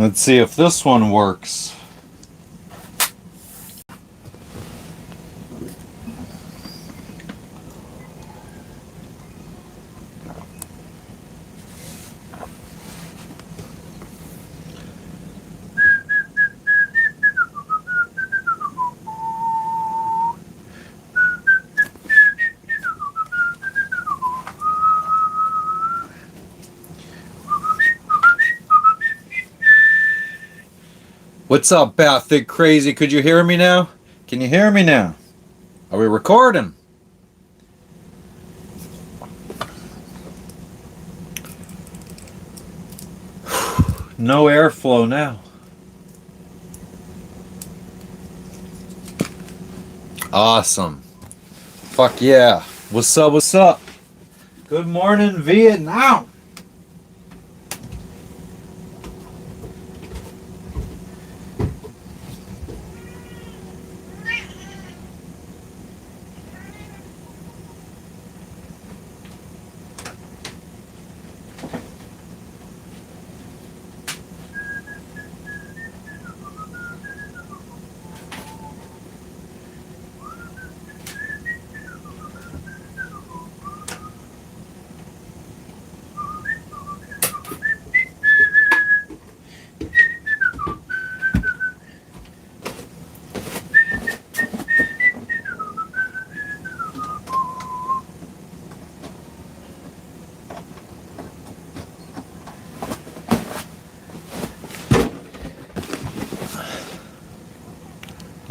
Let's see if this one works. What's up, Biak? Crazy? Could you hear me now? Can you hear me now? Are we recording? No airflow now. Awesome. Fuck yeah. What's up? What's up? Good morning, Vietnam.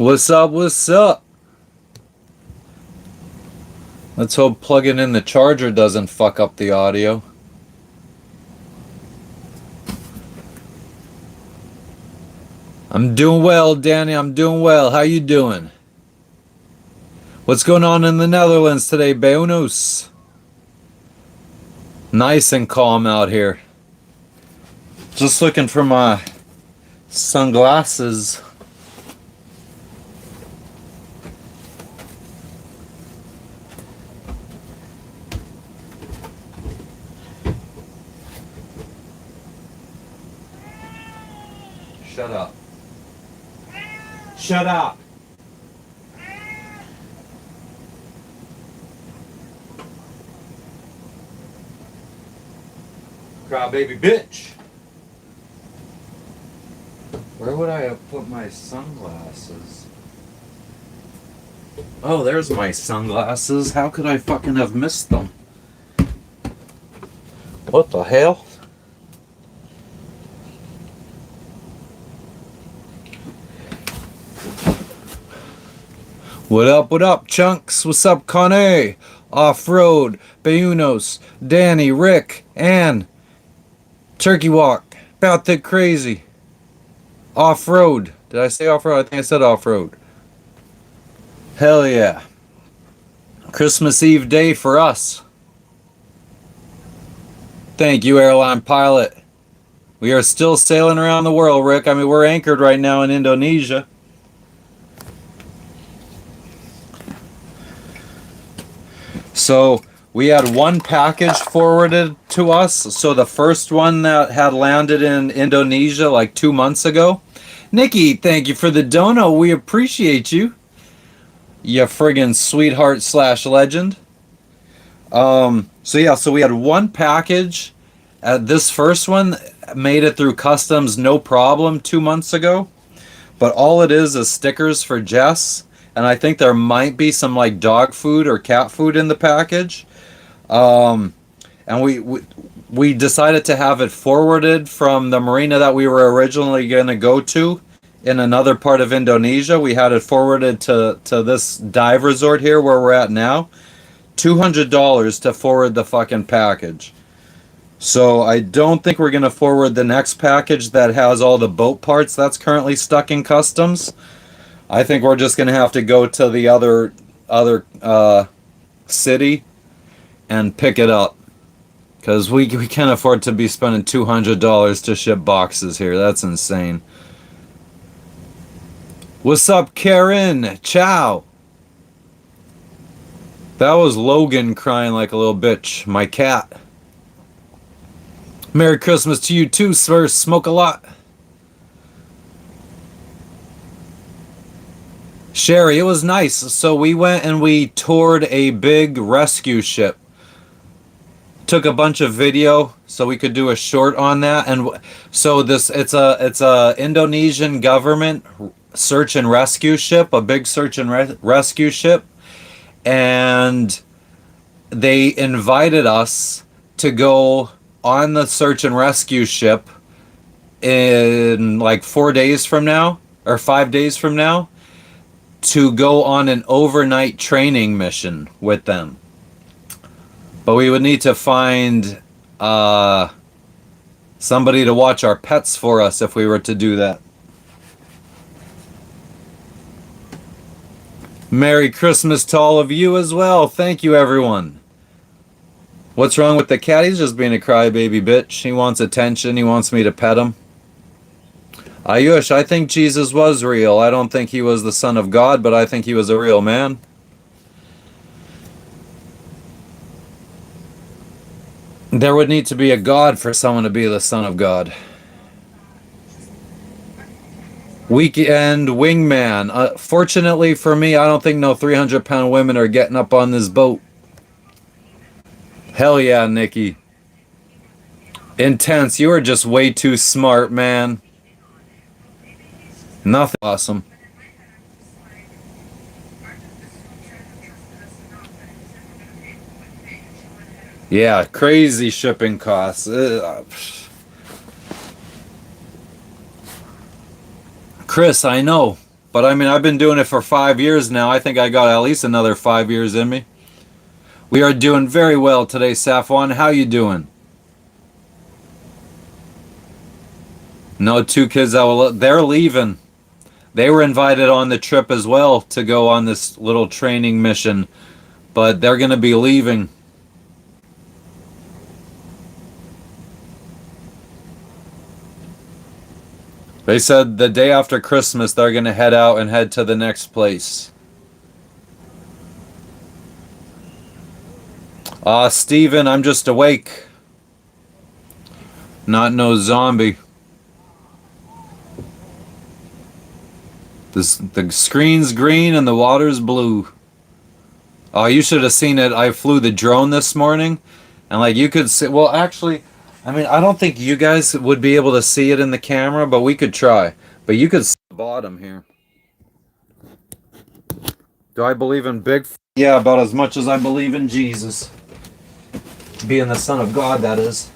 What's up? What's up? Let's hope plugging in the charger doesn't fuck up the audio. I'm doing well, Danny. I'm doing well. How you doing? What's going on in the Netherlands today, Beunus? Nice and calm out here. Just looking for my sunglasses. Shut up. Shut up. Crybaby bitch. Where would I have put my sunglasses? Oh, there's my sunglasses. How could I fucking have missed them? What the hell? What up, Chunks? What's up, Connie? Off-Road, Beunos, Danny, Rick, Ann, Turkey Walk, About That Crazy, Off-Road. Did I say off-road? I think I said off-road. Hell yeah. Christmas Eve day for us. Thank you, airline pilot. We are still sailing around the world, Rick. I mean, we're anchored right now in Indonesia. So we had one package forwarded to us. So the first one that had landed in Indonesia like 2 months ago. Nikki, thank you for the dono. We appreciate you. You friggin' sweetheart / legend. So we had one package. This first one made it through customs no problem 2 months ago. But all it is stickers for Jess. And I think there might be some like dog food or cat food in the package. And we decided to have it forwarded from the marina that we were originally going to go to in another part of Indonesia. We had it forwarded to this dive resort here where we're at now. $200 to forward the fucking package. So I don't think we're going to forward the next package that has all the boat parts that's currently stuck in customs. I think we're just going to have to go to the other city and pick it up. Because we can't afford to be spending $200 to ship boxes here. That's insane. What's up, Karen? Ciao. That was Logan crying like a little bitch. My cat. Merry Christmas to you too, sir. Smoke a lot. Sherry, it was nice. So we went and we toured a big rescue ship. Took a bunch of video so we could do a short on that. And so this it's a Indonesian government search and rescue ship, a big search and rescue ship, and they invited us to go on the search and rescue ship in like 4 days from now or 5 days from now to go on an overnight training mission with them. But we would need to find uh, somebody to watch our pets for us if we were to do that. Merry Christmas to all of you as well. Thank you, everyone. What's wrong with the cat? He's just being a crybaby bitch. He wants attention. He wants me to pet him. Ayush, I think Jesus was real. I don't think he was the Son of God, but I think he was a real man. There would need to be a God for someone to be the Son of God. Weekend wingman. Fortunately for me, I don't think no 300-pound women are getting up on this boat. Hell yeah, Nikki. Intense. You are just way too smart, man. Nothing awesome. Yeah, crazy shipping costs. Chris, I know. But I mean, I've been doing it for 5 years now. I think I got at least another 5 years in me. We are doing very well today, Safwan. How you doing? No, two kids that will. They're leaving. They were invited on the trip as well to go on this little training mission, but they're going to be leaving. They said the day after Christmas they're going to head out and head to the next place. Steven, I'm just awake. Not no zombie. The screen's green and the water's blue. Oh, you should have seen it. I flew the drone this morning, and like you could see. Well, actually, I mean, I don't think you guys would be able to see it in the camera, but we could try. But you could see the bottom here. Do I believe in Bigfoot? Yeah, about as much as I believe in Jesus. Being the Son of God, that is.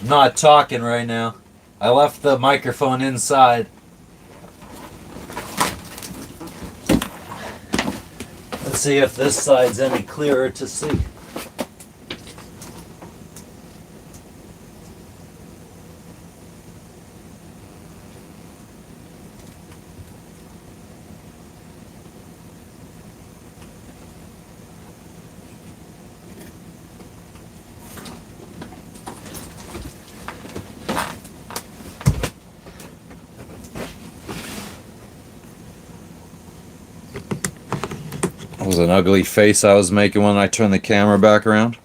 Not talking right now. I left the microphone inside. Let's see if this side's any clearer to see. That was an ugly face I was making when I turned the camera back around.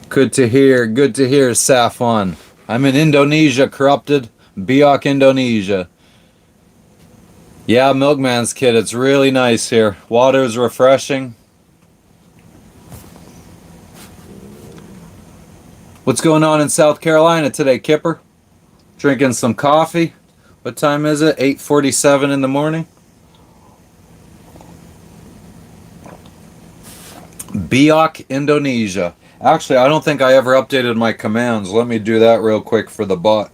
Good to hear, Safwan. I'm in Indonesia, corrupted. Biak, Indonesia. Yeah, Milkman's kid, it's really nice here. Water's refreshing. What's going on in South Carolina today, Kipper? Drinking some coffee. What time is it? 8:47 in the morning. Biak, Indonesia. Actually, I don't think I ever updated my commands. Let me do that real quick for the bot.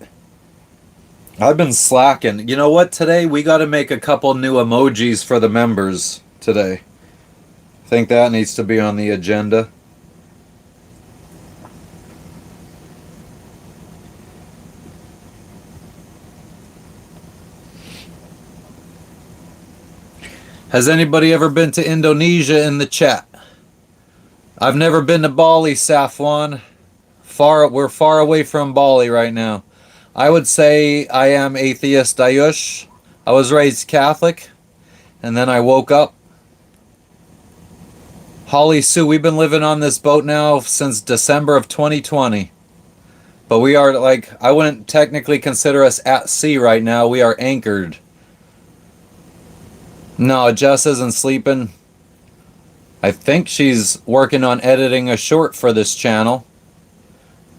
I've been slacking. You know what? Today we got to make a couple new emojis for the members today. I think that needs to be on the agenda. Has anybody ever been to Indonesia in the chat? I've never been to Bali, Safwan. We're far away from Bali right now. I would say I am atheist Ayush. I was raised Catholic, and then I woke up. Holly Sue, we've been living on this boat now since December of 2020. But we are like, I wouldn't technically consider us at sea right now. We are anchored. No, Jess isn't sleeping. I think she's working on editing a short for this channel.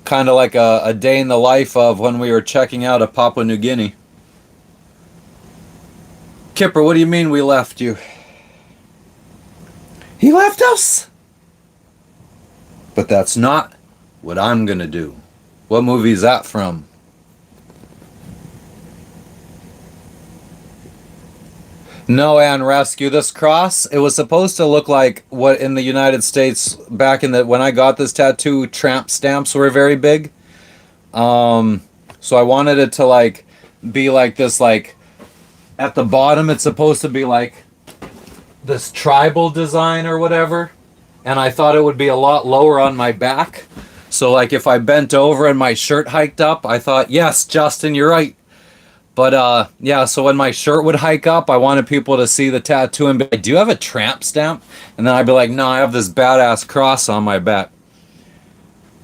Kind of like a day in the life of when we were checking out of Papua New Guinea. Kipper, what do you mean we left you? He left us! But that's not what I'm gonna do. What movie is that from? No, Anne Rescue. This cross, it was supposed to look like what in the United States back in the when I got this tattoo, tramp stamps were very big. So I wanted it to like be like this, like at the bottom it's supposed to be like this tribal design or whatever. And I thought it would be a lot lower on my back. So like if I bent over and my shirt hiked up, I thought, yes, Justin, you're right. But yeah, so when my shirt would hike up, I wanted people to see the tattoo and be like, do you have a tramp stamp? And then I'd be like, no, I have this badass cross on my back.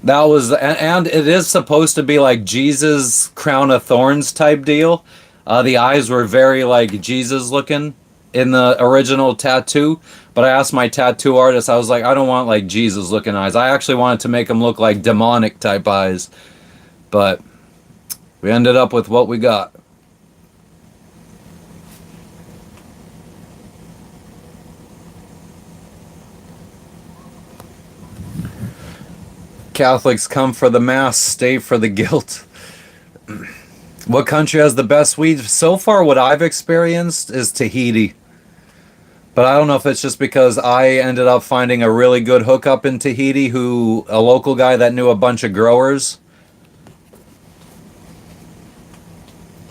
That was, and it is supposed to be like Jesus crown of thorns type deal. The eyes were very like Jesus looking in the original tattoo. But I asked my tattoo artist, I was like, I don't want like Jesus looking eyes. I actually wanted to make them look like demonic type eyes. But we ended up with what we got. Catholics come for the mass, stay for the guilt. What country has the best weed? So far, what I've experienced is Tahiti. But I don't know if it's just because I ended up finding a really good hookup in Tahiti, a local guy that knew a bunch of growers.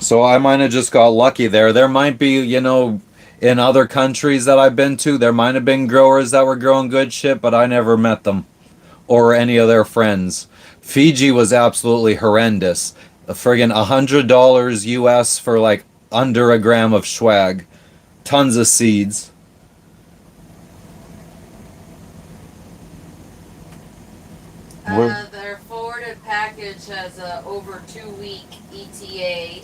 So I might have just got lucky there. There might be, in other countries that I've been to, there might have been growers that were growing good shit, but I never met them. Or any of their friends. Fiji was absolutely horrendous. A friggin' $100 US for like under a gram of swag. Tons of seeds. Their forwarded package has a over 2-week ETA.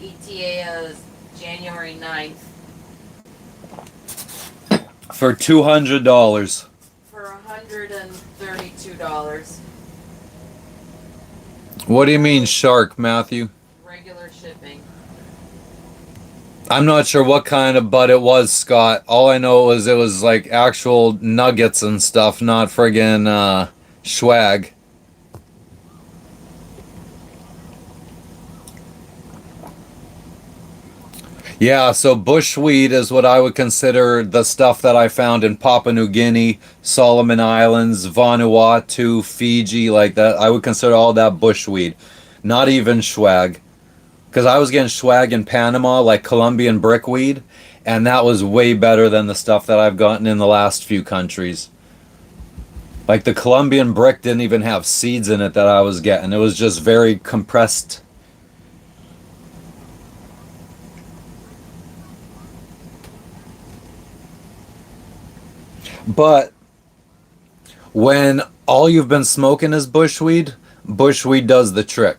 ETA is January 9th. For $200. For $132. What do you mean shark, Matthew? Regular shipping. I'm not sure what kind of bud it was, Scott. All I know was it was like actual nuggets and stuff, not friggin' swag. Yeah, so bushweed is what I would consider the stuff that I found in Papua New Guinea, Solomon Islands, Vanuatu, Fiji, like that. I would consider all that bushweed. Not even swag. Because I was getting swag in Panama, like Colombian brickweed, and that was way better than the stuff that I've gotten in the last few countries. Like the Colombian brick didn't even have seeds in it that I was getting. It was just very compressed. But when all you've been smoking is bushweed, bushweed does the trick.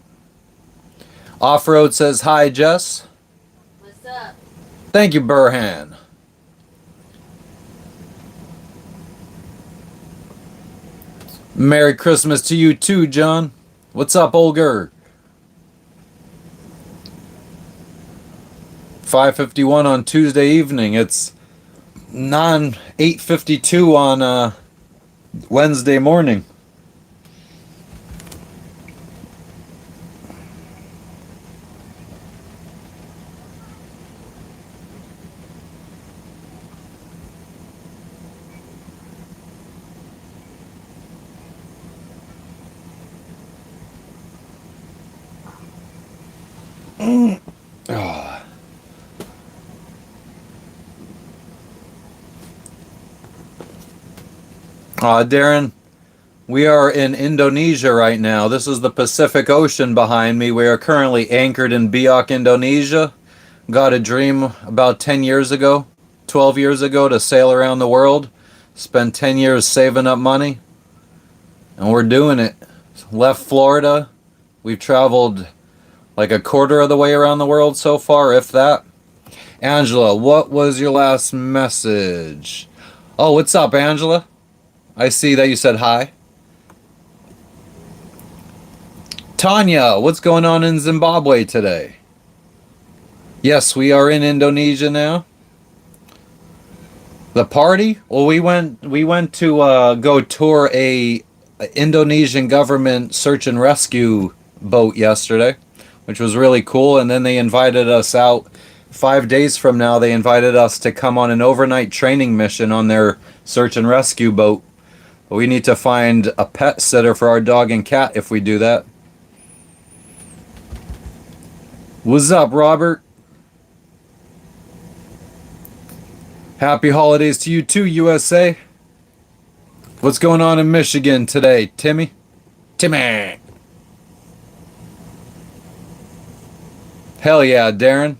Off-road says, hi, Jess. What's up? Thank you, Burhan. Merry Christmas to you too, John. What's up, Olger? 5:51 on Tuesday evening. It's 8:52 on Wednesday morning. Darren, we are in Indonesia right now. This is the Pacific Ocean behind me. We are currently anchored in Biak, Indonesia. Got a dream about 10 years ago, 12 years ago to sail around the world. Spent 10 years saving up money, and we're doing it. Left Florida. We've traveled like a quarter of the way around the world so far, if that. Angela, what was your last message? Oh, what's up, Angela? I see that you said hi. Tanya, what's going on in Zimbabwe today? Yes, we are in Indonesia now. The party? Well, we went to go tour a Indonesian government search and rescue boat yesterday, which was really cool. And then they invited us out 5 days from now. They invited us to come on an overnight training mission on their search and rescue boat. We need to find a pet sitter for our dog and cat if we do that. What's up, Robert? Happy holidays to you too, USA. What's going on in Michigan today, Timmy? Timmy! Hell yeah, Darren.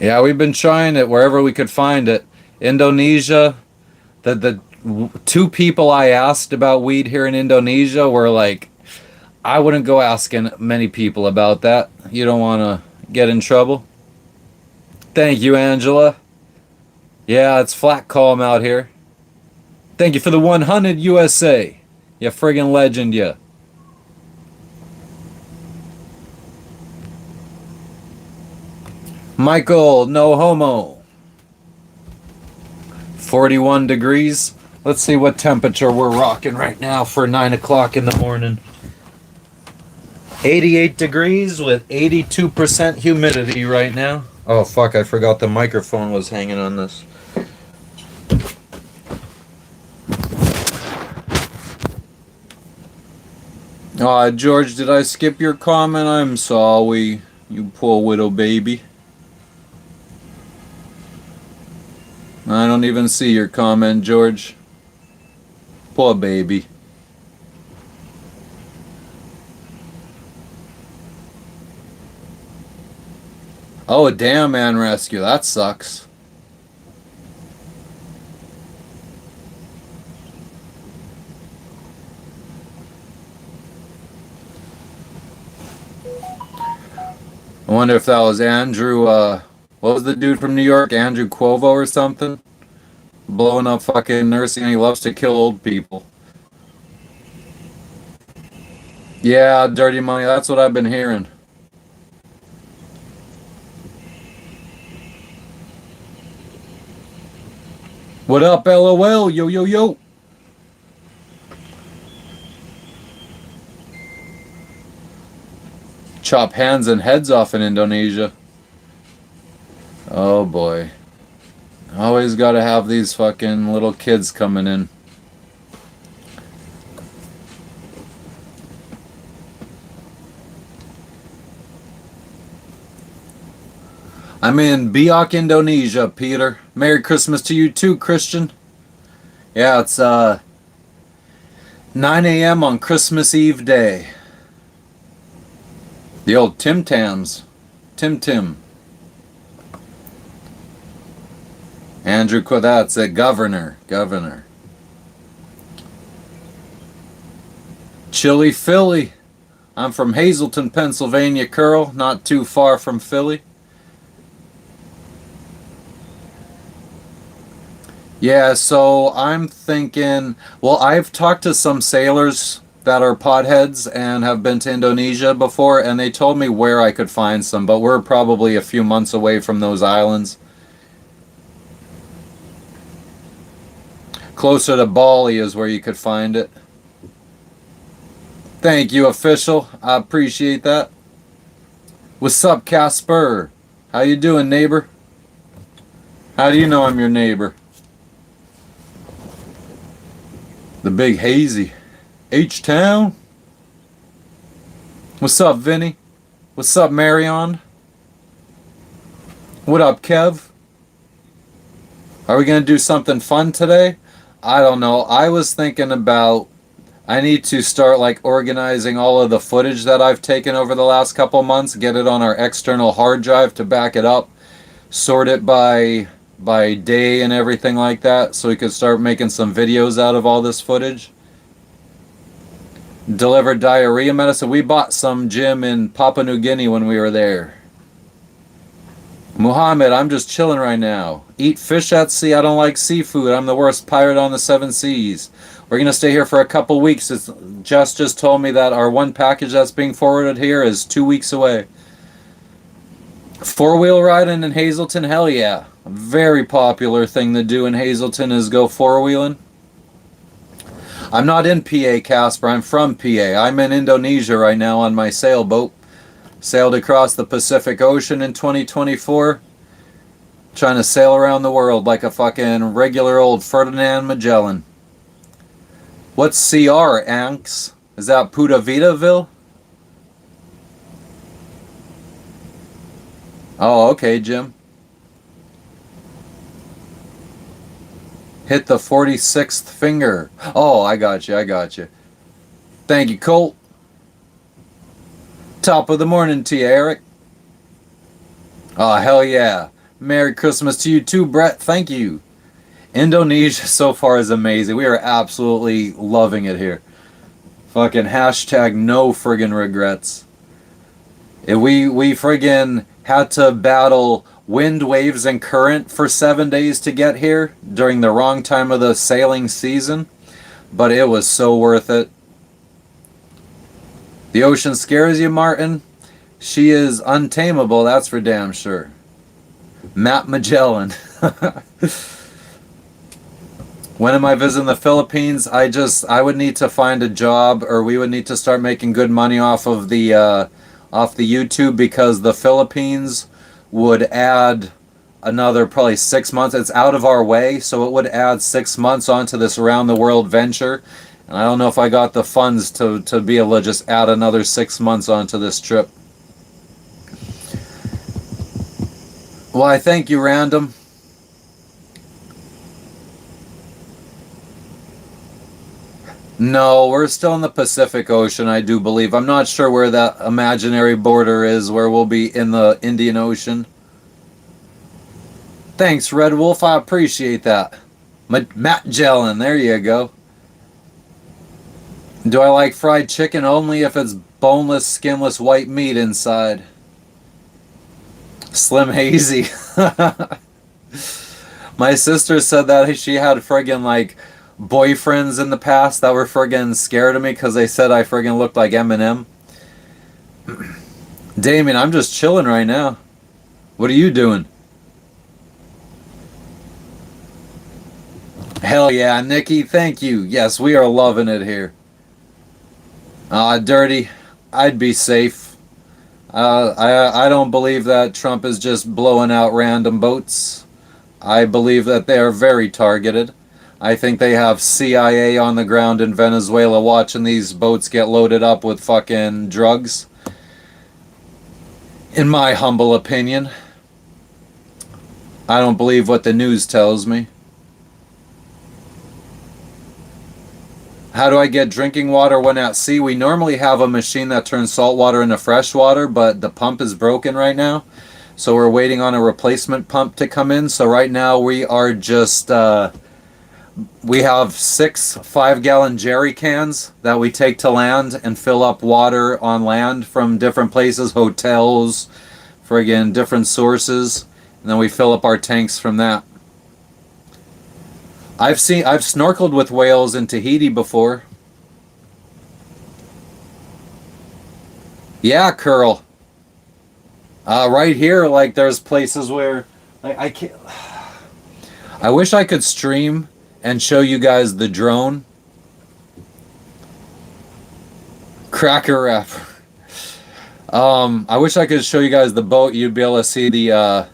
Yeah, we've been trying it wherever we could find it. Indonesia, the two people I asked about weed here in Indonesia were like, I wouldn't go asking many people about that. You don't want to get in trouble. Thank you, Angela. Yeah, it's flat calm out here. Thank you for the 100 USA. You friggin' legend, ya. Michael, no homo. 41 degrees. Let's see what temperature we're rocking right now for 9 o'clock in the morning. 88 degrees with 82% humidity right now. Oh, fuck, I forgot the microphone was hanging on this. George, did I skip your comment? I'm sorry, you poor widow baby. I don't even see your comment, George. Poor baby. Oh, damn, man, rescue. That sucks. I wonder if that was Andrew, what was the dude from New York? Andrew Cuomo or something? Blowing up fucking nursing, and he loves to kill old people. Yeah, dirty money, that's what I've been hearing. What up, LOL? Yo, yo, yo. Chop hands and heads off in Indonesia. Oh boy. Always gotta have these fucking little kids coming in. I'm in Biak, Indonesia, Peter. Merry Christmas to you too, Christian. Yeah, it's 9 a.m. on Christmas Eve day. The old Tim Tams. Tim Tim. Andrew, that's a governor. Governor. Chilly Philly. I'm from Hazleton, Pennsylvania, Curl. Not too far from Philly. Yeah, so I'm thinking, well, I've talked to some sailors that are potheads and have been to Indonesia before, and they told me where I could find some, but we're probably a few months away from those islands. Closer to Bali is where you could find it. Thank you, official. I appreciate that. What's up, Casper? How you doing, neighbor? How do you know I'm your neighbor? The big hazy. H-Town? What's up, Vinny? What's up, Marion? What up, Kev? Are we going to do something fun today? I don't know. I was thinking about I need to start like organizing all of the footage that I've taken over the last couple months, get it on our external hard drive to back it up, sort it by day and everything like that so we could start making some videos out of all this footage. Deliver diarrhea medicine. We bought some, Jim, in Papua New Guinea when we were there. Muhammad, I'm just chilling right now. Eat fish at sea. I don't like seafood. I'm the worst pirate on the seven seas. We're gonna stay here for a couple weeks. Jess just told me that our one package that's being forwarded here is 2 weeks away. Four-wheel riding in Hazleton, hell yeah. A very popular thing to do in Hazleton is go four-wheeling. I'm not in PA, Casper. I'm from PA. I'm in Indonesia right now on my sailboat. Sailed across the Pacific Ocean in 2024. Trying to sail around the world like a fucking regular old Ferdinand Magellan. What's CR, Anks? Is that Puta Vitaville? Oh, okay, Jim. Hit the 46th finger. Oh, I got you, I got you. Thank you, Colt. Top of the morning to you, Eric. Oh, hell yeah. Merry Christmas to you too, Brett. Thank you. Indonesia so far is amazing. We are absolutely loving it here. Fucking hashtag no friggin' regrets. We friggin' had to battle wind, waves, and current for 7 days to get here during the wrong time of the sailing season, but it was so worth it. The ocean scares you, Martin? She is untamable, that's for damn sure. Matt Magellan. When am I visiting the Philippines? I would need to find a job, or we would need to start making good money off the YouTube, because the Philippines would add another probably 6 months. It's out of our way, so it would add 6 months onto this around the world venture. And I don't know if I got the funds to be able to just add another 6 months onto this trip. Why, thank you, Random. No, we're still in the Pacific Ocean, I do believe. I'm not sure where that imaginary border is, where we'll be in the Indian Ocean. Thanks, Red Wolf. I appreciate that. Matt Jellin, there you go. Do I like fried chicken? Only if it's boneless, skinless white meat inside. Slim Hazy. My sister said that she had friggin' like boyfriends in the past that were friggin' scared of me because they said I friggin' looked like Eminem. Damien, I'm just chilling right now. What are you doing? Hell yeah, Nikki, thank you. Yes, we are loving it here. Dirty, I'd be safe. I don't believe that Trump is just blowing out random boats. I believe that they are very targeted. I think they have CIA on the ground in Venezuela watching these boats get loaded up with fucking drugs. In my humble opinion. I don't believe what the news tells me. How do I get drinking water when at sea? We normally have a machine that turns salt water into fresh water, but the pump is broken right now. So we're waiting on a replacement pump to come in. So right now we are just, we have 6 5-gallon jerry cans that we take to land and fill up water on land from different places, hotels, friggin' different sources. And then we fill up our tanks from that. I've snorkeled with whales in Tahiti before. Yeah, Curl. Right here, like there's places where I can't. I wish I could stream and show you guys the drone. Cracker wrap. I wish I could show you guys the boat. You'd be able to see the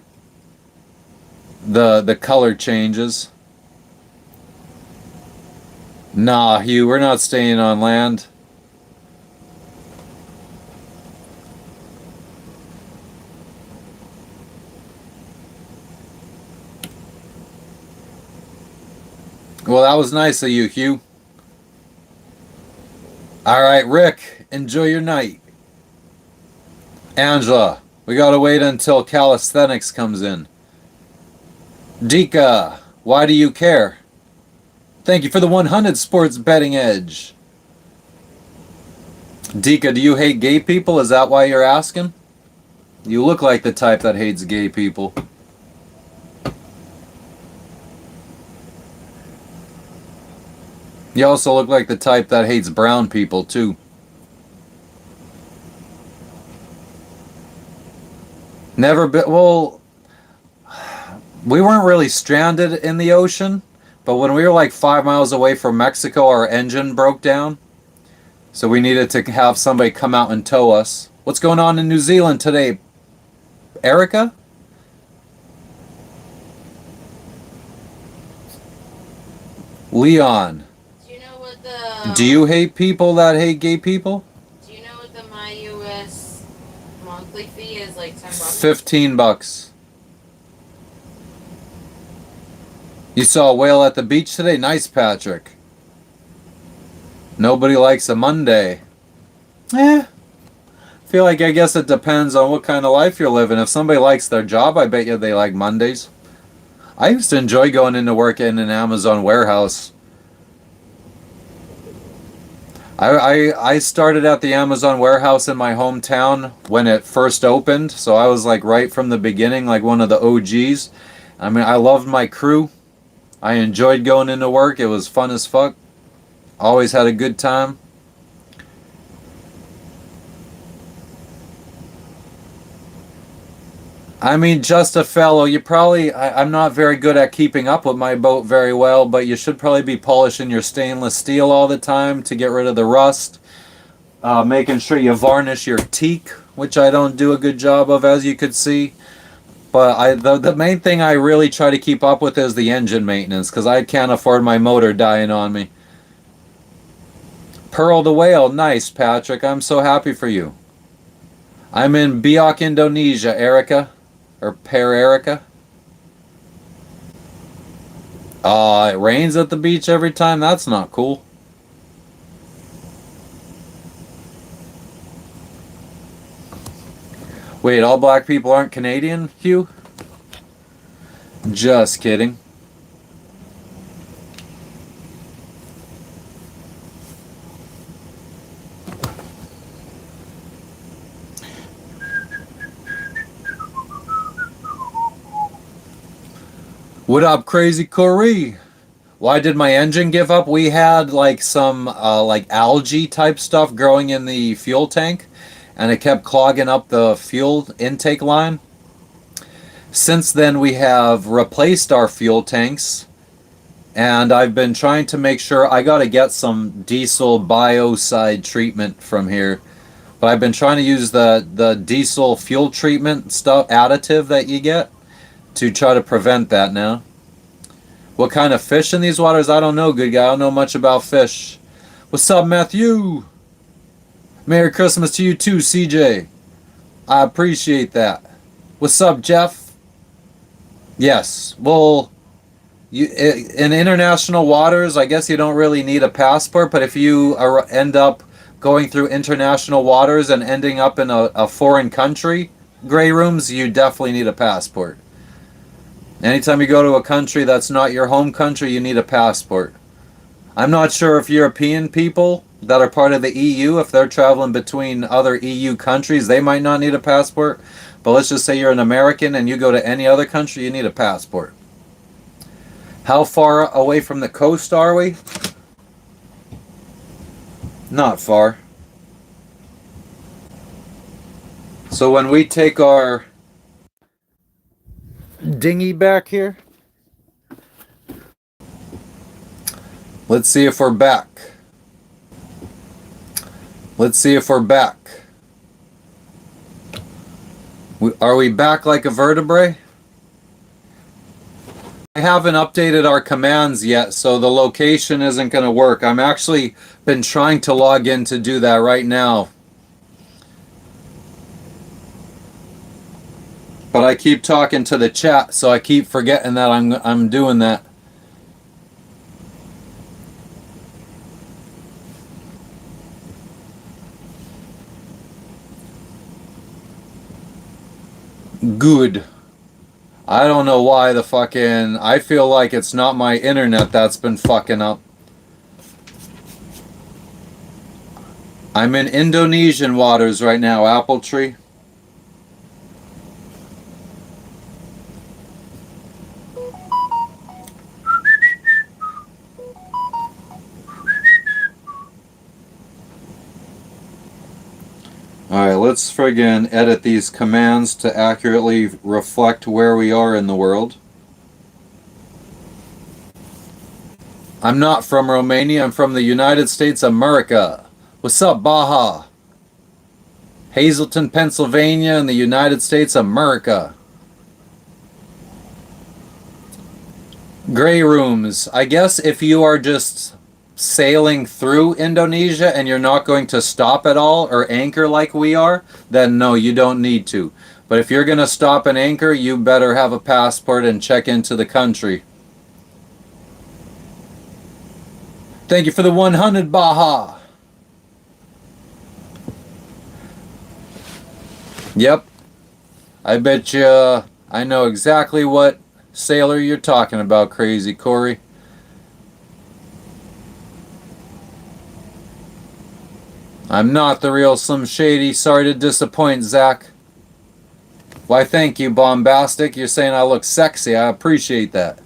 color changes. Nah, Hugh, we're not staying on land. Well, that was nice of you, Hugh. All right, Rick, enjoy your night. Angela, we gotta wait until calisthenics comes in. Dika, why do you care? Thank you for the 100 sports betting edge. Dika, do you hate gay people? Is that why you're asking? You look like the type that hates gay people. You also look like the type that hates brown people, too. Never been. Well, we weren't really stranded in the ocean, but when we were like 5 miles away from Mexico, our engine broke down. So we needed to have somebody come out and tow us. What's going on in New Zealand today, Erica? Leon, Do you know what the do you hate people that hate gay people? Do you know what the My US monthly fee is? Like $10. $15. You saw a whale at the beach today? Nice, Patrick. Nobody likes a Monday. Eh. Feel like I guess it depends on what kind of life you're living. If somebody likes their job, I bet you they like Mondays. I used to enjoy going into work in an Amazon warehouse. I started at the Amazon warehouse in my hometown when it first opened, so I was like right from the beginning, like one of the OGs. I mean, I loved my crew. I enjoyed going into work. It was fun as fuck. Always had a good time. I mean, just a fellow. I'm not very good at keeping up with my boat very well, but you should probably be polishing your stainless steel all the time to get rid of the rust. Making sure you varnish your teak, which I don't do a good job of, as you could see. But the main thing I really try to keep up with is the engine maintenance, because I can't afford my motor dying on me. Pearl the whale, nice, Patrick. I'm so happy for you. I'm in Biak, Indonesia, Erica. Or Per Erica. It rains at the beach every time? That's not cool. Wait, all black people aren't Canadian, Hugh? Just kidding. What up, Crazy Corey? Why did my engine give up? We had like some like algae type stuff growing in the fuel tank, and it kept clogging up the fuel intake line. Since then, we have replaced our fuel tanks, and I've been trying to make sure I got to get some diesel biocide treatment from here. But I've been trying to use the diesel fuel treatment stuff additive that you get to try to prevent that now. What kind of fish in these waters? I don't know, good guy. I don't know much about fish. What's up, Matthew? Merry Christmas to you too, CJ. I appreciate that. What's up, Jeff? Yes. Well, in international waters, I guess you don't really need a passport, but if you end up going through international waters and ending up in a foreign country, gray rooms, you definitely need a passport. Anytime you go to a country that's not your home country, you need a passport. I'm not sure if European people that are part of the EU, if they're traveling between other EU countries, they might not need a passport. But let's just say you're an American and you go to any other country, you need a passport. How far away from the coast are we? Not far. So when we take our dinghy back here, let's see if we're back. Let's see if we're back. Are we back like a vertebrae? I haven't updated our commands yet, so the location isn't going to work. I'm actually been trying to log in to do that right now. But I keep talking to the chat, so I keep forgetting that I'm doing that. Good. I don't know why the fucking... I feel like it's not my internet that's been fucking up. I'm in Indonesian waters right now, Apple Tree. Alright, let's friggin' edit these commands to accurately reflect where we are in the world. I'm not from Romania, I'm from the United States of America. What's up, Baja? Hazleton, Pennsylvania in the United States of America. Gray rooms. I guess if you are just sailing through Indonesia and you're not going to stop at all or anchor like we are, then no, you don't need to. But if you're going to stop and anchor, you better have a passport and check into the country. Thank you for the 100, Baja. Yep. I bet you I know exactly what sailor you're talking about, Crazy Corey. I'm not the real Slim Shady. Sorry to disappoint, Zach. Why, thank you, Bombastic. You're saying I look sexy. I appreciate that.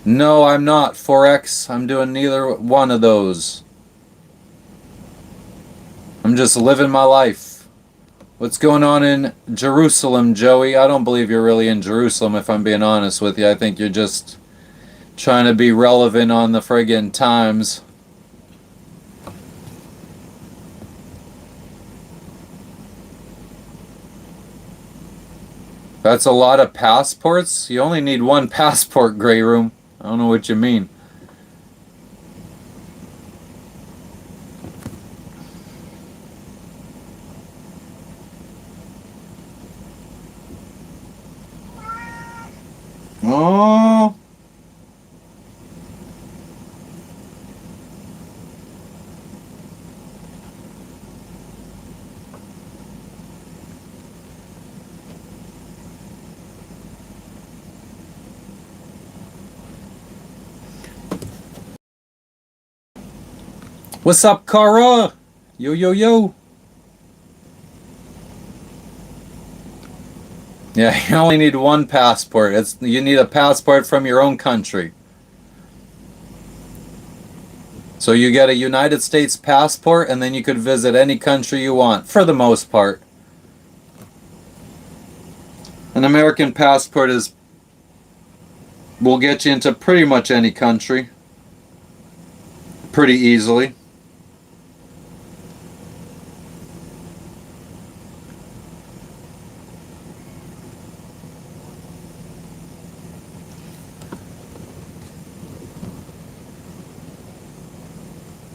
No, I'm not, Forex. I'm doing neither one of those. I'm just living my life. What's going on in Jerusalem, Joey? I don't believe you're really in Jerusalem, if I'm being honest with you. I think you're just trying to be relevant on the friggin' times. That's a lot of passports? You only need one passport, Grey Room. I don't know what you mean. Oh. What's up, Cara? Yo, yo, yo. Yeah, you only need one passport. You need a passport from your own country. So you get a United States passport, and then you could visit any country you want, for the most part. An American passport will get you into pretty much any country. Pretty easily.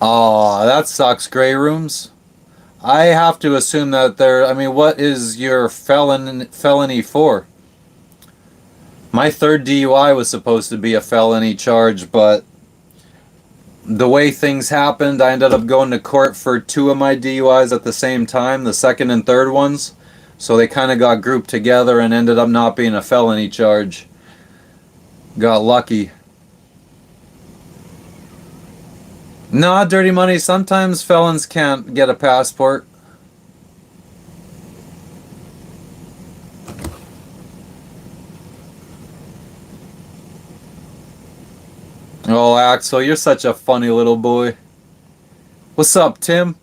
Oh, that sucks, Grey Rooms. I have to assume that I mean, what is your felony for? My third DUI was supposed to be a felony charge, but the way things happened, I ended up going to court for 2 of my DUIs at the same time, the second and third ones. So they kind of got grouped together and ended up not being a felony charge. Got lucky. Nah, dirty money. Sometimes felons can't get a passport. Oh, Axel, you're such a funny little boy. What's up, Tim?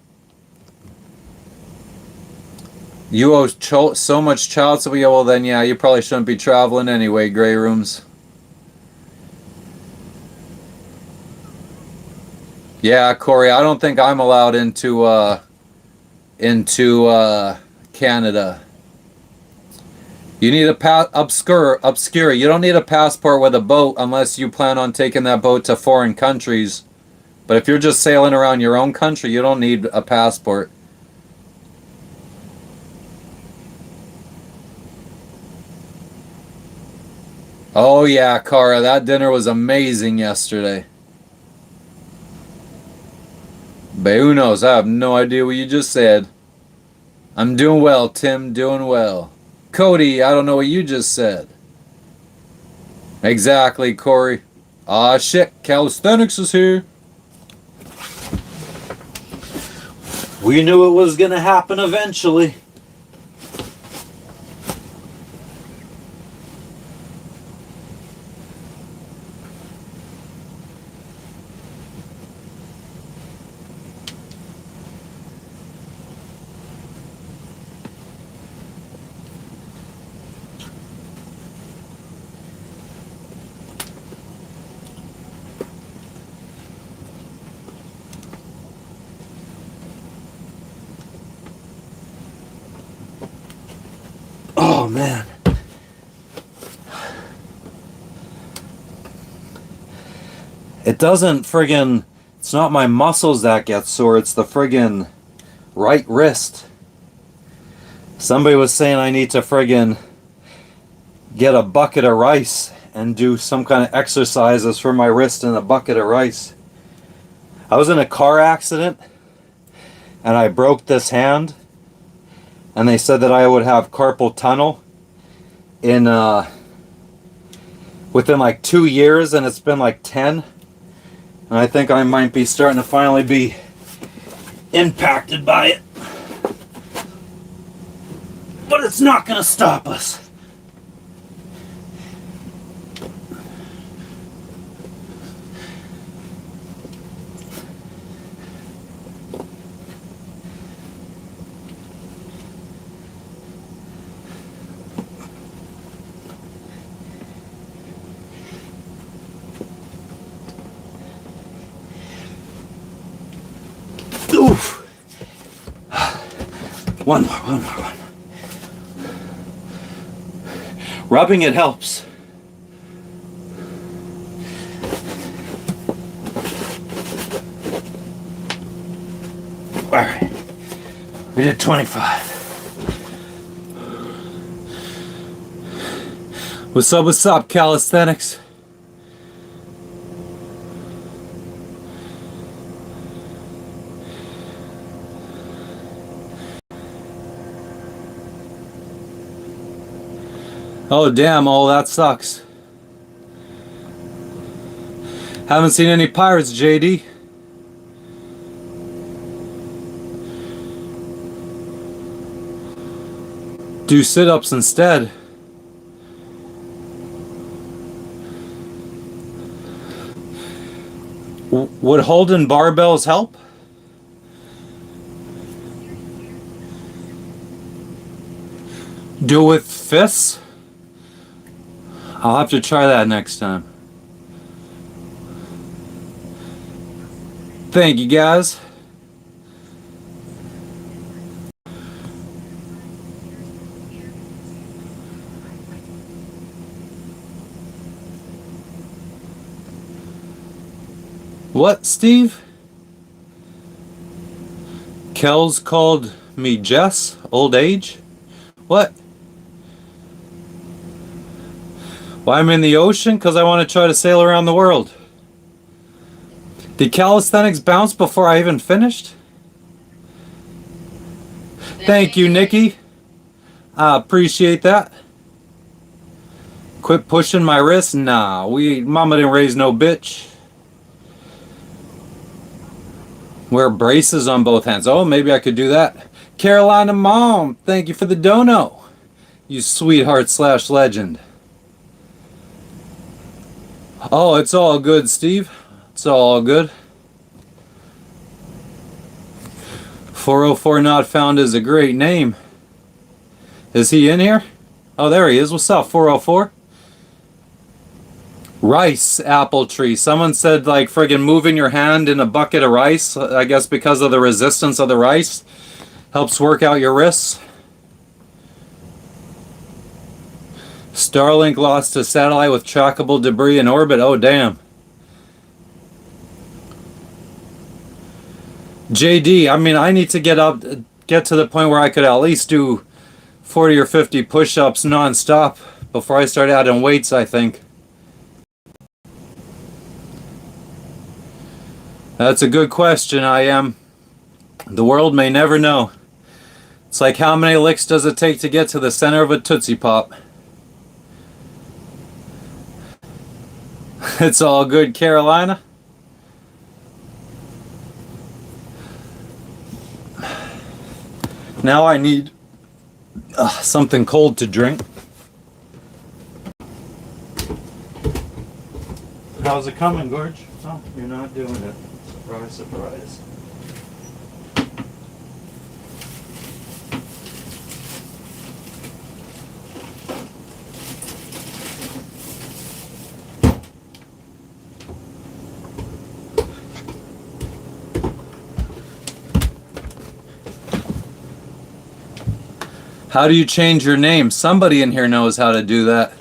You owe so much child support. Well, then, yeah, you probably shouldn't be traveling anyway, Grey Rooms. Yeah, Corey, I don't think I'm allowed into Canada. You need a obscure. You don't need a passport with a boat unless you plan on taking that boat to foreign countries. But if you're just sailing around your own country, you don't need a passport. Oh yeah, Cara, that dinner was amazing yesterday. But who knows? I have no idea what you just said. I'm doing well, Tim. Doing well. Cody, I don't know what you just said. Exactly, Corey. Ah, shit, calisthenics is here. We knew it was gonna happen eventually. Oh man. It doesn't friggin'. It's not my muscles that get sore, it's the friggin' right wrist. Somebody was saying I need to friggin' get a bucket of rice and do some kind of exercises for my wrist in a bucket of rice. I was in a car accident and I broke this hand, and they said that I would have carpal tunnel in within like 2 years, and it's been like 10. And I think I might be starting to finally be impacted by it. But it's not going to stop us. Oof. One more. Rubbing it helps. All right. We did 25. What's up, calisthenics? Oh damn, oh that sucks. Haven't seen any pirates, JD. Do sit-ups instead. Would holding barbells help? Do it with fists? I'll have to try that next time. Thank you, guys. What, Steve? Kells called me Jess? Old age? What? Why I'm in the ocean? Because I want to try to sail around the world. Did calisthenics bounce before I even finished? Thank you, Nikki. I appreciate that. Quit pushing my wrist? Nah, mama didn't raise no bitch. Wear braces on both hands. Oh, maybe I could do that. Carolina Mom, thank you for the dono. You sweetheart / legend. Oh, it's all good, Steve. It's all good. 404 Not Found is a great name. Is he in here? Oh, there he is. What's up, 404? Rice apple tree. Someone said like friggin' moving your hand in a bucket of rice, I guess because of the resistance of the rice, helps work out your wrists. Starlink lost a satellite with trackable debris in orbit. Oh, damn. JD, I mean, I need to get to the point where I could at least do 40 or 50 push-ups non-stop before I start adding weights, I think. That's a good question, I am. The world may never know. It's like, how many licks does it take to get to the center of a Tootsie Pop? It's all good, Carolina. Now I need something cold to drink. How's it coming, Gorge? Oh, you're not doing it. Surprise, surprise. How do you change your name? Somebody in here knows how to do that.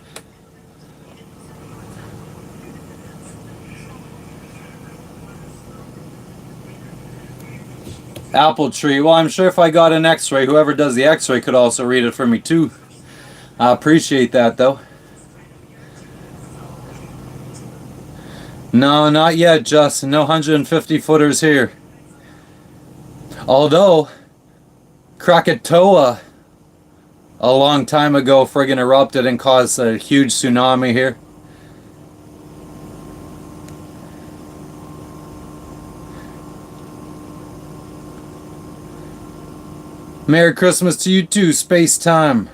Apple tree. Well, I'm sure if I got an x-ray, whoever does the x-ray could also read it for me too. I appreciate that though. No, not yet, Justin. No 150 footers here. Although Krakatoa a long time ago friggin' erupted and caused a huge tsunami here. Merry Christmas to you too, Space Time.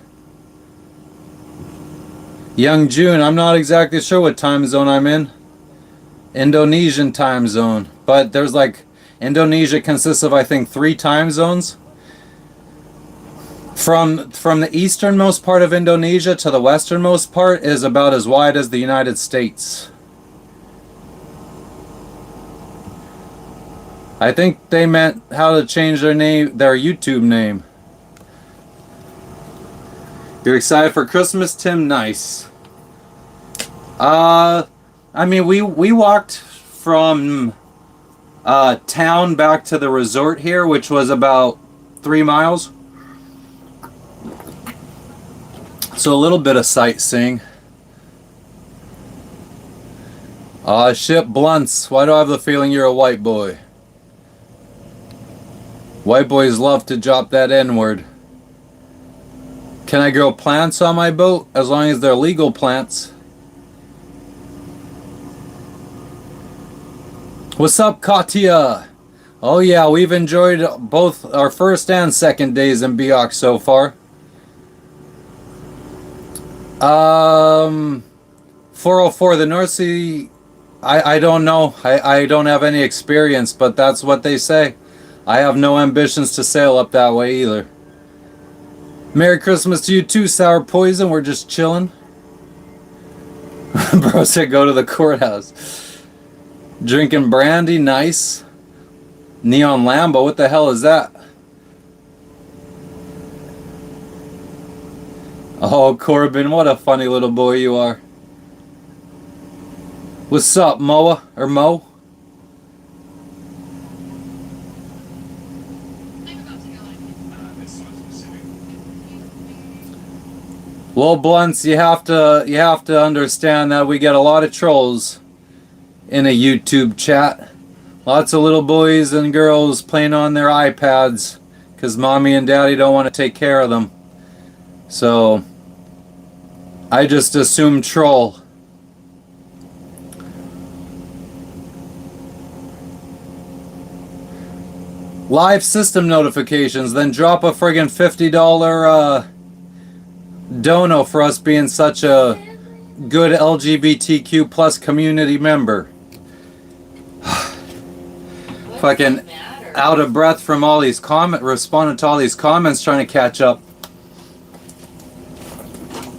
Young June, I'm not exactly sure what time zone I'm in. Indonesian time zone. But there's like, Indonesia consists of I think 3 time zones. From the easternmost part of Indonesia to the westernmost part is about as wide as the United States. I think they meant how to change their name, their YouTube name. You're excited for Christmas, Tim? Nice. I mean, we walked from town back to the resort here, which was about 3 miles. So a little bit of sightseeing. Aw, shit, Blunts. Why do I have the feeling you're a white boy? White boys love to drop that N-word. Can I grow plants on my boat? As long as they're legal plants. What's up, Katya? Oh yeah, we've enjoyed both our first and second days in Biak so far. 404, the North Sea, I don't know. I don't have any experience, but that's what they say. I have no ambitions to sail up that way either. Merry Christmas to you too, Sour Poison. We're just chilling. Bro said go to the courthouse. Drinking brandy, nice. Neon Lambo, what the hell is that? Oh, Corbin, what a funny little boy you are. What's up, Moa? Or Mo? Well, Blunts, you have to understand that we get a lot of trolls in a YouTube chat. Lots of little boys and girls playing on their iPads because mommy and daddy don't want to take care of them. So I just assume troll. Live system notifications, then drop a friggin' $50 dono for us being such a good LGBTQ plus community member. Fucking out of breath from all these responding to all these comments, trying to catch up.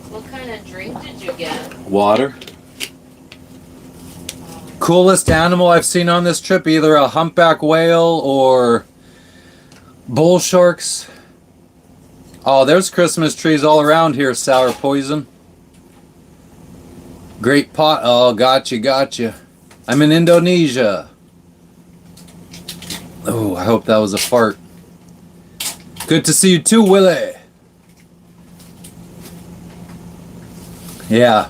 What kind of drink did you get? Water. Coolest animal I've seen on this trip, either a humpback whale or bull sharks. Oh, there's Christmas trees all around here, Sour Poison. Great pot. Oh, gotcha. I'm in Indonesia. Oh, I hope that was a fart. Good to see you too, Willie. Yeah.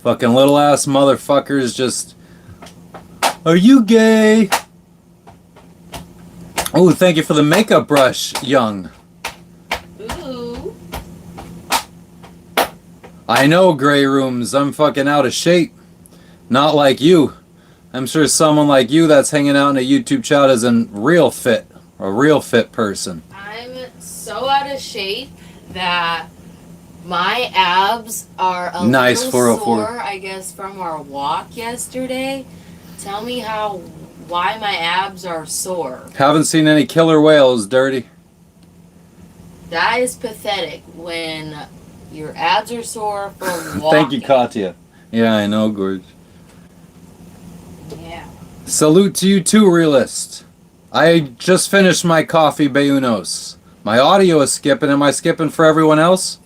Fucking little ass motherfuckers just... Are you gay? Oh, thank you for the makeup brush, Young. I know, Gray Rooms. I'm fucking out of shape. Not like you. I'm sure someone like you that's hanging out in a YouTube chat isn't real fit. A real fit person. I'm so out of shape that my abs are a Nice, little 404. sore, I guess, from our walk yesterday. Tell me why my abs are sore. Haven't seen any killer whales, Dirty. That is pathetic when your abs are sore from walking. Thank you, Katya. Yeah, I know, Gorge. Yeah. Salute to you too, realist. I just finished my coffee Beunos. My audio is skipping. Am I skipping for everyone else?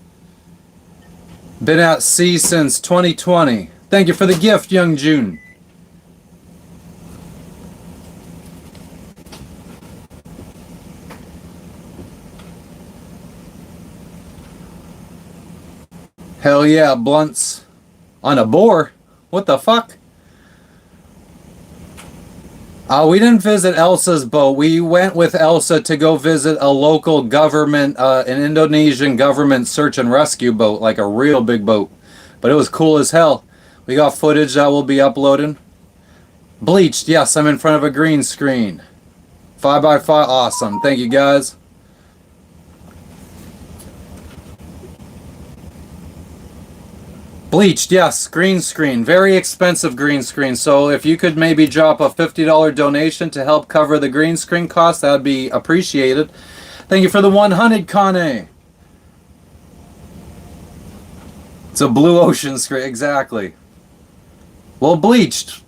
Been at sea since 2020. Thank you for the gift, Young June. Hell yeah, blunts. On a boar? What the fuck? We didn't visit Elsa's boat. We went with Elsa to go visit a local government, an Indonesian government search and rescue boat, like a real big boat. But it was cool as hell. We got footage that we'll be uploading. Bleached, yes, I'm in front of a green screen. 5x5, awesome. Thank you, guys. Bleached, yes, green screen. Very expensive green screen. So if you could maybe drop a $50 donation to help cover the green screen cost, that'd be appreciated. Thank you for the 100, Kane. It's a blue ocean screen, exactly. Well, bleached.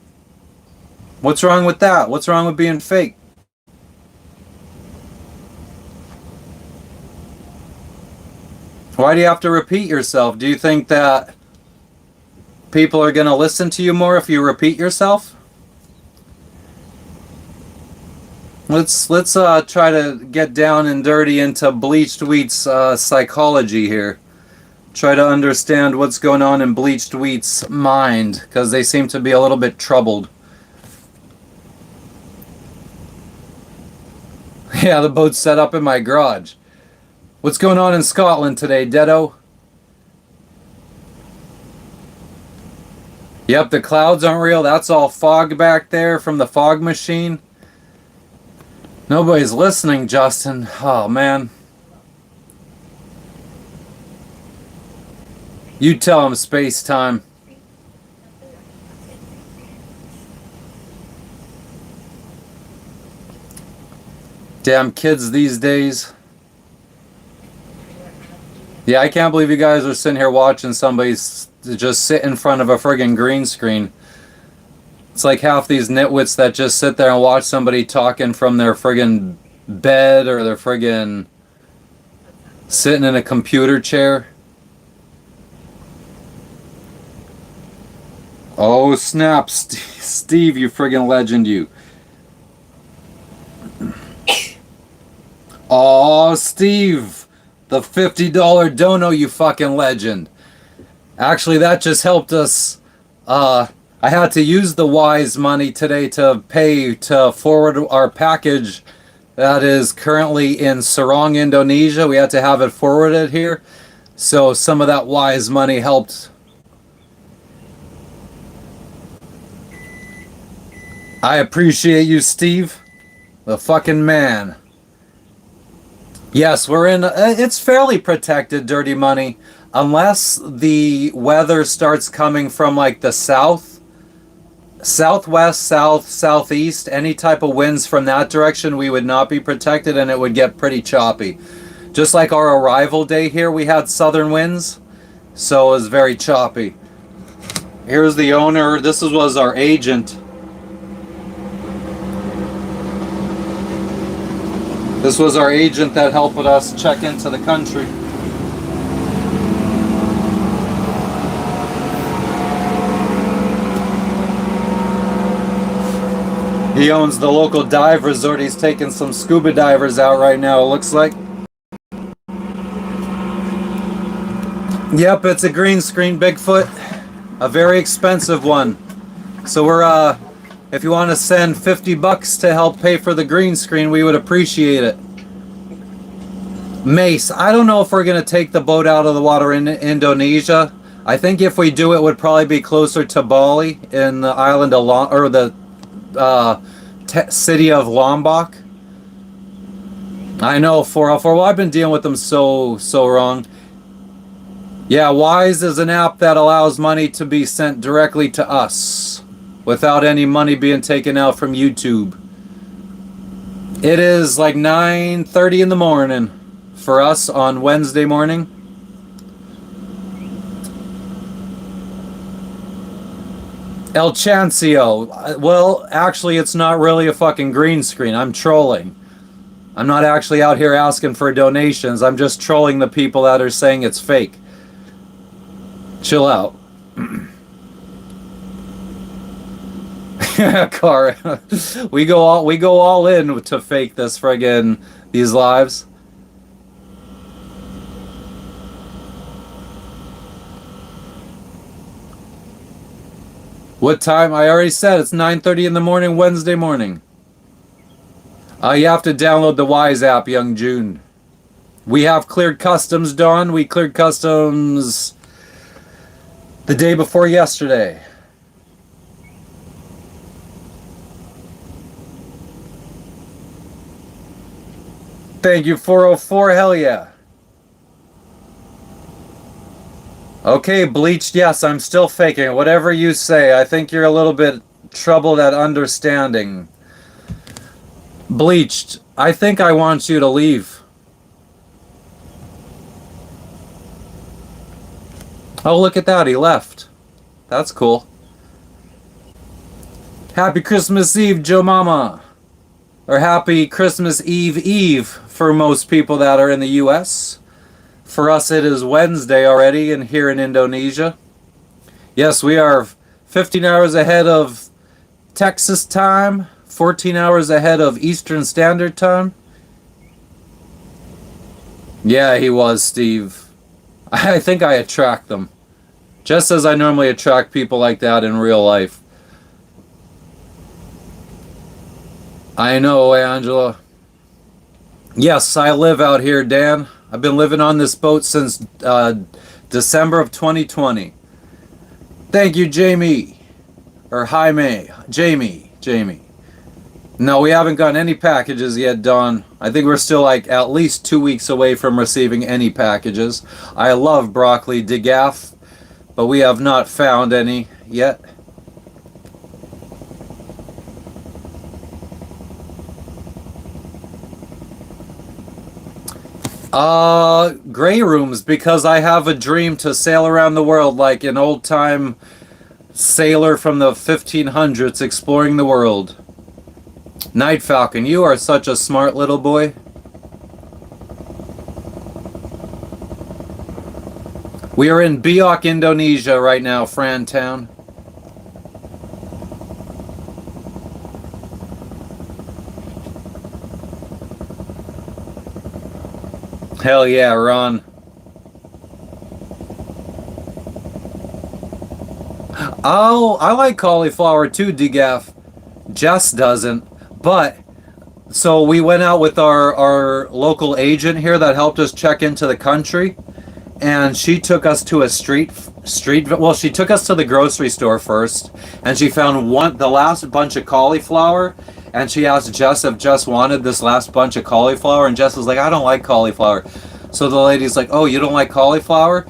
What's wrong with that? What's wrong with being fake? Why do you have to repeat yourself? Do you think that people are going to listen to you more if you repeat yourself? Let's try to get down and dirty into Bleached Wheat's psychology here. Try to understand what's going on in Bleached Wheat's mind, because they seem to be a little bit troubled. Yeah, the boat's set up in my garage. What's going on in Scotland today, Dedo? Yep, the clouds aren't real. That's all fog back there from the fog machine. Nobody's listening, Justin. Oh, man. You tell him space time. Damn kids these days. Yeah, I can't believe you guys are sitting here watching somebody just sit in front of a friggin' green screen. It's like half these nitwits that just sit there and watch somebody talking from their friggin' bed or their friggin' sitting in a computer chair. Oh, snap. Steve, you friggin' legend, you. Oh, Steve. The $50 dono, you fucking legend. Actually, that just helped us. I had to use the Wise money today to pay to forward our package that is currently in Serang, Indonesia. We had to have it forwarded here. So some of that Wise money helped. I appreciate you, Steve. The fucking man. Yes, we're in. It's fairly protected, Dirty Money. Unless the weather starts coming from like the south, southwest, south, southeast, any type of winds from that direction, we would not be protected and it would get pretty choppy. Just like our arrival day here, we had southern winds, so it was very choppy. Here's the owner. This was our agent. This was our agent that helped us check into the country. He owns the local dive resort. He's taking some scuba divers out right now, it looks like. Yep, it's a green screen Bigfoot. A very expensive one. So we're, if you want to send $50 to help pay for the green screen, we would appreciate it. Mace, I don't know if we're going to take the boat out of the water in Indonesia. I think if we do it, would probably be closer to Bali in the island of or the uh, city of Lombok. I know for a while I've been dealing with them so wrong. Yeah, Wise is an app that allows money to be sent directly to us without any money being taken out from YouTube. It is like 9:30 in the morning for us on Wednesday morning. El Chancio. Well, actually, it's not really a fucking green screen. I'm trolling. I'm not actually out here asking for donations. I'm just trolling the people that are saying it's fake. Chill out. Car. we go all in to fake this friggin' these lives. What time? I already said it's 9:30 in the morning, Wednesday morning. You have to download the Wise app, Young June. We have cleared customs, Dawn. We cleared customs the day before yesterday. Thank you, 404. Hell yeah. Okay, bleached. Yes, I'm still faking. Whatever you say, I think you're a little bit troubled at understanding. Bleached. I think I want you to leave. Oh, look at that. He left. That's cool. Happy Christmas Eve, Joe Mama. Or happy Christmas Eve for most people that are in the U.S. For us, it is Wednesday already, and here in Indonesia. Yes, we are 15 hours ahead of Texas time, 14 hours ahead of Eastern Standard Time. Yeah, he was, Steve. I think I attract them. Just as I normally attract people like that in real life. I know, Angela. Yes, I live out here, Dan. I've been living on this boat since December of 2020. Thank you, Jamie. Or Jaime. Jamie. No, we haven't gotten any packages yet, Dawn. I think we're still like at least 2 weeks away from receiving any packages. I love broccoli de gaff, but we have not found any yet. Gray rooms, because I have a dream to sail around the world like an old-time sailor from the 1500s exploring the world. Night Falcon, you are such a smart little boy. We are in Biak, Indonesia right now, Frantown. Hell yeah, Ron. Oh, I like cauliflower too, DeGaff. Jess doesn't. But, so we went out with our local agent here that helped us check into the country. And she took us to a well, she took us to the grocery store first. And she found the last bunch of cauliflower. And she asked Jess if Jess wanted this last bunch of cauliflower. And Jess was like, I don't like cauliflower. So the lady's like, oh, you don't like cauliflower?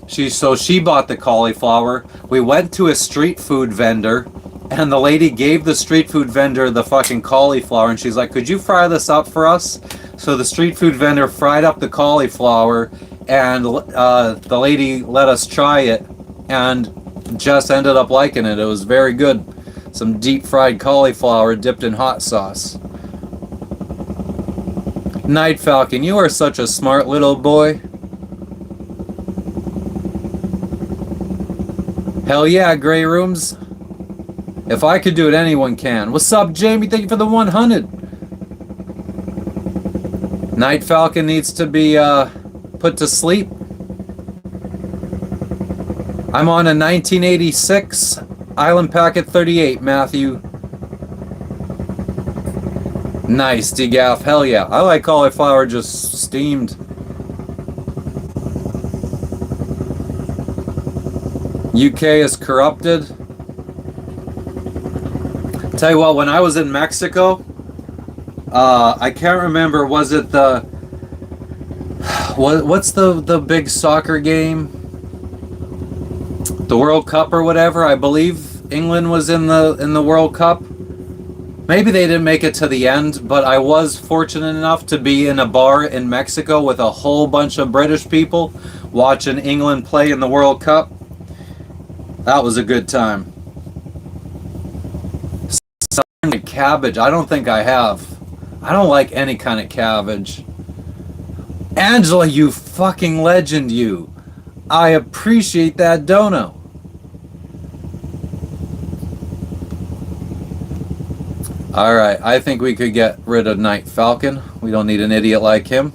So she bought the cauliflower. We went to a street food vendor. And the lady gave the street food vendor the fucking cauliflower. And she's like, could you fry this up for us? So the street food vendor fried up the cauliflower. And the lady let us try it. And Jess ended up liking it. It was very good. Some deep fried cauliflower dipped in hot sauce. Night Falcon, you are such a smart little boy. Hell yeah, Grey Rooms. If I could do it, anyone can. What's up, Jamie? Thank you for the 100. Night Falcon needs to be put to sleep. I'm on a 1986 Island Packet 38, Matthew. Nice, DeGaff. Hell yeah. I like cauliflower just steamed. UK is corrupted. Tell you what, when I was in Mexico, I can't remember. Was it what's the big soccer game? The World Cup or whatever. I believe England was in the World Cup. Maybe they didn't make it to the end, but I was fortunate enough to be in a bar in Mexico with a whole bunch of British people watching England play in the World Cup. That was a good time. Cabbage, I don't think I have. I don't like any kind of cabbage. Angela, you fucking legend, you. I appreciate that dono. Alright, I think we could get rid of Night Falcon. We don't need an idiot like him.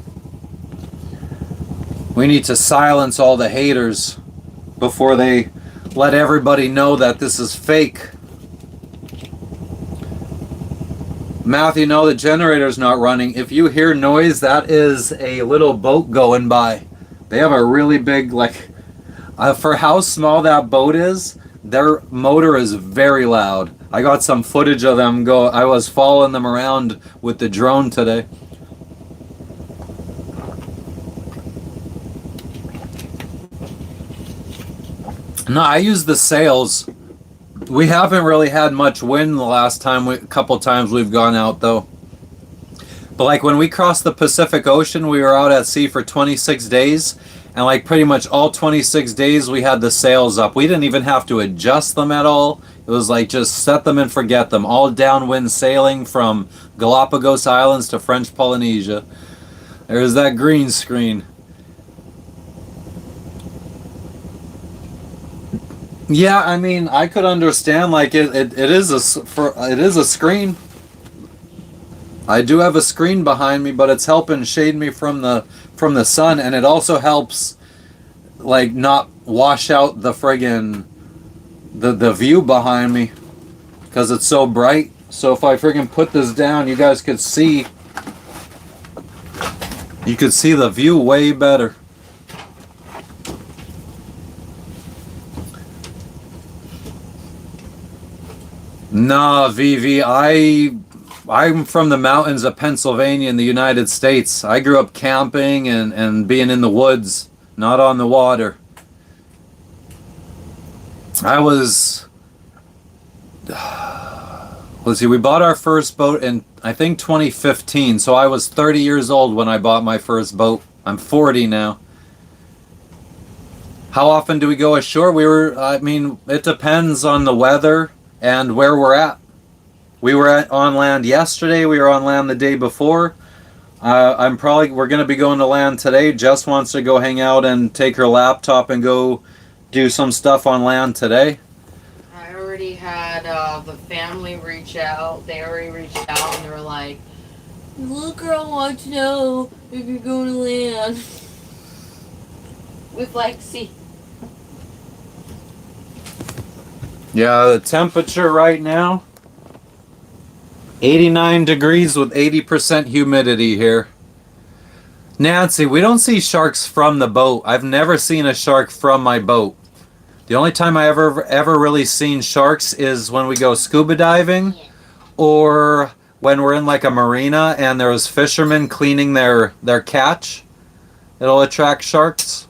We need to silence all the haters before they let everybody know that this is fake. Matthew, no, the generator's not running. If you hear noise, that is a little boat going by. They have a really big, like, for how small that boat is, their motor is very loud. I got some footage of them go. I was following them around with the drone today. No, I use the sails. We haven't really had much wind the last time, couple times we've gone out though. But like when we crossed the Pacific Ocean, we were out at sea for 26 days. And like pretty much all 26 days we had the sails up. We didn't even have to adjust them at all. It was like just set them and forget them. All downwind sailing from Galapagos Islands to French Polynesia. There's that green screen. Yeah, I mean, I could understand. Like it is a screen. I do have a screen behind me, but it's helping shade me from the sun, and it also helps like not wash out the friggin' the view behind me because it's so bright. So if I friggin' put this down, you guys could see. You could see the view way better. Nah, Vivi, I'm from the mountains of Pennsylvania in the United States. I grew up camping and being in the woods, not on the water. Let's see, we bought our first boat in, I think, 2015. So I was 30 years old when I bought my first boat. I'm 40 now. How often do we go ashore? I mean, it depends on the weather and where we're at. We were on land yesterday. We were on land the day before. We're going to be going to land today. Jess wants to go hang out and take her laptop and go do some stuff on land today. I already had the family reach out. They already reached out and they were like, "Little girl wants to know if you're going to land." With like, see. Yeah, the temperature right now, 89 degrees with 80% humidity here. Nancy, we don't see sharks from the boat. I've never seen a shark from my boat. The only time I ever really seen sharks is when we go scuba diving, or when we're in like a marina and there's fishermen cleaning their catch. It'll attract sharks.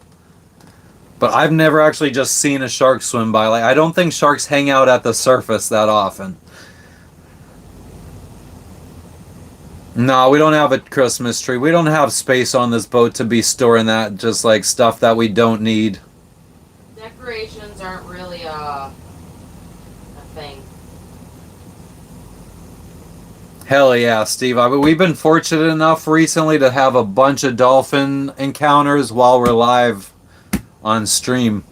But I've never actually just seen a shark swim by. Like, I don't think sharks hang out at the surface that often. No, we don't have a Christmas tree. We don't have space on this boat to be storing that, just like stuff that we don't need. Decorations aren't really a thing. Hell yeah, Steve. We've been fortunate enough recently to have a bunch of dolphin encounters while we're live on stream.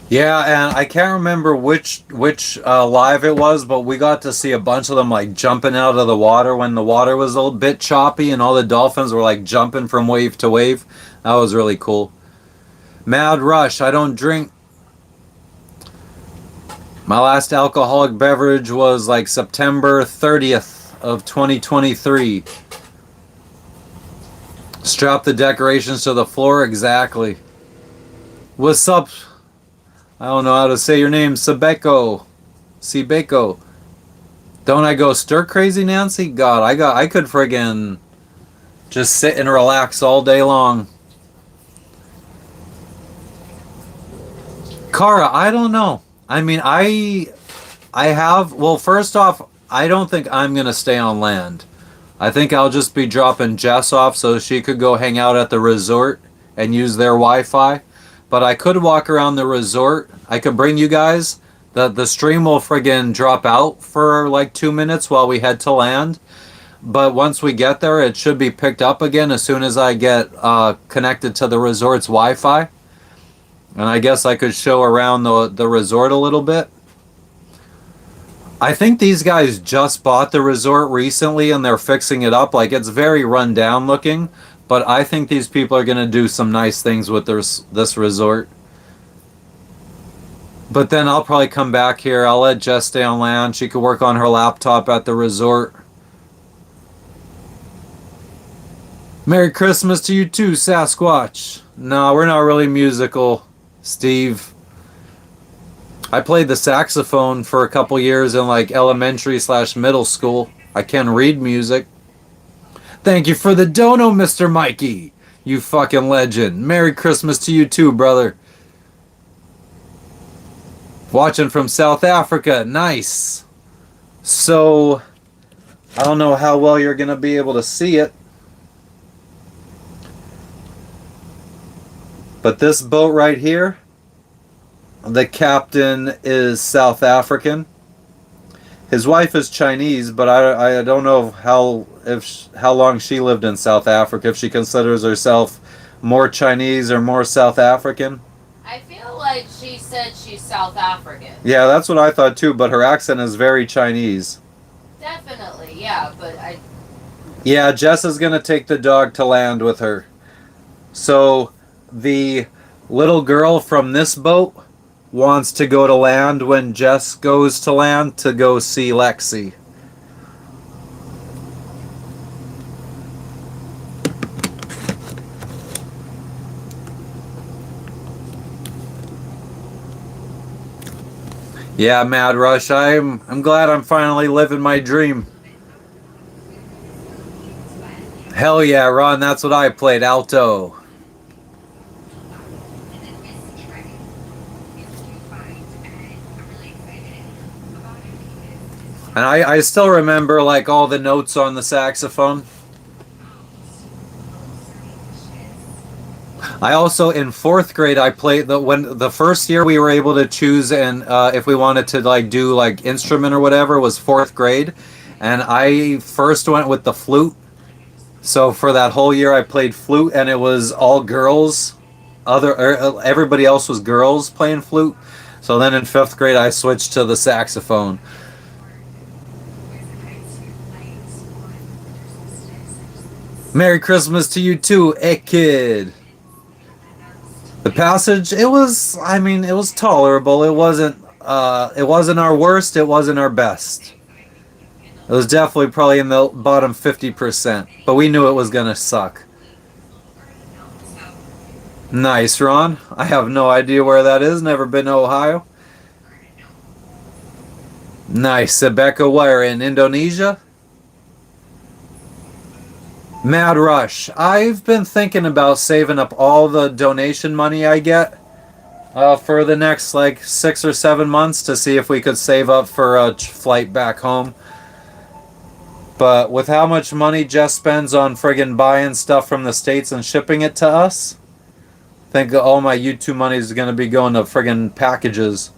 Yeah, and I can't remember which live it was, but we got to see a bunch of them like jumping out of the water when the water was a little bit choppy, and all the dolphins were like jumping from wave to wave. That was really cool. Mad Rush. I don't drink. My last alcoholic beverage was like September 30th of 2023. Strap the decorations to the floor exactly. What's up? I don't know how to say your name. Sebeko. Sebeko. Don't I go stir crazy, Nancy? God, I could friggin' just sit and relax all day long. Kara, I don't know. I mean, I have, well, first off, I don't think I'm gonna stay on land. I think I'll just be dropping Jess off so she could go hang out at the resort and use their Wi-Fi. But I could walk around the resort. I could bring you guys. The stream will friggin' drop out for like 2 minutes while we head to land. But once we get there, it should be picked up again as soon as I get connected to the resort's Wi-Fi. And I guess I could show around the resort a little bit. I think these guys just bought the resort recently and they're fixing it up. Like, it's very run down looking, but I think these people are going to do some nice things with this resort. But then I'll probably come back here. I'll let Jess stay on land. She could work on her laptop at the resort. Merry Christmas to you too, Sasquatch. No, we're not really musical, Steve. I played the saxophone for a couple years in like elementary/middle school. I can read music. Thank you for the dono, Mr. Mikey. You fucking legend. Merry Christmas to you too, brother. Watching from South Africa. Nice. So, I don't know how well you're going to be able to see it. But this boat right here, the captain is South African. His wife is Chinese, but I don't know how long she lived in South Africa, if she considers herself more Chinese or more South African. I feel like she said she's South African. Yeah, that's what I thought too, but her accent is very Chinese. Definitely, yeah, but Yeah, Jess is going to take the dog to land with her. So, the little girl from this boat wants to go to land when Jess goes to land to go see Lexi. Yeah, Mad Rush, I'm glad I'm finally living my dream. Hell yeah, Ron, that's what I played, alto. And I still remember like all the notes on the saxophone. I also in fourth grade I played when the first year we were able to choose and if we wanted to like do like instrument or whatever was fourth grade, and I first went with the flute. So for that whole year I played flute and it was all girls. Everybody else was girls playing flute. So then in fifth grade I switched to the saxophone. Merry Christmas to you too, kid. The passage, it was tolerable. It wasn't our worst, it wasn't our best. It was definitely probably in the bottom 50%, but we knew it was gonna suck. Nice, Ron. I have no idea where that is, never been to Ohio. Nice, Sebeka, where, in Indonesia? Mad Rush. I've been thinking about saving up all the donation money I get for the next like 6 or 7 months to see if we could save up for a flight back home. But with how much money Jess spends on friggin' buying stuff from the States and shipping it to us, I think all my YouTube money is going to be going to friggin' packages.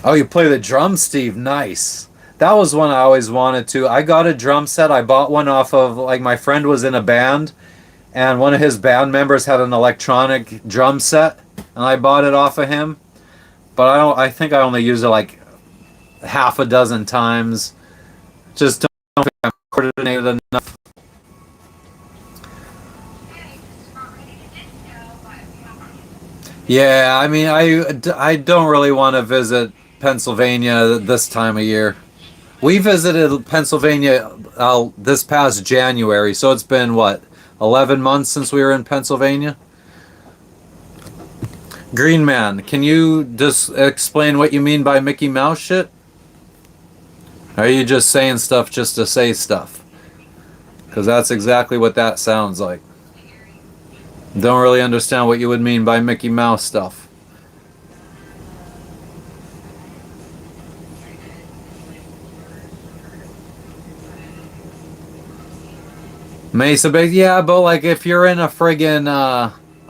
Oh, you play the drums, Steve? Nice. That was one I always wanted to. I got a drum set. I bought one off of, like, my friend was in a band, and one of his band members had an electronic drum set, and I bought it off of him. But I don't. I think I only used it like half a dozen times. Just don't think I'm coordinated enough. Yeah, I mean, I don't really want to visit Pennsylvania this time of year. We visited Pennsylvania this past January, so it's been what, 11 months since we were in Pennsylvania? Green Man, can you just explain what you mean by Mickey Mouse shit? Or are you just saying stuff just to say stuff? Because that's exactly what that sounds like. Don't really understand what you would mean by Mickey Mouse stuff. Mesa Bay, yeah, but like if you're in a friggin'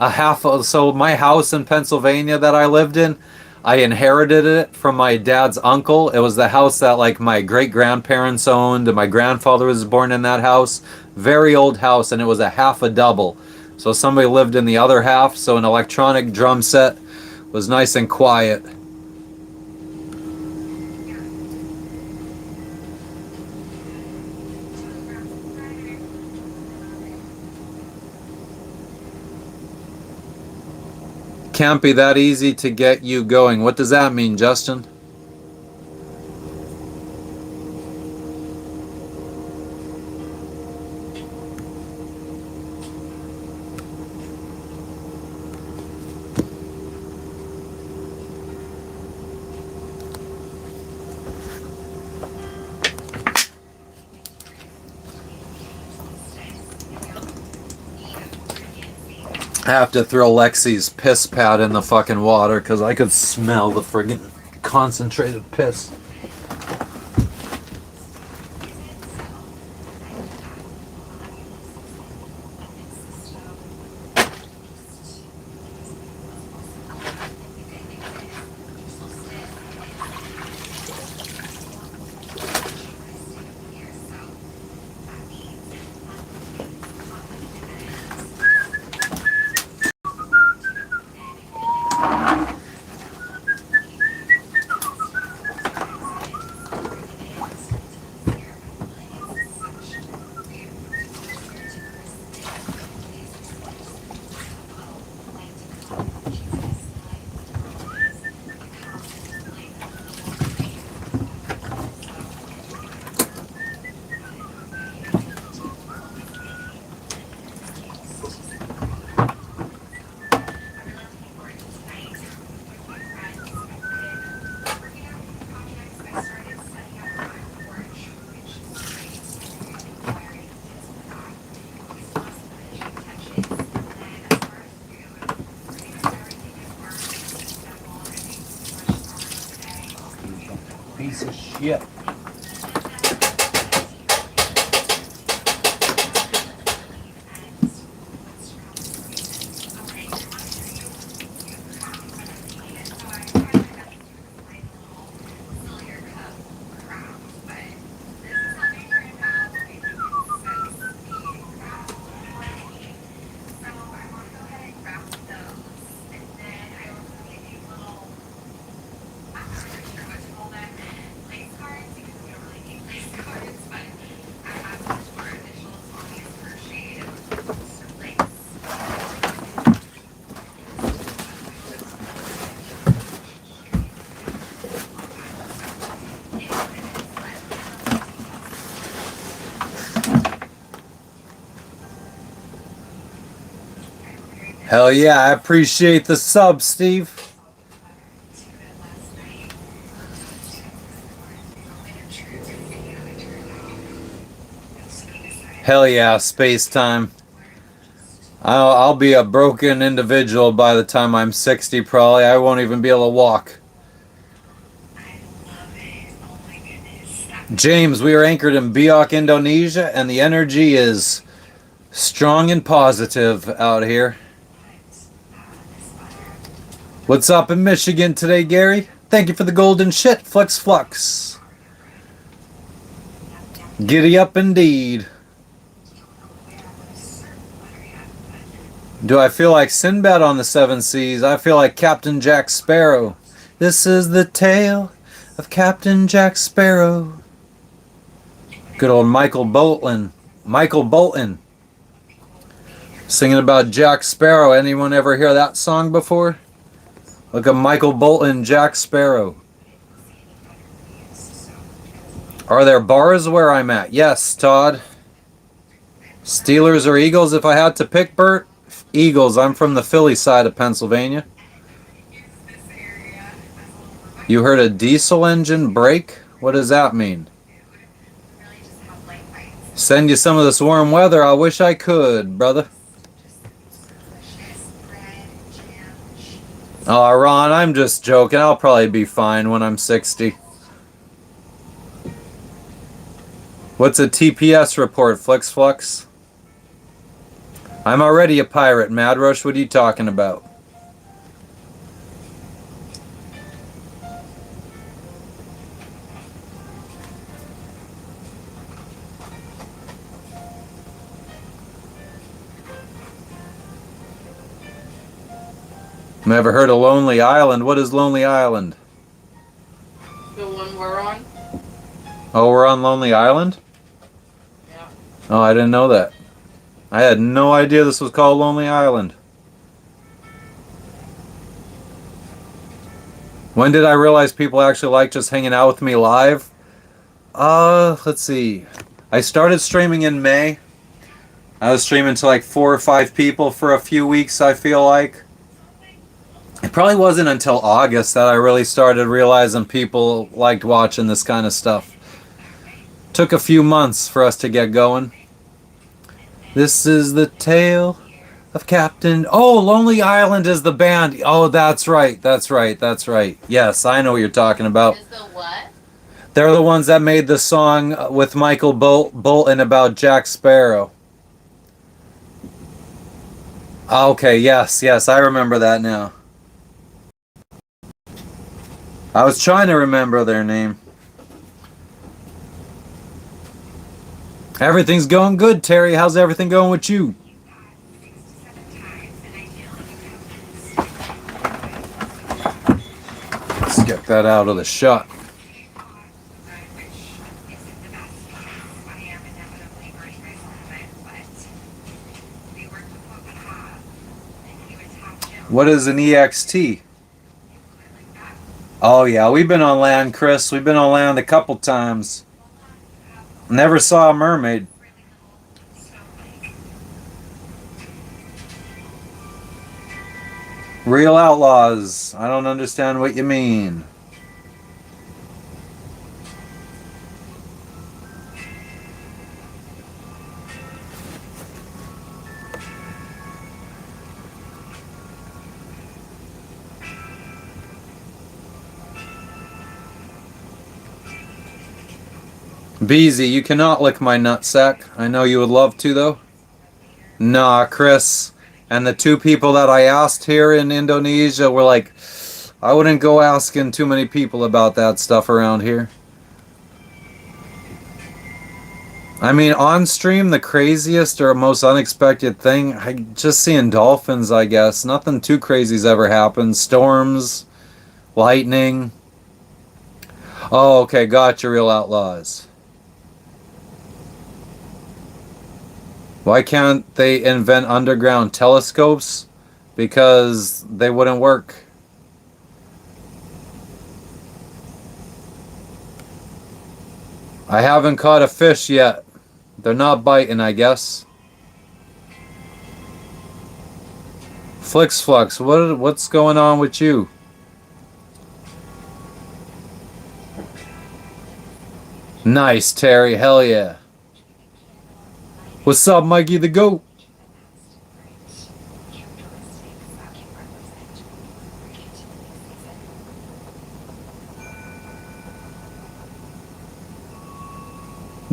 a half of, so my house in Pennsylvania that I lived in, I inherited it from my dad's uncle. It was the house that like my great grandparents owned, and my grandfather was born in that house. Very old house, and it was a half a double. So somebody lived in the other half, so an electronic drum set was nice and quiet. Can't be that easy to get you going. What does that mean, Justin? I have to throw Lexi's piss pad in the fucking water because I could smell the friggin' concentrated piss. Piece of shit. Hell yeah, I appreciate the sub, Steve. Hell yeah, space time. I'll be a broken individual by the time I'm 60, probably. I won't even be able to walk. James, we are anchored in Biak, Indonesia, and the energy is strong and positive out here. What's up in Michigan today, Gary? Thank you for the golden shit, Flex Flux. Giddy up indeed. Do I feel like Sinbad on the seven seas? I feel like Captain Jack Sparrow. This is the tale of Captain Jack Sparrow. Good old Michael Bolton. Michael Bolton. Singing about Jack Sparrow. Anyone ever hear that song before? Look at Michael Bolton, Jack Sparrow. Are there bars where I'm at? Yes, Todd. Steelers or Eagles if I had to pick, Bert? Eagles. I'm from the Philly side of Pennsylvania. You heard a diesel engine brake? What does that mean? Send you some of this warm weather. I wish I could, brother. Oh, Ron, I'm just joking. I'll probably be fine when I'm 60. What's a TPS report, Flix? I'm already a pirate, Mad Rush. What are you talking about? Never heard of Lonely Island. What is Lonely Island? The one we're on? Oh, we're on Lonely Island? Yeah. Oh, I didn't know that. I had no idea this was called Lonely Island. When did I realize people actually like just hanging out with me live? Let's see. I started streaming in May. I was streaming to like 4 or 5 people for a few weeks, I feel like. It probably wasn't until August that I really started realizing people liked watching this kind of stuff. Took a few months for us to get going. This is the tale of Captain... Oh, Lonely Island is the band. Oh, that's right. Yes, I know what you're talking about. Is the what? They're the ones that made the song with Michael Bolton about Jack Sparrow. Okay, yes, I remember that now. I was trying to remember their name. Everything's going good, Terry. How's everything going with you? Let's get that out of the shot. What is an EXT? Oh yeah, we've been on land, Chris. We've been on land a couple times. Never saw a mermaid. Real outlaws. I don't understand what you mean. Beezy, you cannot lick my nutsack. I know you would love to, though. Nah, Chris. And the 2 people that I asked here in Indonesia were like, I wouldn't go asking too many people about that stuff around here. I mean, on stream, the craziest or most unexpected thing, just seeing dolphins, I guess. Nothing too crazy's ever happened. Storms, lightning. Oh, okay, gotcha, Real Outlaws. Why can't they invent underground telescopes? Because they wouldn't work. I haven't caught a fish yet. They're not biting, I guess. Flix, what's going on with you? Nice, Terry. Hell yeah. What's up, Mikey the Goat?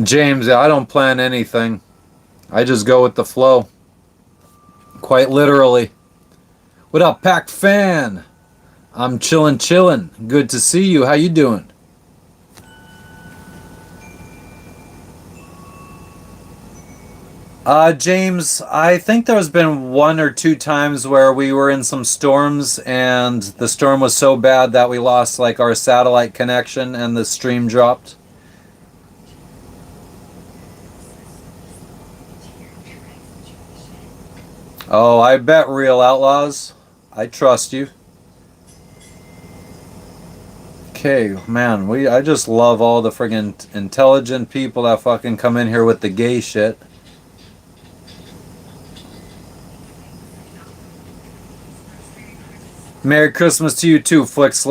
James, I don't plan anything. I just go with the flow. Quite literally. What up, Pack Fan? I'm chillin'. Good to see you. How you doing? James, I think there's been one or two times where we were in some storms and the storm was so bad that we lost like our satellite connection and the stream dropped. Oh, I bet Real Outlaws. I trust you. Okay, man, I just love all the friggin' intelligent people that fucking come in here with the gay shit. Merry Christmas to you too, Flix.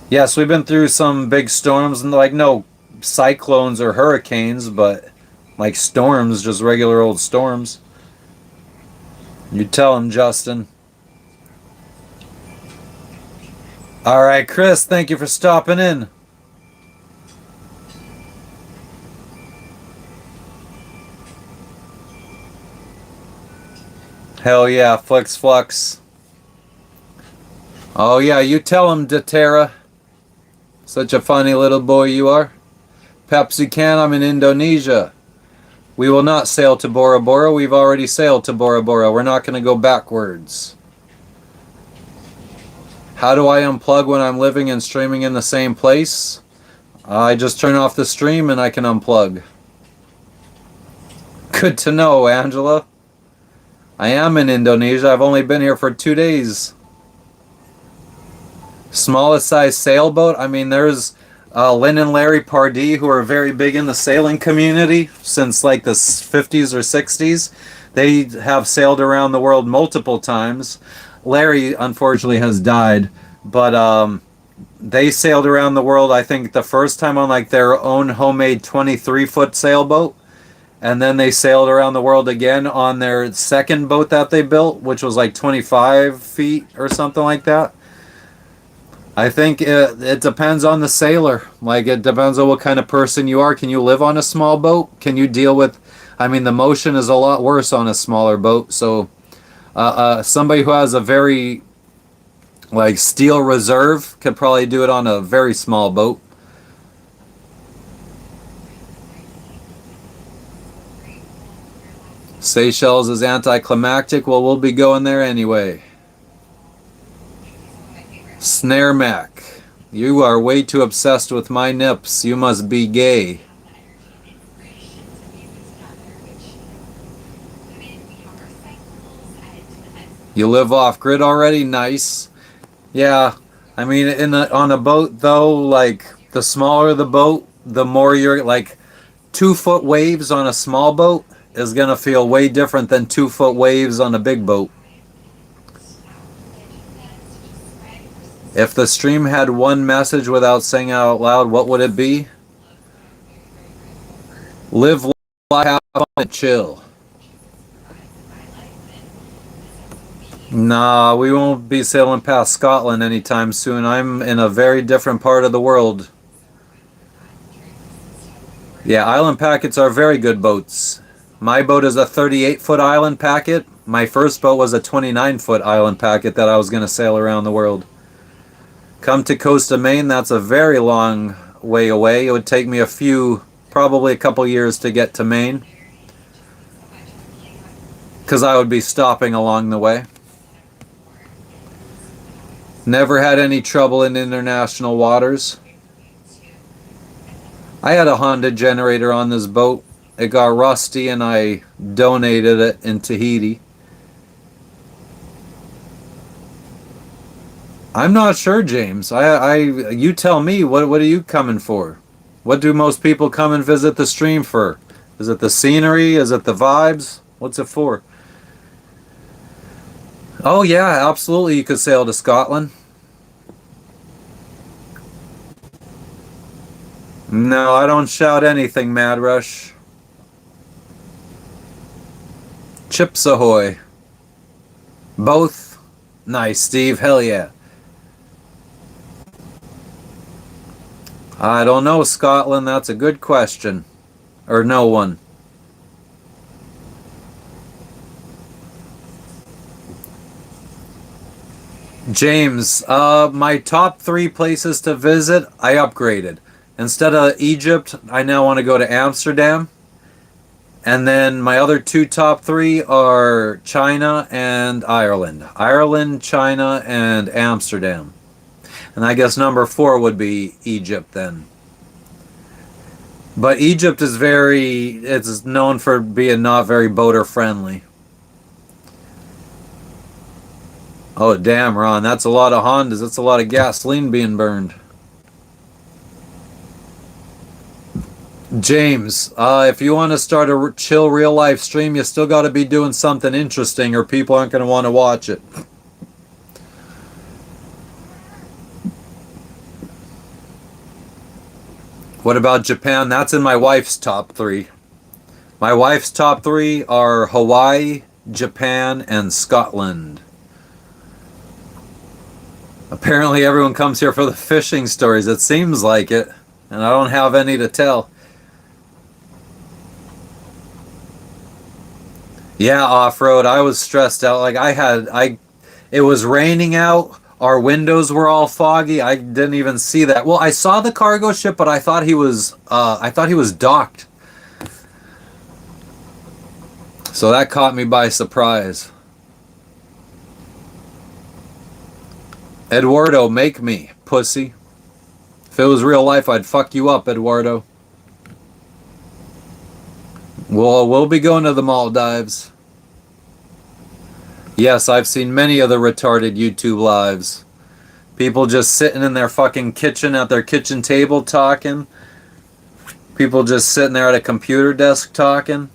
Yes, we've been through some big storms and like no cyclones or hurricanes, but like storms, just regular old storms. You tell him, Justin. All right, Chris, thank you for stopping in. Hell yeah, Flix. Oh yeah, you tell him, Datera. Such a funny little boy you are. Pepsi Can, I'm in Indonesia. We will not sail to Bora Bora. We've already sailed to Bora Bora. We're not going to go backwards. How do I unplug when I'm living and streaming in the same place? I just turn off the stream and I can unplug. Good to know, Angela. I am in Indonesia. I've only been here for 2 days. Smallest size sailboat? I mean, there's Lynn and Larry Pardee, who are very big in the sailing community since like the 50s or 60s. They have sailed around the world multiple times. Larry, unfortunately, has died, but they sailed around the world, I think, the first time on like their own homemade 23-foot sailboat. And then they sailed around the world again on their second boat that they built, which was like 25 feet or something like that. I think it depends on the sailor. Like, it depends on what kind of person you are. Can you live on a small boat? Can you deal with, I mean, the motion is a lot worse on a smaller boat. So somebody who has a very, like, steel reserve could probably do it on a very small boat. Seychelles is anticlimactic. Well, we'll be going there anyway. Snare Mac, you are way too obsessed with my nips. You must be gay. You live off grid already? Nice. Yeah, I mean, on a boat though, like the smaller the boat, the more you're like 2 foot waves on a small boat is gonna feel way different than 2 foot waves on a big boat. If the stream had one message without saying it out loud, what would it be? Live life, have fun, and chill. Nah, we won't be sailing past Scotland anytime soon. I'm in a very different part of the world. Yeah, island packets are very good boats. My boat is a 38-foot island packet. My first boat was a 29-foot island packet that I was going to sail around the world. Come to Costa, Maine, that's a very long way away. It would take me probably a couple years to get to Maine. Because I would be stopping along the way. Never had any trouble in international waters. I had a Honda generator on this boat. It got rusty and I donated it in Tahiti. I'm not sure, James. You tell me. What are you coming for? What do most people come and visit the stream for? Is it the scenery? Is it the vibes? What's it for? Oh yeah, absolutely. You could sail to Scotland. No, I don't shout anything, Mad Rush. Chips ahoy. Both? Nice, Steve. Hell yeah. I don't know, Scotland. That's a good question. Or no one. James, my top 3 places to visit, I upgraded. Instead of Egypt, I now want to go to Amsterdam. And then my other two top three are China and Ireland. Ireland, China, and Amsterdam. And I guess number four would be Egypt then. But Egypt is it's known for being not very boater friendly. Oh, damn, Ron. That's a lot of Hondas. That's a lot of gasoline being burned. James, if you want to start a chill real life stream, you still got to be doing something interesting or people aren't going to want to watch it. What about Japan? That's in my wife's top three. My wife's top three are Hawaii, Japan, and Scotland. Apparently everyone comes here for the fishing stories. It seems like it. And I don't have any to tell. Yeah, off-road. I was stressed out. It was raining out. Our windows were all foggy. I didn't even see that. Well, I saw the cargo ship, but I thought he was docked. So that caught me by surprise. Eduardo, make me, pussy. If it was real life, I'd fuck you up, Eduardo. We'll be going to the Maldives. Yes, I've seen many of the retarded YouTube lives. People just sitting in their fucking kitchen at their kitchen table talking. People just sitting there at a computer desk talking.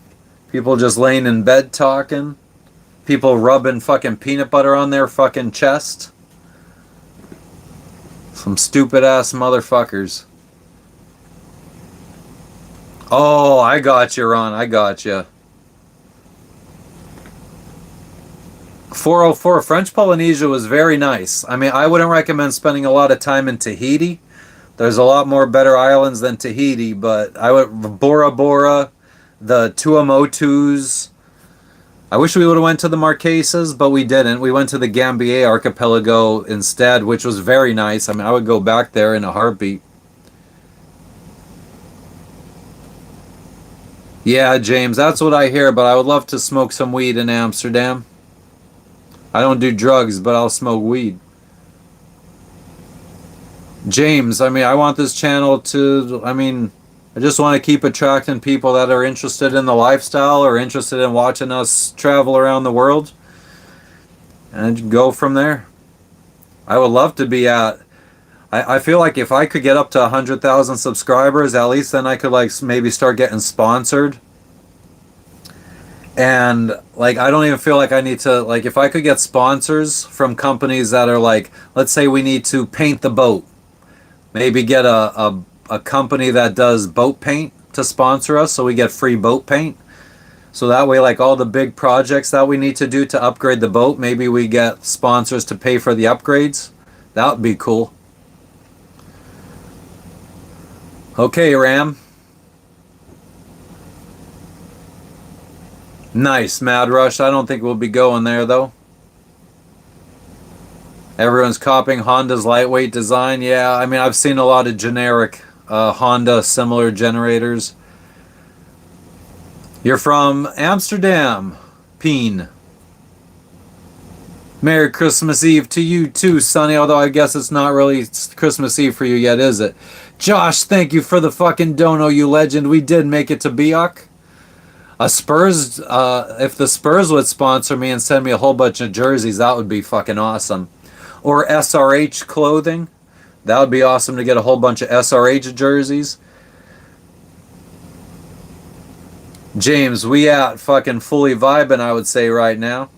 People just laying in bed talking. People rubbing fucking peanut butter on their fucking chest. Some stupid ass motherfuckers. Oh, I got you, Ron. I got you. 404 French Polynesia was very nice. I mean, I wouldn't recommend spending a lot of time in Tahiti. There's a lot more better islands than Tahiti, but I would Bora Bora, the Tuamotus. I wish we would have went to the Marquesas, but we didn't. We went to the Gambier archipelago instead, which was very nice. I mean, I would go back there in a heartbeat. Yeah, James, that's what I hear, but I would love to smoke some weed in Amsterdam. I don't do drugs, but I'll smoke weed. James, I mean, I want this channel to, I just want to keep attracting people that are interested in the lifestyle or interested in watching us travel around the world and go from there. I would love to be I feel like if I could get up to 100,000 subscribers, at least then I could maybe start getting sponsored. And I don't even feel like I need to, if I could get sponsors from companies that are let's say we need to paint the boat. Maybe get a company that does boat paint to sponsor us so we get free boat paint. So that way, all the big projects that we need to do to upgrade the boat, maybe we get sponsors to pay for the upgrades. That would be cool. Okay, Ram. Nice, Mad Rush. I don't think we'll be going there, though. Everyone's copying Honda's lightweight design. Yeah, I mean, I've seen a lot of generic Honda similar generators. You're from Amsterdam, Peen. Merry Christmas Eve to you too, Sonny, although I guess it's not really Christmas Eve for you yet, is it? Josh, thank you for the fucking dono, you legend. We did make it to Biak. If the Spurs would sponsor me and send me a whole bunch of jerseys, that would be fucking awesome. Or SRH clothing. That would be awesome to get a whole bunch of SRH jerseys. James, we out fucking fully vibing, I would say, right now.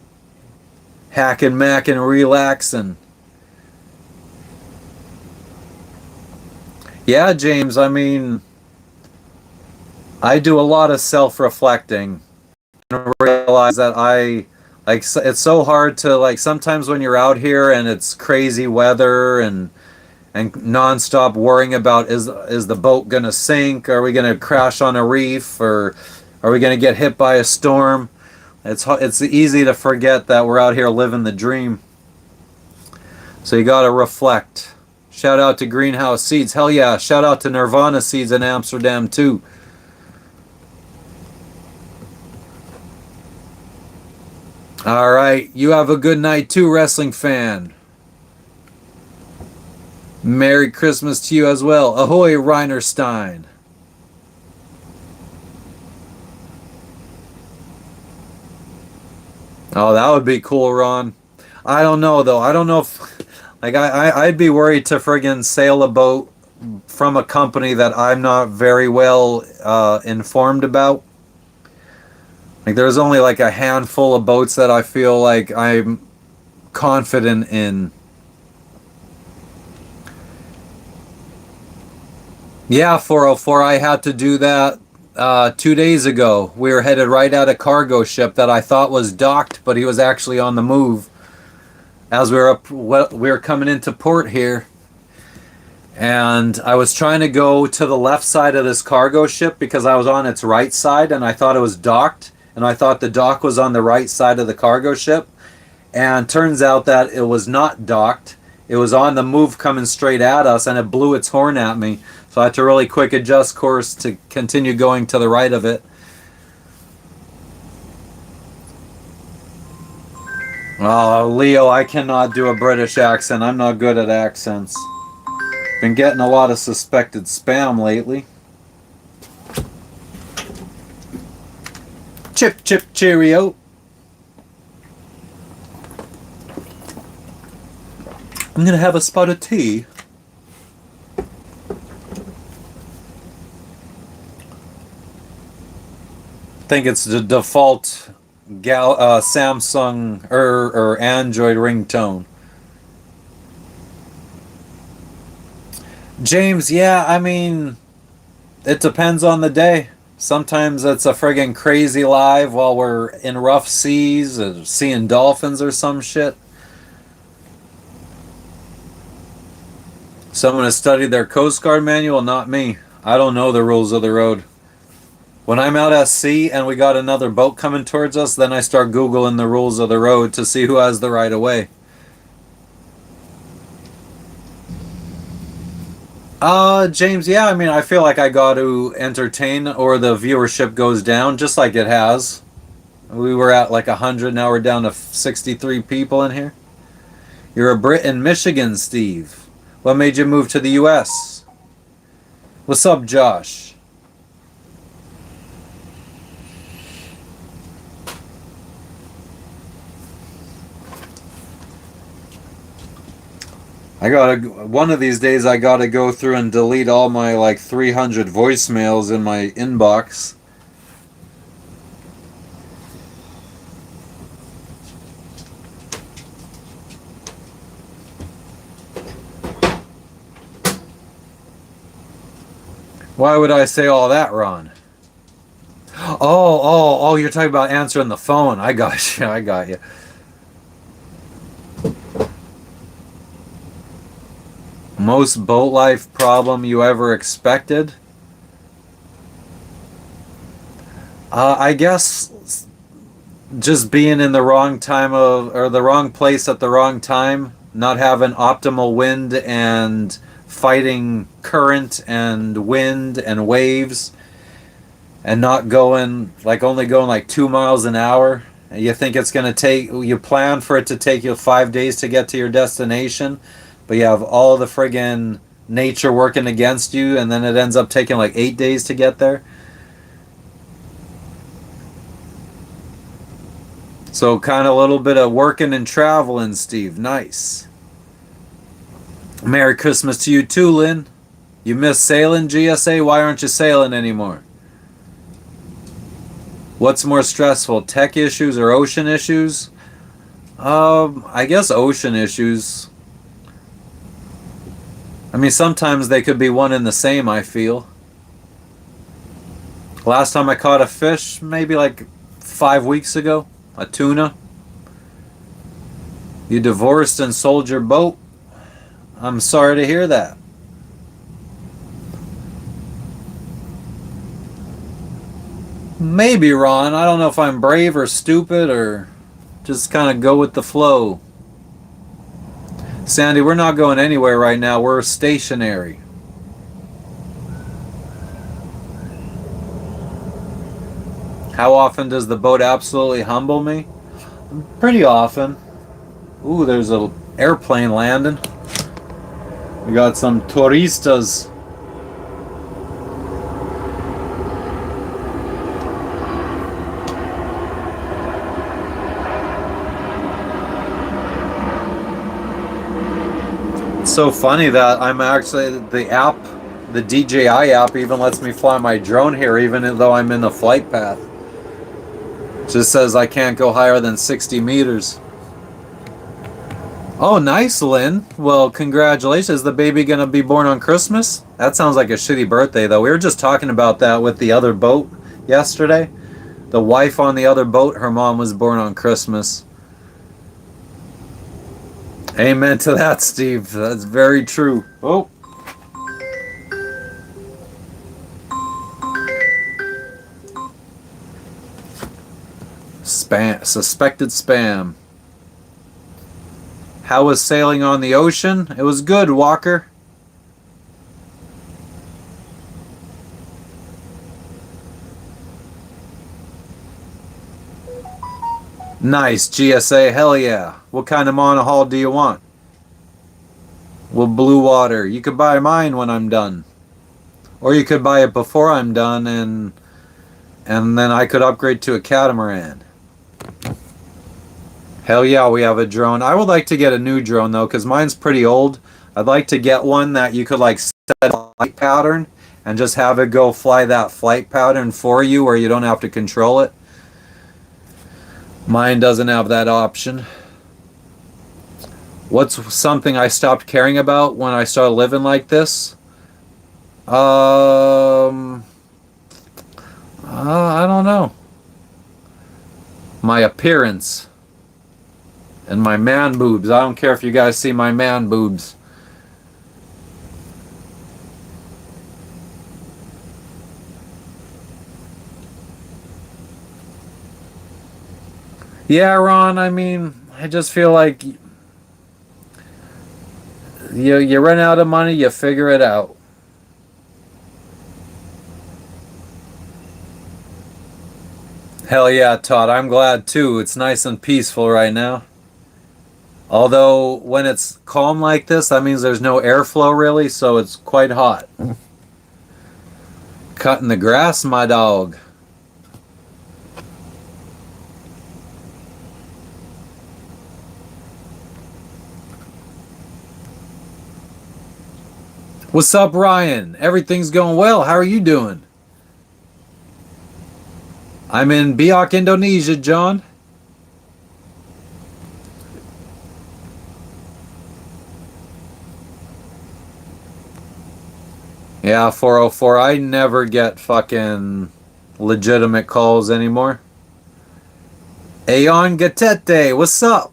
Hacking, macking, relaxing. Yeah, James, I mean, I do a lot of self-reflecting and realize that it's so hard to sometimes when you're out here and it's crazy weather and nonstop worrying about is the boat gonna sink, are we gonna crash on a reef, or are we gonna get hit by a storm? It's easy to forget that we're out here living the dream. So you gotta reflect. Shout out to Greenhouse Seeds. Hell yeah. Shout out to Nirvana Seeds in Amsterdam too. All right. You have a good night too, wrestling fan. Merry Christmas to you as well. Ahoy, Reiner Stein. Oh, that would be cool, Ron. I don't know though. I don't know if like I'd be worried to friggin' sail a boat from a company that I'm not very well informed about. Like there's only like a handful of boats that I feel like I'm confident in. Yeah, 404, I had to do that 2 days ago. We were headed right at a cargo ship that I thought was docked, but he was actually on the move as we were coming into port here. And I was trying to go to the left side of this cargo ship because I was on its right side and I thought it was docked. And I thought the dock was on the right side of the cargo ship. And turns out that it was not docked. It was on the move coming straight at us and it blew its horn at me. So I had to really quick adjust course to continue going to the right of it. Oh, Leo, I cannot do a British accent. I'm not good at accents. Been getting a lot of suspected spam lately. Chip, chip, cheerio. I'm gonna have a spot of tea. I think it's the default Samsung or Android ringtone. James, yeah, I mean, it depends on the day. Sometimes it's a friggin' crazy live while we're in rough seas or seeing dolphins or some shit. Someone has studied their Coast Guard manual, not me. I don't know the rules of the road. When I'm out at sea and we got another boat coming towards us, then I start Googling the rules of the road to see who has the right of way. James, yeah, I mean, I feel like I got to entertain or the viewership goes down just like it has. We were at like 100, now we're down to 63 people in here. You're a Brit in Michigan, Steve. What made you move to the U.S.? What's up, Josh? One of these days I gotta go through and delete all my like 300 voicemails in my inbox. Why would I say all that, Ron? Oh, you're talking about answering the phone. I got you, I got you. Most boat life problem you ever expected? I guess just being in the wrong time or the wrong place at the wrong time, not having optimal wind and fighting current and wind and waves, and not going like only going like 2 miles an hour. You think it's going to take, you plan for it to take you 5 days to get to your destination, but you have all the friggin' nature working against you, and then it ends up taking like 8 days to get there. So kind of a little bit of working and traveling, Steve. Nice. Merry Christmas to you too, Lynn. You miss sailing, GSA? Why aren't you sailing anymore? What's more stressful, tech issues or ocean issues? I guess ocean issues. I mean, sometimes they could be one and the same, I feel. Last time I caught a fish, maybe like 5 weeks ago. A tuna. You divorced and sold your boat? I'm sorry to hear that. Maybe, Ron. I don't know if I'm brave or stupid or just kind of go with the flow. Sandy, we're not going anywhere right now. We're stationary. How often does the boat absolutely humble me? Pretty often. Ooh, there's an airplane landing. We got some turistas. It's so funny that I'm actually the DJI app even lets me fly my drone here even though I'm in the flight path. It just says I can't go higher than 60 meters. Oh, nice, Lynn. Well, congratulations. Is the baby going to be born on Christmas? That sounds like a shitty birthday, though. We were just talking about that with the other boat yesterday. The wife on the other boat, her mom was born on Christmas. Amen to that, Steve. That's very true. Oh. Spam. Suspected spam. How was sailing on the ocean? It was good, Walker. Nice, GSA, hell yeah. What kind of monohull do you want? Well, blue water. You could buy mine when I'm done. Or you could buy it before I'm done and then I could upgrade to a catamaran. Hell yeah, we have a drone. I would like to get a new drone though, because mine's pretty old. I'd like to get one that you could like set a flight pattern and just have it go fly that flight pattern for you where you don't have to control it. Mine doesn't have that option. What's something I stopped caring about when I started living like this? I don't know. My appearance. And my man boobs. I don't care if you guys see my man boobs. Yeah, Ron, I mean, I just feel like you run out of money, you figure it out. Hell yeah, Todd, I'm glad too. It's nice and peaceful right now. Although, when it's calm like this, that means there's no airflow really, so it's quite hot. Cutting the grass, my dog. What's up, Ryan? Everything's going well. How are you doing? I'm in Biak, Indonesia, John. Yeah, 404. I never get fucking legitimate calls anymore. Aeon Gatete, what's up?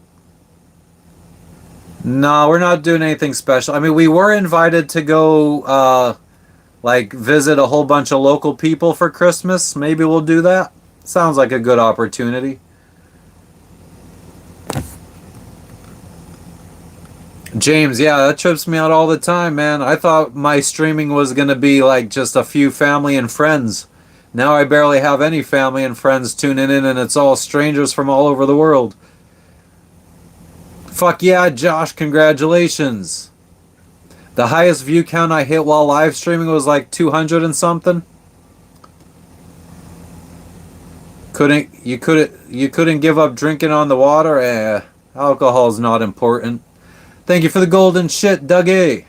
No, we're not doing anything special. I mean, we were invited to go, like, visit a whole bunch of local people for Christmas. Maybe we'll do that. Sounds like a good opportunity. James, yeah, that trips me out all the time, man. I thought my streaming was going to be like just a few family and friends. Now I barely have any family and friends tuning in, and it's all strangers from all over the world. Fuck yeah, Josh, congratulations. The highest view count I hit while live streaming was like 200 and something. You couldn't give up drinking on the water? Alcohol's not important. Thank you for the golden shit, Dougie.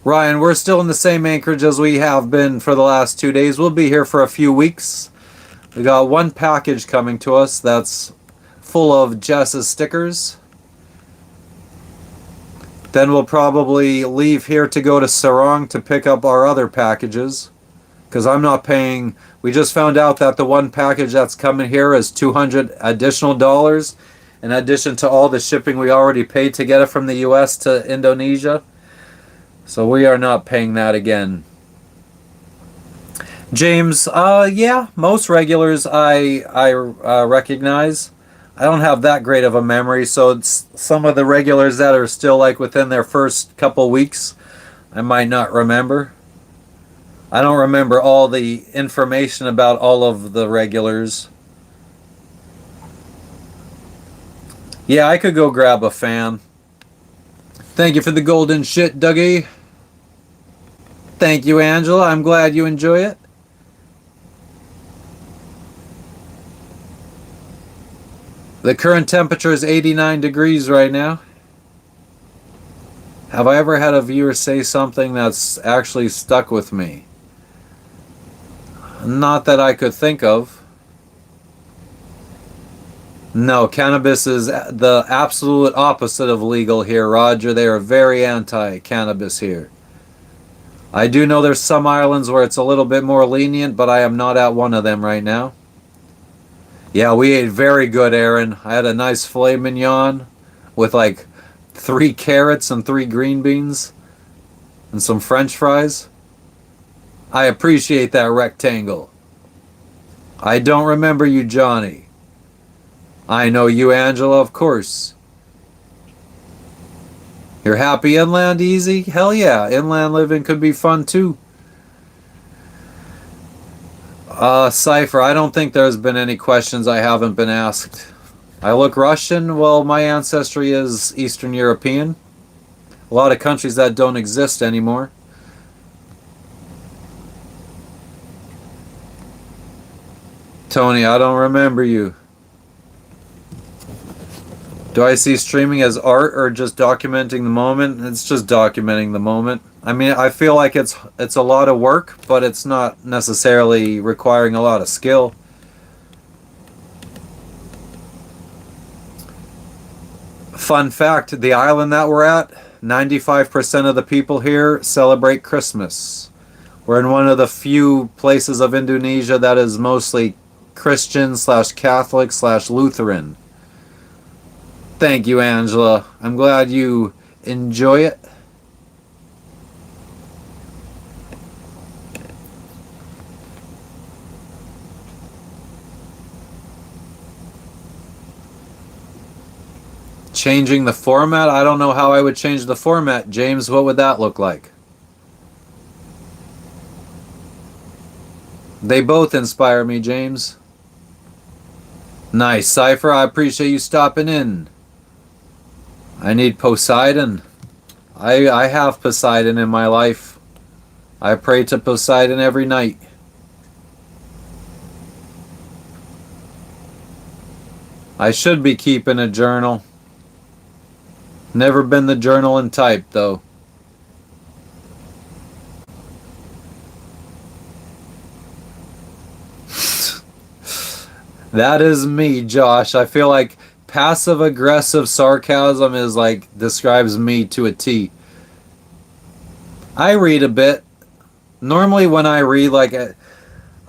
Ryan, we're still in the same anchorage as we have been for the last 2 days. We'll be here for a few weeks. We got one package coming to us that's full of Jess's stickers. Then we'll probably leave here to go to Sarong to pick up our other packages. Because I'm not paying... We just found out that the one package that's coming here is $200 additional dollars. In addition to all the shipping we already paid to get it from the US to Indonesia. So we are not paying that again. James, yeah, most regulars I recognize. I don't have that great of a memory, so it's some of the regulars that are still like within their first couple weeks, I might not remember. I don't remember all the information about all of the regulars. Yeah, I could go grab a fan. Thank you for the golden shit, Dougie. Thank you, Angela. I'm glad you enjoy it. The current temperature is 89 degrees right now. Have I ever had a viewer say something that's actually stuck with me? Not that I could think of. No, cannabis is the absolute opposite of legal here, Roger. They are very anti-cannabis here. I do know there's some islands where it's a little bit more lenient, but I am not at one of them right now. Yeah, we ate very good, Aaron. I had a nice filet mignon with like 3 carrots and 3 green beans and some French fries. I appreciate that rectangle. I don't remember you, Johnny. I know you, Angela, of course. You're happy inland, easy? Hell yeah, inland living could be fun too. Cypher, I don't think there's been any questions I haven't been asked. I look Russian. Well, my ancestry is Eastern European. A lot of countries that don't exist anymore. Tony, I don't remember you. Do I see streaming as art or just documenting the moment? It's just documenting the moment. I mean, I feel like it's a lot of work, but it's not necessarily requiring a lot of skill. Fun fact, the island that we're at, 95% of the people here celebrate Christmas. We're in one of the few places of Indonesia that is mostly Christian slash Catholic slash Lutheran. Thank you, Angela. I'm glad you enjoy it. Changing the format? I don't know how I would change the format. James, what would that look like? They both inspire me, James. Nice, Cypher. I appreciate you stopping in. I need Poseidon. I have Poseidon in my life. I pray to Poseidon every night. I should be keeping a journal. Never been the journaling type, though. That is me, Josh. I feel like passive aggressive sarcasm is like describes me to a T. I read a bit. Normally when I read like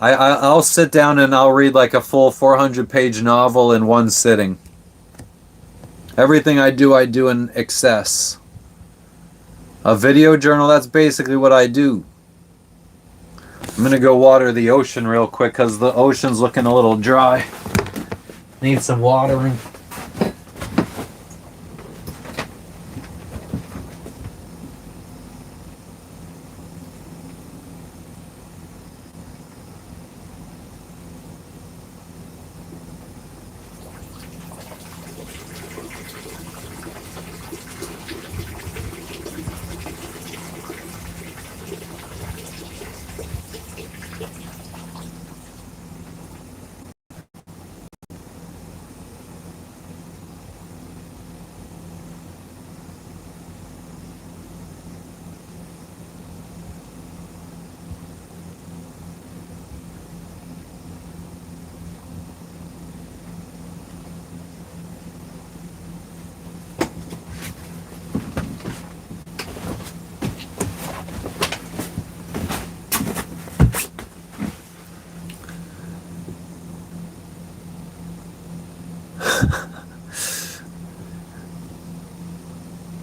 I'll sit down and I'll read like a full 400-page novel in one sitting. Everything I do in excess. A video journal, that's basically what I do. I'm gonna go water the ocean real quick because the ocean's looking a little dry. Need some watering.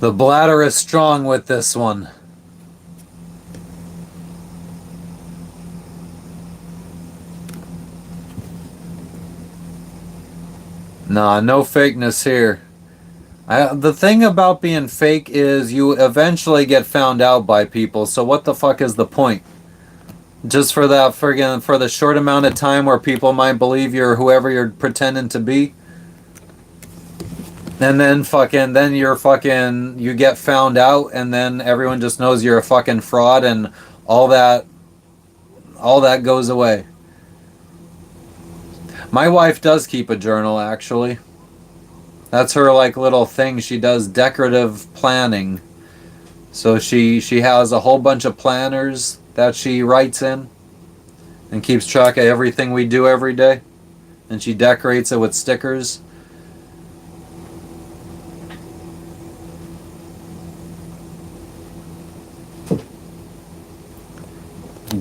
The bladder is strong with this one. Nah, no fakeness here. The thing about being fake is you eventually get found out by people. So what the fuck is the point? Just for that friggin' for the short amount of time where people might believe you're whoever you're pretending to be, and then you get found out, and then everyone just knows you're a fucking fraud, and all that all that goes away. My wife does keep a journal, actually. That's her like little thing. She does decorative planning. So she has a whole bunch of planners that she writes in and keeps track of everything we do every day. And she decorates it with stickers.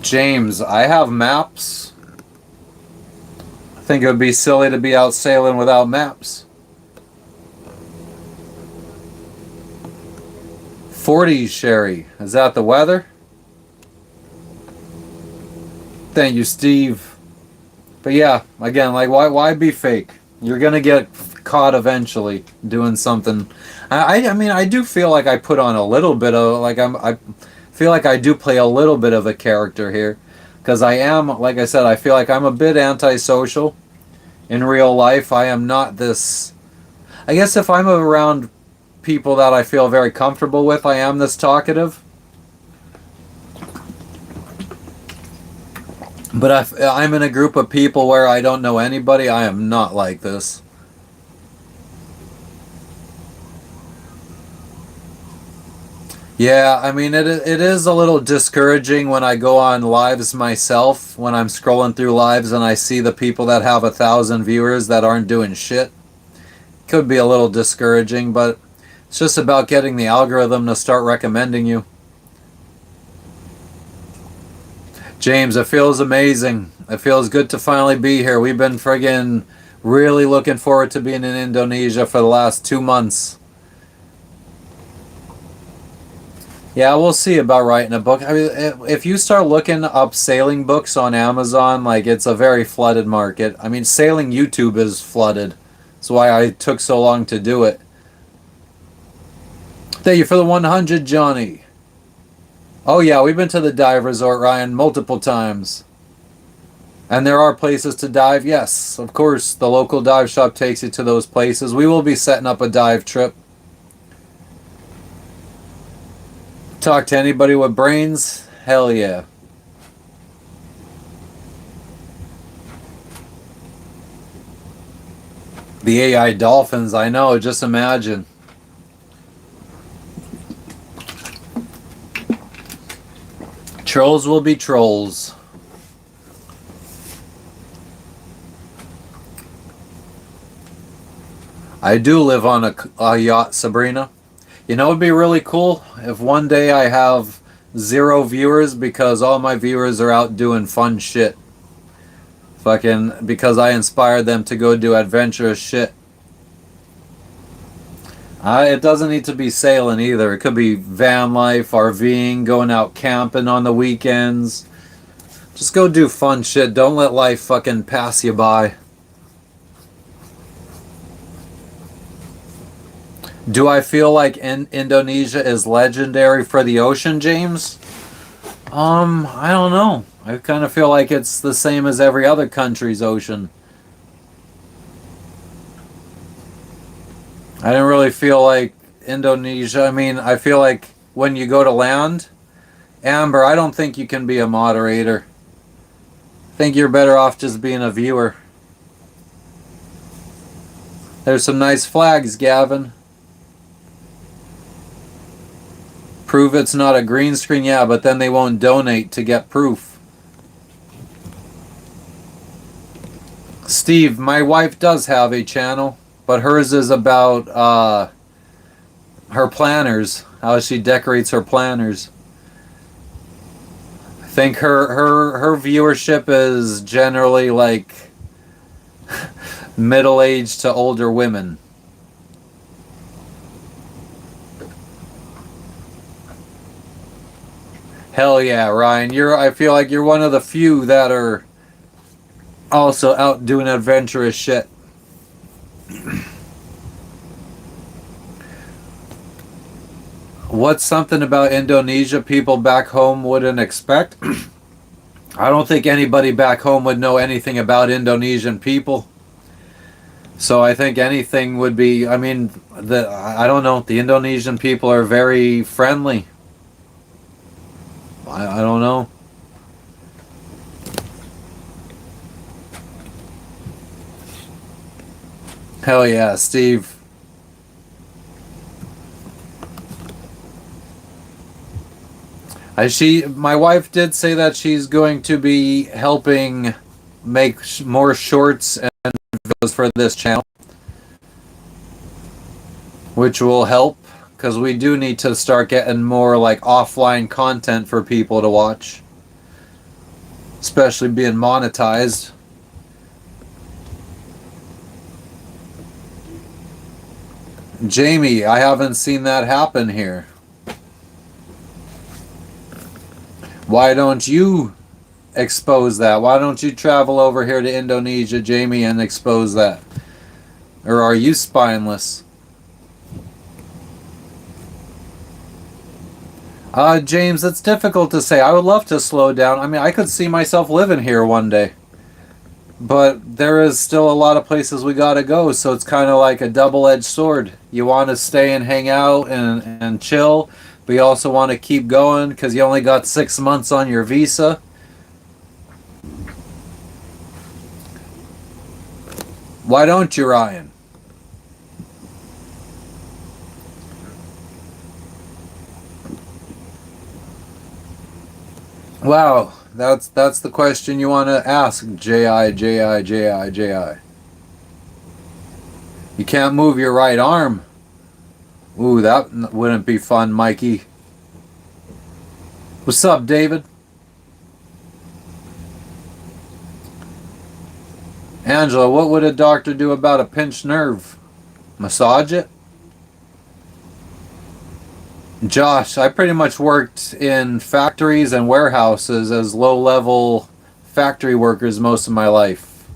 James, I have maps. I think it would be silly to be out sailing without maps. 40s, Sherry. Is that the weather? Thank you, Steve. But yeah, again, like why be fake? You're gonna get caught eventually doing something. I mean I do feel like I put on a little bit of like I feel like I do play a little bit of a character here, because I am, like I said, I feel like I'm a bit antisocial in real life. I am not this. I guess if I'm around people that I feel very comfortable with, I am this talkative. But if I'm in a group of people where I don't know anybody, I am not like this. Yeah, I mean, it is a little discouraging when I go on lives myself, when I'm scrolling through lives and I see the people that have 1,000 viewers that aren't doing shit. Could be a little discouraging, but it's just about getting the algorithm to start recommending you. James, it feels amazing. It feels good to finally be here. We've been friggin' really looking forward to being in Indonesia for the last 2 months. Yeah, we'll see about writing a book. I mean, if you start looking up sailing books on Amazon, like it's a very flooded market. I mean, sailing YouTube is flooded. That's why I took so long to do it. Thank you for the 100, Johnny. Oh yeah, we've been to the dive resort, Ryan, multiple times. And there are places to dive. Yes, of course, the local dive shop takes you to those places. We will be setting up a dive trip. Talk to anybody with brains? Hell yeah. The AI dolphins, I know, just imagine. Trolls will be trolls. I do live on a yacht, Sabrina. You know, it'd be really cool if one day I have 0 viewers because all my viewers are out doing fun shit. Fucking, because I inspired them to go do adventurous shit. It doesn't need to be sailing either. It could be van life, RVing, going out camping on the weekends. Just go do fun shit. Don't let life fucking pass you by. Do I feel like Indonesia is legendary for the ocean, James? I don't know. I kind of feel like it's the same as every other country's ocean. I didn't really feel like Indonesia. I mean, I feel like when you go to land, Amber, I don't think you can be a moderator. I think you're better off just being a viewer. There's some nice flags, Gavin. Prove it's not a green screen, yeah, but then they won't donate to get proof. Steve, my wife does have a channel, but hers is about her planners, how she decorates her planners. I think her viewership is generally like middle-aged to older women. Hell yeah, Ryan. I feel like you're one of the few that are also out doing adventurous shit. What's something about Indonesia people back home wouldn't expect? I don't think anybody back home would know anything about Indonesian people. So I think anything would be. I mean, I don't know. The Indonesian people are very friendly. I don't know. Hell yeah, Steve. My wife did say that she's going to be helping make more shorts and videos for this channel, which will help because we do need to start getting more like offline content for people to watch, especially being monetized. Jamie, I haven't seen that happen here. Why don't you expose that? Why don't you travel over here to Indonesia, Jamie, and expose that? Or are you spineless? James, it's difficult to say. I would love to slow down. I mean, I could see myself living here one day. But there is still a lot of places we gotta go, so it's kind of like a double-edged sword. You want to stay and hang out and chill, but you also want to keep going because you only got 6 months on your visa. Why don't you, Ryan? Wow, that's the question you want to ask, Ji. You can't move your right arm. Ooh, that wouldn't be fun, Mikey. What's up, David? Angela, what would a doctor do about a pinched nerve? Massage it? Josh, I pretty much worked in factories and warehouses as low-level factory workers most of my life.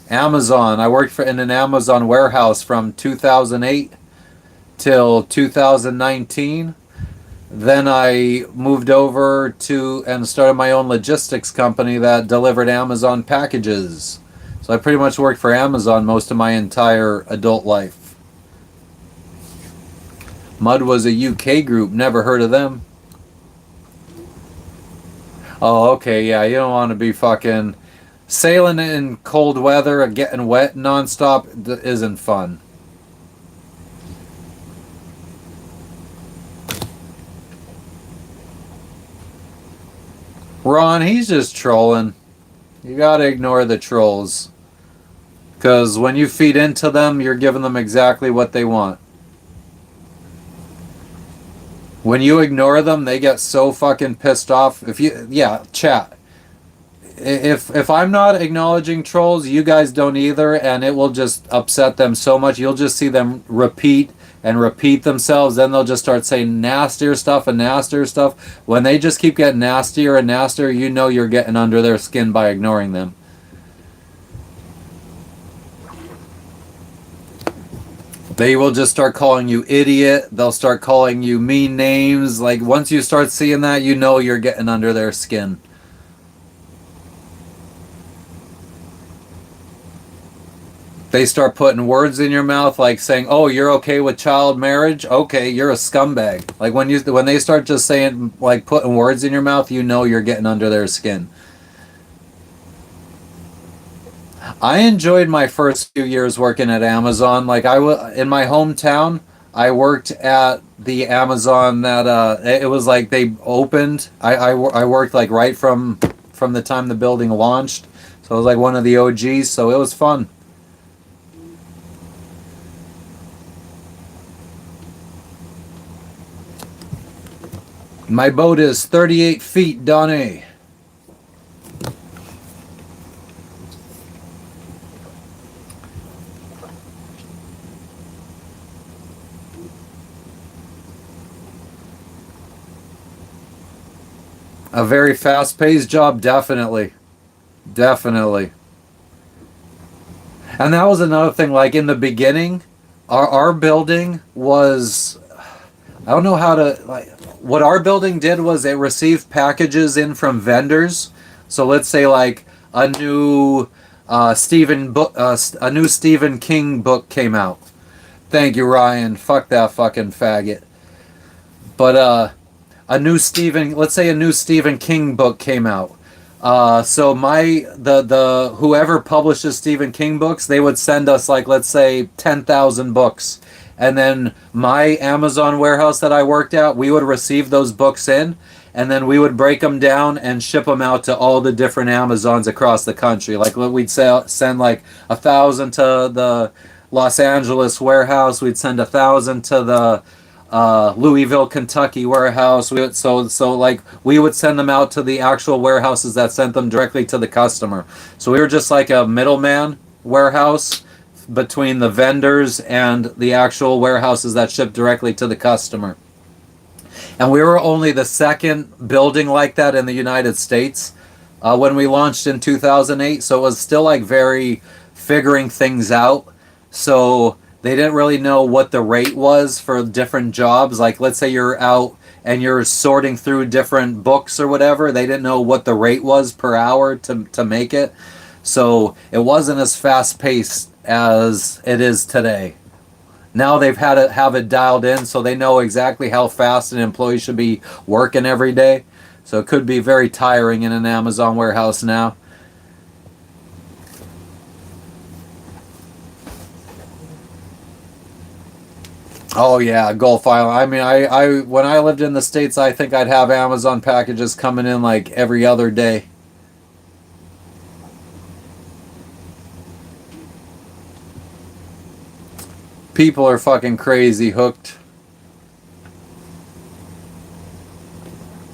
Amazon, I worked in an Amazon warehouse from 2008 till 2019. Then I moved over to and started my own logistics company that delivered Amazon packages. So I pretty much worked for Amazon most of my entire adult life. Mud was a UK group, never heard of them. Oh, okay, yeah, you don't want to be fucking sailing in cold weather and getting wet nonstop isn't fun. Ron, he's just trolling. You gotta ignore the trolls. Because when you feed into them, you're giving them exactly what they want. When you ignore them, they get so fucking pissed off. Yeah, chat. If I'm not acknowledging trolls, you guys don't either, and it will just upset them so much. You'll just see them repeat and repeat themselves. Then they'll just start saying nastier stuff and nastier stuff. When they just keep getting nastier and nastier, you know you're getting under their skin by ignoring them. They will just start calling you idiot. They'll start calling you mean names. Like, once you start seeing that, you know you're getting under their skin. They start putting words in your mouth, like saying, "Oh, you're okay with child marriage? Okay, you're a scumbag." Like when they start just saying, like, putting words in your mouth, you know you're getting under their skin. I enjoyed my first few years working at Amazon. Like in my hometown, I worked at the Amazon that it was like they opened. I worked like right from the time the building launched, so it was like one of the OGs. So it was fun. My boat is 38 feet, Donnie. A very fast-paced job, definitely. Definitely. And that was another thing. Like in the beginning, our building was, I don't know how to, like, what our building did was it received packages in from vendors. So let's say like a new a new Stephen King book came out. Thank you, Ryan. Fuck that fucking faggot. But let's say a new Stephen King book came out. So the whoever publishes Stephen King books, they would send us like, let's say 10,000 books, and then my Amazon warehouse that I worked at, we would receive those books in, and then we would break them down and ship them out to all the different Amazons across the country. Like we'd send like 1,000 to the Los Angeles warehouse, we'd send 1,000 to the Louisville, Kentucky warehouse. So like we would send them out to the actual warehouses that sent them directly to the customer. So we were just like a middleman warehouse between the vendors and the actual warehouses that ship directly to the customer. And we were only the second building like that in the United States when we launched in 2008. So it was still like very figuring things out. So they didn't really know what the rate was for different jobs. Like, let's say you're out and you're sorting through different books or whatever. They didn't know what the rate was per hour to make it. So it wasn't as fast paced as it is today. Now they've had to have it dialed in so they know exactly how fast an employee should be working every day. So it could be very tiring in an Amazon warehouse now. Oh yeah, Gulf Island. I mean, I when I lived in the States, I think I'd have Amazon packages coming in like every other day. People are fucking crazy hooked.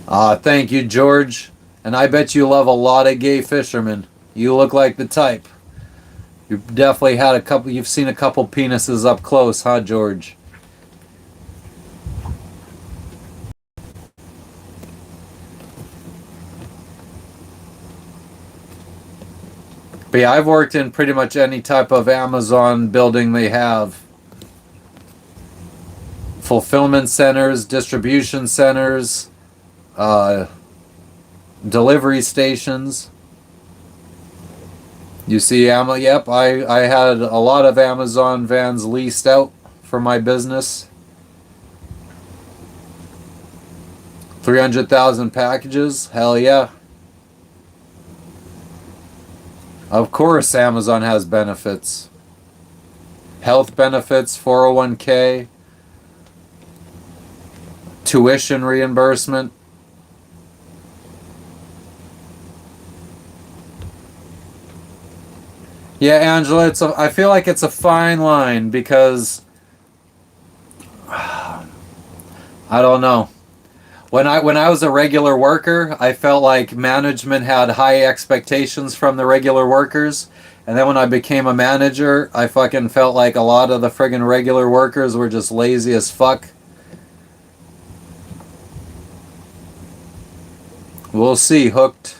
Thank you, George. And I bet you love a lot of gay fishermen. You look like the type. You've definitely had a couple. You've seen a couple penises up close, huh, George? But yeah, I've worked in pretty much any type of Amazon building they have. Fulfillment centers, distribution centers, uh, delivery stations. You see, yep, I had a lot of Amazon vans leased out for my business. 300,000 packages? Hell yeah. Of course, Amazon has benefits. Health benefits, 401k, tuition reimbursement. Yeah, Angela, I feel like it's a fine line because I don't know. When I was a regular worker, I felt like management had high expectations from the regular workers. And then when I became a manager, I fucking felt like a lot of the friggin' regular workers were just lazy as fuck. We'll see, hooked.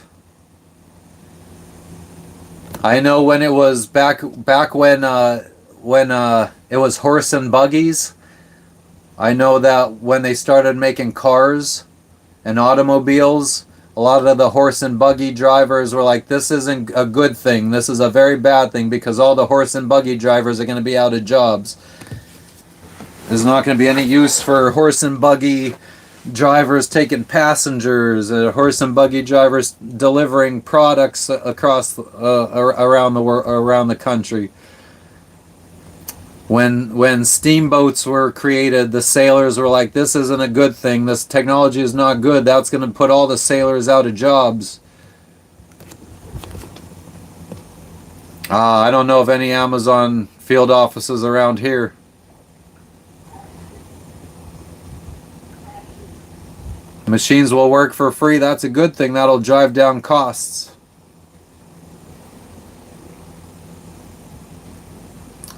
I know when it was back when it was horse and buggies. I know that when they started making cars and automobiles, a lot of the horse and buggy drivers were like, this isn't a good thing. This is a very bad thing because all the horse and buggy drivers are going to be out of jobs. There's not going to be any use for horse and buggy drivers taking passengers, horse and buggy drivers delivering products across around the country. When steamboats were created, the sailors were like, this isn't a good thing. This technology is not good. That's going to put all the sailors out of jobs. I don't know of any Amazon field offices around here. Machines will work for free. That's a good thing. That'll drive down costs.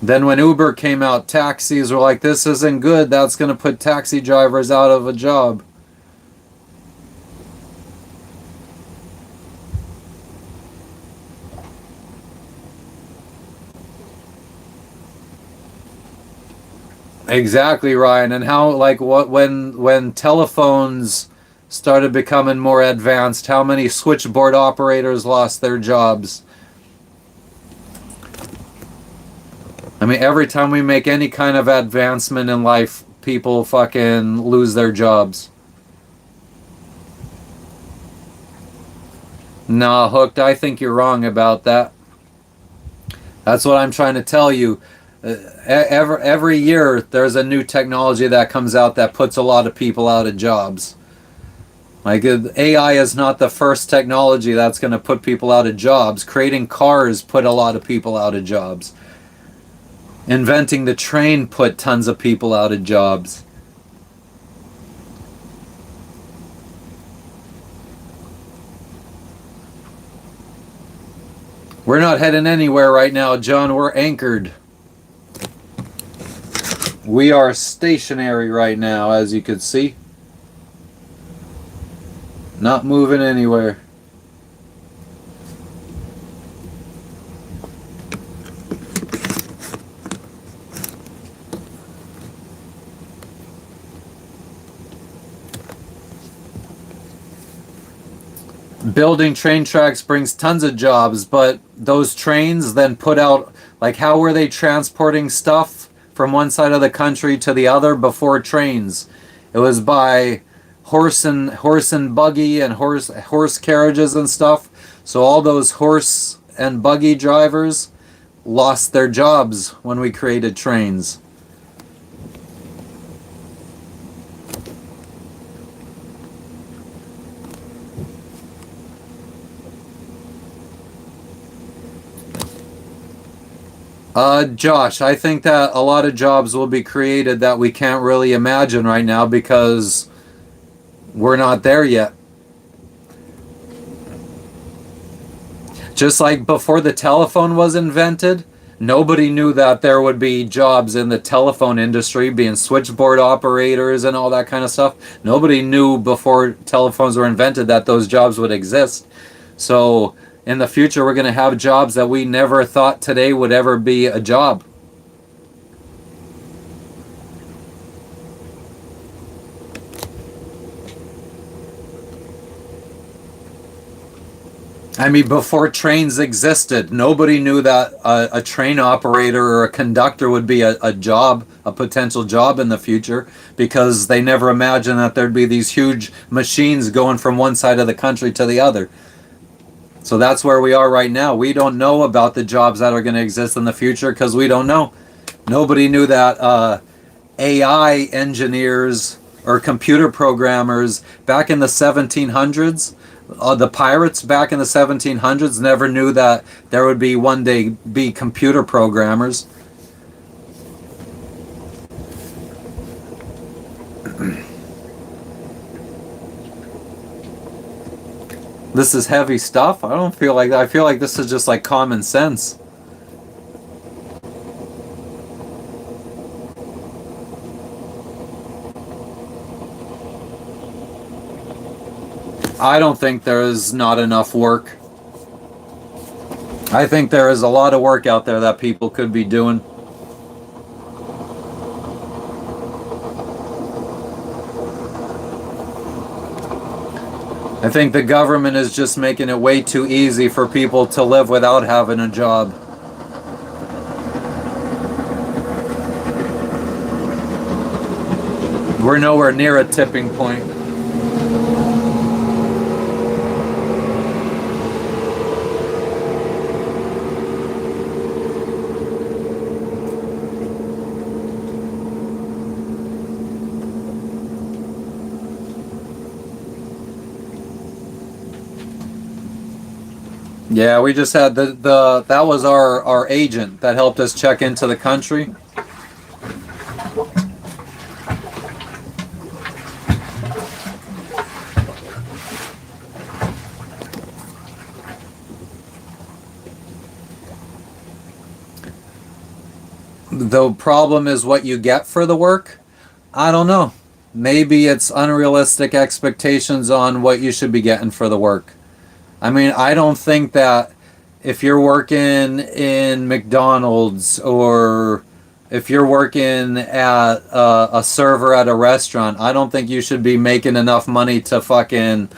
Then when Uber came out, taxis were like, this isn't good. That's going to put taxi drivers out of a job. Exactly, Ryan. And how, like, what when telephones started becoming more advanced, how many switchboard operators lost their jobs? I mean, every time we make any kind of advancement in life, people fucking lose their jobs. Nah, Hooked, I think you're wrong about that. That's what I'm trying to tell you. Every year, there's a new technology that comes out that puts a lot of people out of jobs. Like, AI is not the first technology that's going to put people out of jobs. Creating cars put a lot of people out of jobs. Inventing the train put tons of people out of jobs. We're not heading anywhere right now, John. We're anchored. We are stationary right now, as you can see. Not moving anywhere. Building train tracks brings tons of jobs, but those trains then put out, like, how were they transporting stuff from one side of the country to the other before trains? It was by horse and buggy and horse carriages and stuff. So all those horse and buggy drivers lost their jobs when we created trains. Josh, I think that a lot of jobs will be created that we can't really imagine right now because we're not there yet. Just like before the telephone was invented, nobody knew that there would be jobs in the telephone industry, being switchboard operators and all that kind of stuff. Nobody knew before telephones were invented that those jobs would exist. So in the future, we're going to have jobs that we never thought today would ever be a job. I mean, before trains existed, nobody knew that a train operator or a conductor would be a job, a potential job in the future, because they never imagined that there'd be these huge machines going from one side of the country to the other. So that's where we are right now. We don't know about the jobs that are going to exist in the future because we don't know. Nobody knew that AI engineers or computer programmers back in the 1700s, the pirates back in the 1700s never knew that there would be one day be computer programmers. This is heavy stuff. I don't feel like that. I feel like this is just like common sense. I don't think there is not enough work. I think there is a lot of work out there that people could be doing. I think the government is just making it way too easy for people to live without having a job. We're nowhere near a tipping point. Yeah, we just had the that was our agent that helped us check into the country. The problem is what you get for the work. I don't know. Maybe it's unrealistic expectations on what you should be getting for the work. I mean, I don't think that if you're working in McDonald's or if you're working at a server at a restaurant, I don't think you should be making enough money to fucking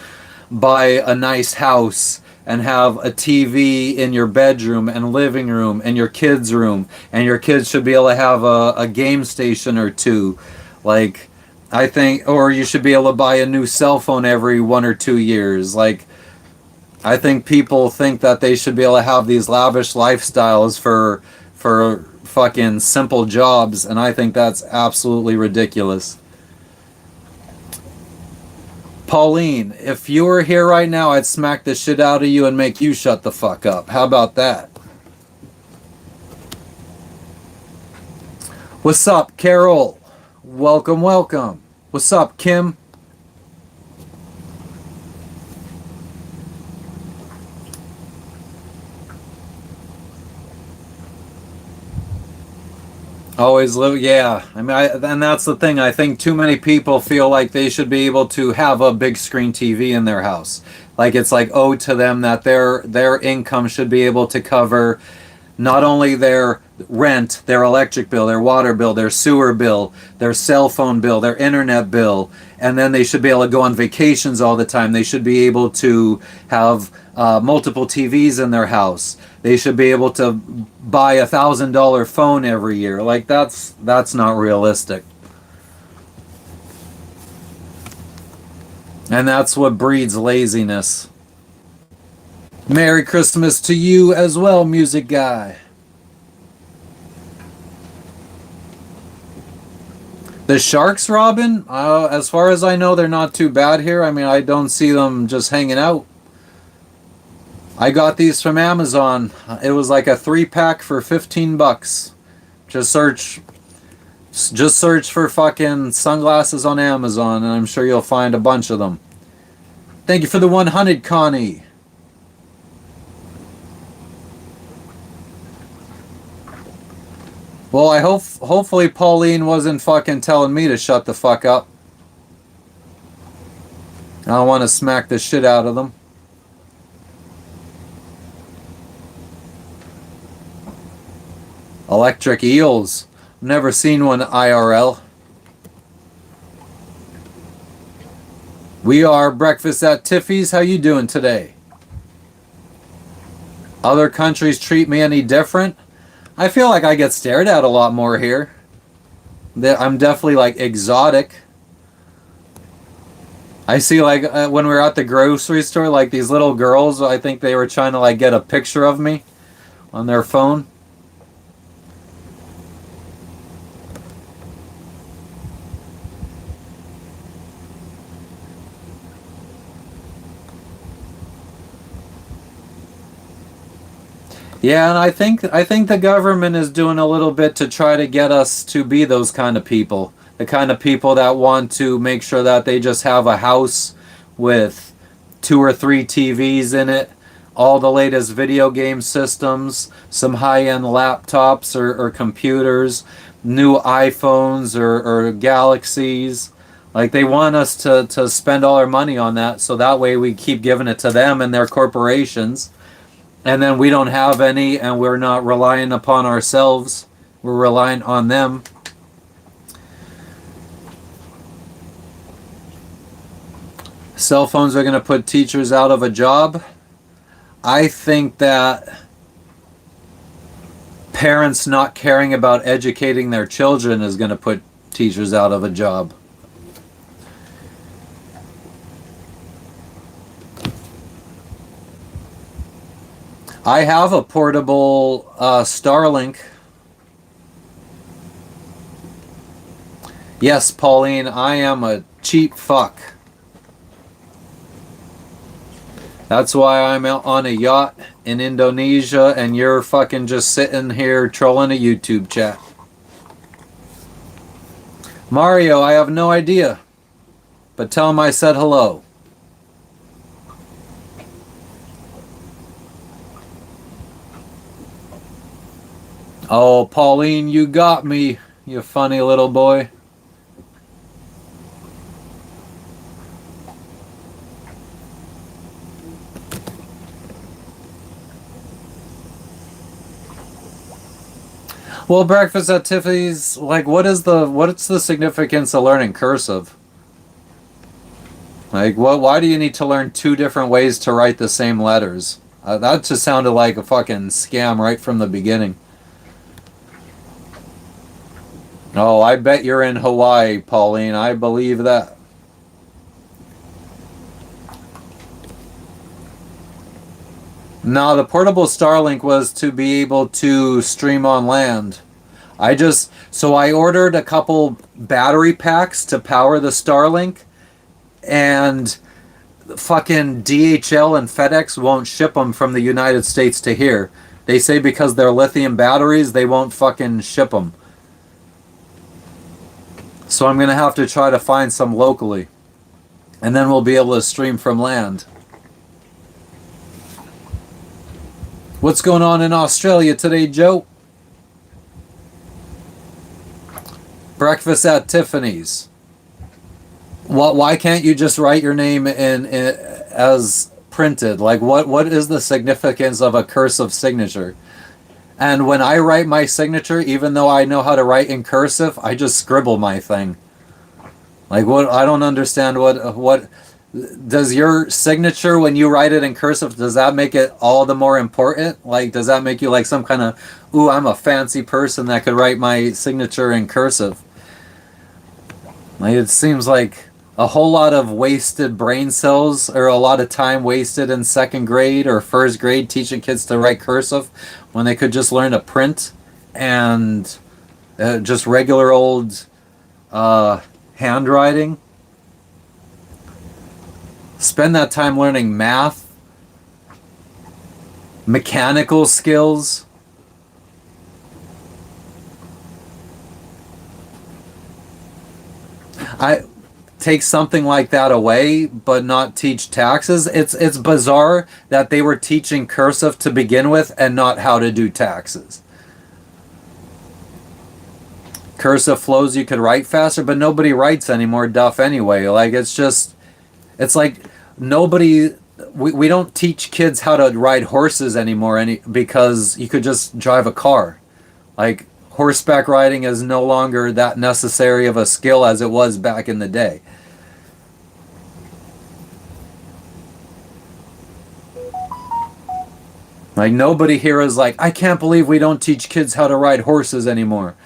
buy a nice house and have a TV in your bedroom and living room and your kids' room, and your kids should be able to have a game station or two. Like, I think, or you should be able to buy a new cell phone every 1 or 2 years. Like, I think people think that they should be able to have these lavish lifestyles for fucking simple jobs, and I think that's absolutely ridiculous. Pauline, if you were here right now, I'd smack the shit out of you and make you shut the fuck up. How about that? What's up, Carol? Welcome, welcome. What's up, Kim? Always live, yeah. I mean, and that's the thing. I think too many people feel like they should be able to have a big screen TV in their house. Like it's like owed to them that their income should be able to cover not only their rent, their electric bill, their water bill, their sewer bill, their cell phone bill, their internet bill, and then they should be able to go on vacations all the time. They should be able to have multiple TVs in their house. They should be able to buy $1,000 phone every year. Like that's not realistic. And that's what breeds laziness. Merry Christmas to you as well, music guy. The sharks, Robin? As far as I know, they're not too bad here. I mean, I don't see them just hanging out. I got these from Amazon. It was like a 3-pack for $15. Just search for fucking sunglasses on Amazon, and I'm sure you'll find a bunch of them. Thank you for the 100, Connie. Well, hopefully Pauline wasn't fucking telling me to shut the fuck up. I want to smack the shit out of them. Electric eels. Never seen one IRL. We are Breakfast at Tiffy's. How you doing today? Other countries treat me any different? I feel like I get stared at a lot more here. I'm definitely like exotic. I see like when we were at the grocery store, like these little girls, I think they were trying to like get a picture of me on their phone. Yeah, and I think the government is doing a little bit to try to get us to be those kind of people. The kind of people that want to make sure that they just have a house with 2 or 3 TVs in it, all the latest video game systems, some high-end laptops or computers, new iPhones or Galaxies. Like they want us to spend all our money on that, so that way we keep giving it to them and their corporations. And then we don't have any, and we're not relying upon ourselves. We're relying on them. Cell phones are going to put teachers out of a job. I think that parents not caring about educating their children is going to put teachers out of a job. I have a portable Starlink. Yes, Pauline, I am a cheap fuck. That's why I'm out on a yacht in Indonesia and you're fucking just sitting here trolling a YouTube chat. Mario, I have no idea. But tell him I said hello. Oh, Pauline, you got me, you funny little boy. Well, breakfast at Tiffany's, like, what's the significance of learning cursive? Like, what? Why do you need to learn two different ways to write the same letters? That just sounded like a fucking scam right from the beginning. Oh, I bet you're in Hawaii, Pauline. I believe that. No, the portable Starlink was to be able to stream on land. I ordered a couple battery packs to power the Starlink, and fucking DHL and FedEx won't ship them from the United States to here. They say because they're lithium batteries, they won't fucking ship them. So I'm gonna have to try to find some locally, and then we'll be able to stream from land. What's going on in Australia today, Joe? Breakfast at Tiffany's. Why can't you just write your name in as printed? Like, what is the significance of a cursive signature? And when I write my signature, even though I know how to write in cursive, I just scribble my thing. Like, what? I don't understand what does your signature when you write it in cursive, does that make it all the more important? Like, does that make you like some kind of, ooh, I'm a fancy person that could write my signature in cursive? Like, it seems like a whole lot of wasted brain cells, or a lot of time wasted in second grade or first grade teaching kids to write cursive when they could just learn to print and just regular old handwriting. Spend that time learning math, mechanical skills. I take something like that away, but not teach taxes. It's bizarre that they were teaching cursive to begin with and not how to do taxes. Cursive flows you could write faster, but nobody writes anymore duff anyway. Like, it's like nobody we don't teach kids how to ride horses anymore because you could just drive a car. Like, horseback riding is no longer that necessary of a skill as it was back in the day. Like, nobody here is like, I can't believe we don't teach kids how to ride horses anymore.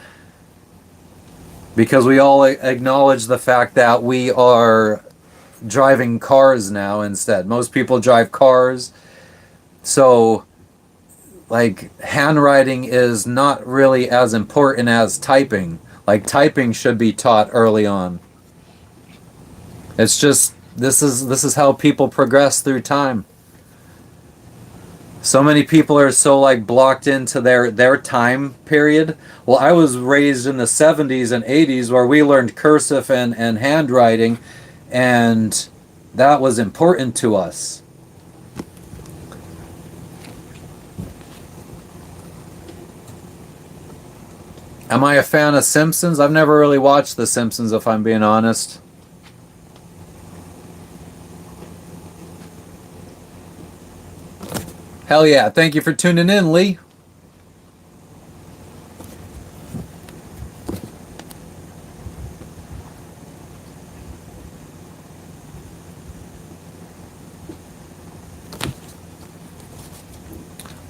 Because we all acknowledge the fact that we are driving cars now instead. Most people drive cars. So, like, handwriting is not really as important as typing. Like, typing should be taught early on. It's just, this is how people progress through time. So many people are so, like, blocked into their time period. Well, I was raised in the 70s and 80s where we learned cursive and handwriting, and that was important to us. Am I a fan of Simpsons? I've never really watched The Simpsons, if I'm being honest. Hell yeah. Thank you for tuning in, Lee.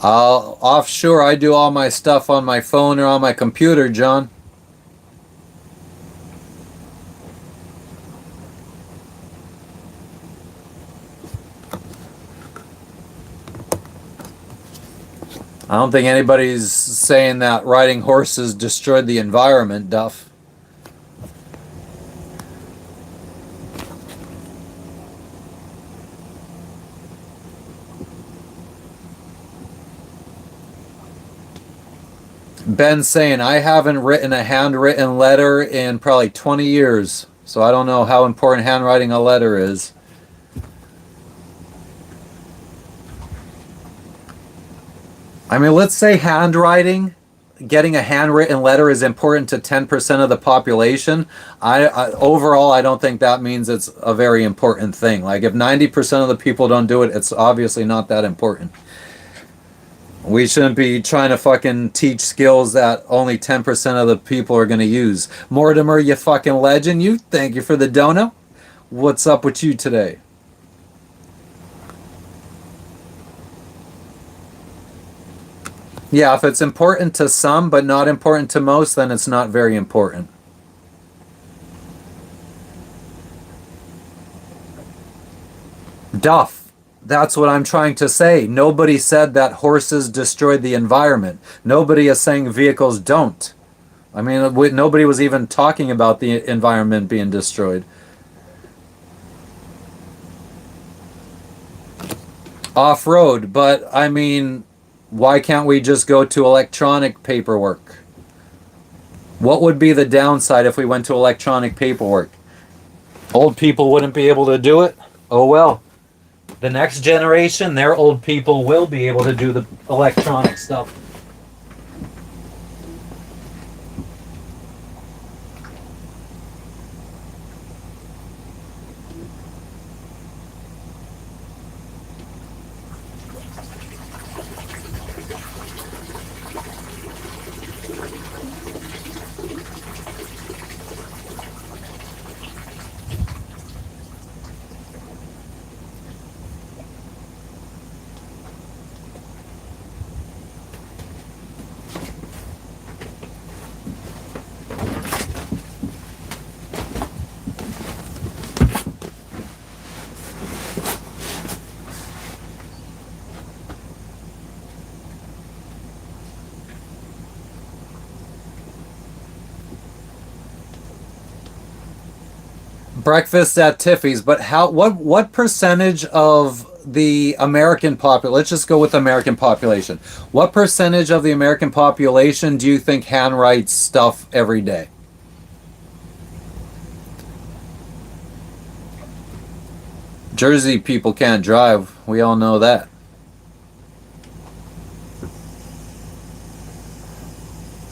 Offshore, I do all my stuff on my phone or on my computer, John. I don't think anybody's saying that riding horses destroyed the environment, Duff. Ben's saying, I haven't written a handwritten letter in probably 20 years, so I don't know how important handwriting a letter is. I mean, let's say getting a handwritten letter is important to 10% of the population. Overall, I don't think that means it's a very important thing. Like, if 90% of the people don't do it, it's obviously not that important. We shouldn't be trying to fucking teach skills that only 10% of the people are going to use. Mortimer, you fucking legend. You, thank you for the dono. What's up with you today? Yeah, if it's important to some but not important to most, then it's not very important. Duff. That's what I'm trying to say. Nobody said that horses destroyed the environment. Nobody is saying vehicles don't. I mean, nobody was even talking about the environment being destroyed. Off road, but I mean, why can't we just go to electronic paperwork? What would be the downside if we went to electronic paperwork? Old people wouldn't be able to do it? Oh well. The next generation, their old people will be able to do the electronic stuff. Breakfast at Tiffy's, but how? What percentage of the American population? Let's just go with American population. What percentage of the American population do you think handwrites stuff every day? Jersey people can't drive. We all know that.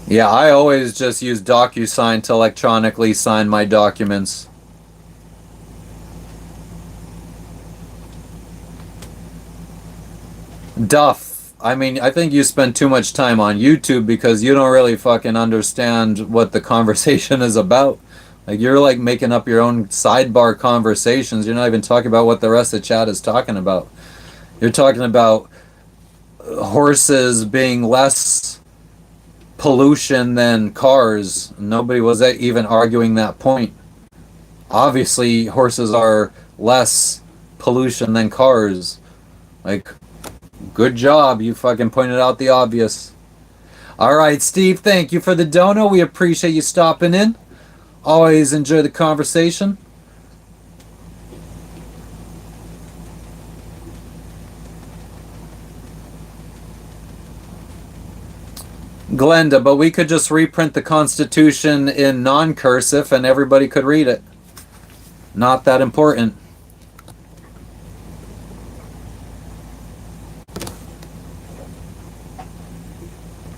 Yeah, I always just use DocuSign to electronically sign my documents. Duff. I mean, I think you spend too much time on YouTube because you don't really fucking understand what the conversation is about. Like, you're like making up your own sidebar conversations. You're not even talking about what the rest of the chat is talking about. You're talking about horses being less pollution than cars. Nobody was even arguing that point. Obviously, horses are less pollution than cars. Like, good job. You fucking pointed out the obvious. All right, Steve, thank you for the dono. We appreciate you stopping in. Always enjoy the conversation. Glenda, but we could just reprint the Constitution in non-cursive and everybody could read it. Not that important.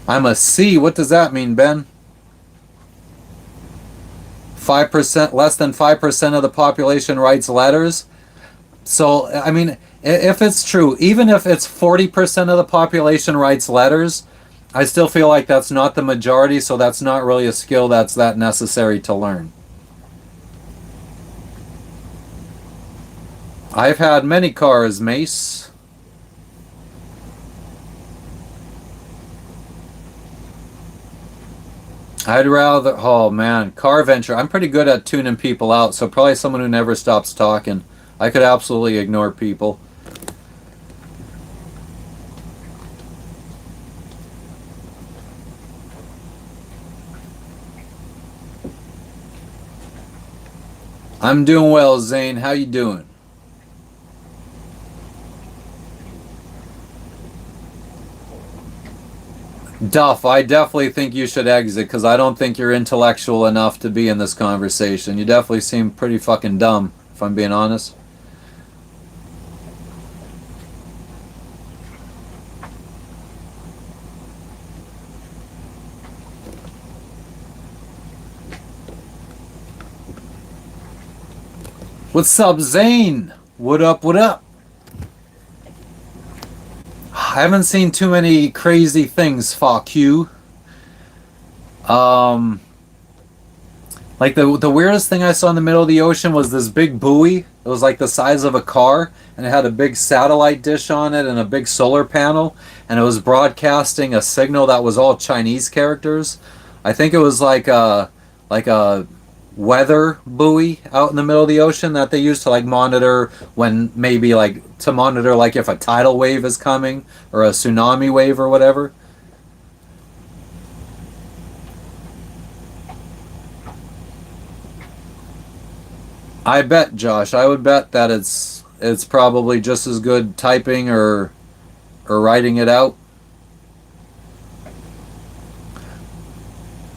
I'm a C. What does that mean, Ben? 5%, less than 5% of the population writes letters. So, I mean, if it's true, even if it's 40% of the population writes letters, I still feel like that's not the majority, so that's not really a skill that's that necessary to learn. I've had many cars, Mace. I'd rather, oh man, car venture. I'm pretty good at tuning people out, so probably someone who never stops talking. I could absolutely ignore people. I'm doing well, Zane. How you doing? Duff, I definitely think you should exit because I don't think you're intellectual enough to be in this conversation. You definitely seem pretty fucking dumb, if I'm being honest. What's up, Zane? What up, what up? I haven't seen too many crazy things. Fuck you. Um, like the weirdest thing I saw in the middle of the ocean was this big buoy. It was like the size of a car, and it had a big satellite dish on it and a big solar panel, and it was broadcasting a signal that was all Chinese characters. I think it was like a weather buoy out in the middle of the ocean that they use to like monitor when maybe like to monitor like if a tidal wave is coming or a tsunami wave or whatever. I bet, Josh. I would bet that it's probably just as good typing or writing it out.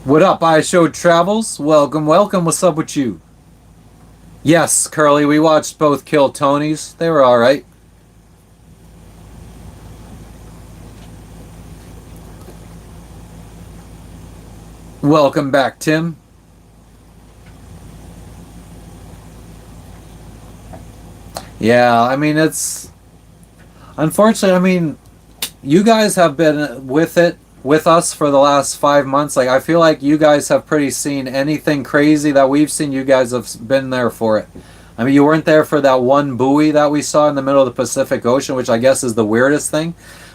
What up, I Showed Travels? Welcome, welcome. What's up with you? Yes, Curly, we watched both Kill Tonys. They were alright. Welcome back, Tim. Yeah, I mean, it's unfortunately, I mean, you guys have been with it with us for the last 5 months. Like, I feel like you guys have pretty seen anything crazy that we've seen. You guys have been there for it. I mean, you weren't there for that one buoy that we saw in the middle of the Pacific Ocean, which I guess is the weirdest thing.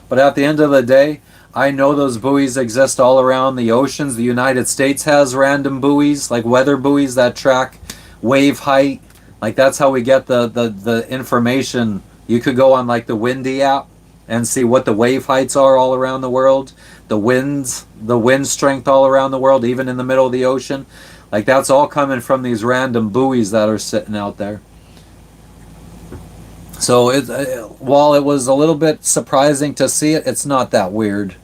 But at the end of the day, I know those buoys exist all around the oceans. The United States has random buoys, like weather buoys that track wave height. Like that's how we get the information. You could go on like the Windy app and see what the wave heights are all around the world, the wind strength all around the world, even in the middle of the ocean. Like that's all coming from these random buoys that are sitting out there. So while it was a little bit surprising to see it, it's not that weird.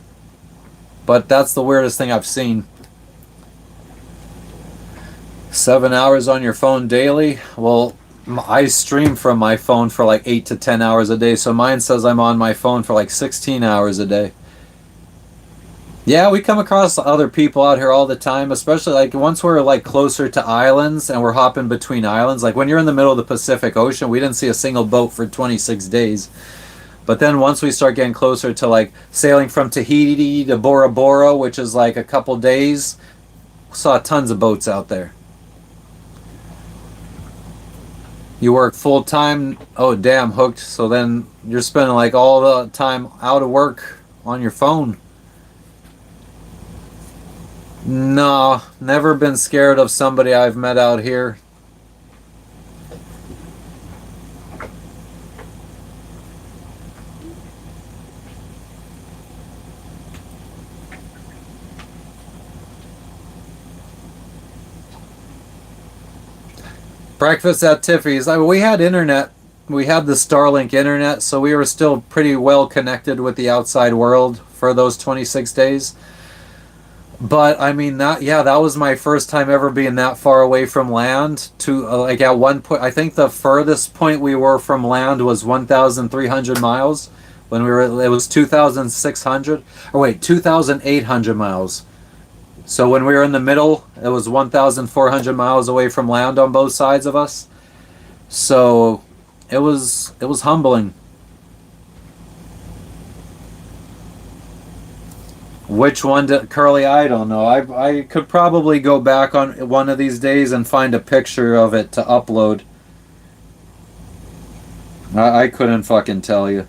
But that's the weirdest thing I've seen. 7 hours on your phone daily? Well, I stream from my phone for like 8 to 10 hours a day, so mine says I'm on my phone for like 16 hours a day. Yeah, we come across other people out here all the time, especially like once we're like closer to islands and we're hopping between islands. Like when you're in the middle of the Pacific Ocean, we didn't see a single boat for 26 days. But then once we start getting closer to like sailing from Tahiti to Bora Bora, which is like a couple days, saw tons of boats out there. You work full time. Oh, damn, hooked. So then you're spending like all the time out of work on your phone. No, never been scared of somebody I've met out here. Breakfast at Tiffy's. I mean, we had internet. We had the Starlink internet, so we were still pretty well connected with the outside world for those 26 days. But I mean that yeah, that was my first time ever being that far away from land. To like at one point, I think the furthest point we were from land was 1,300 miles. When we were, it was 2,600. Or wait, 2,800 miles. So when we were in the middle, it was 1,400 miles away from land on both sides of us. So it was humbling. Which one did Curly? I don't know. I could probably go back on one of these days and find a picture of it to upload. I couldn't fucking tell you.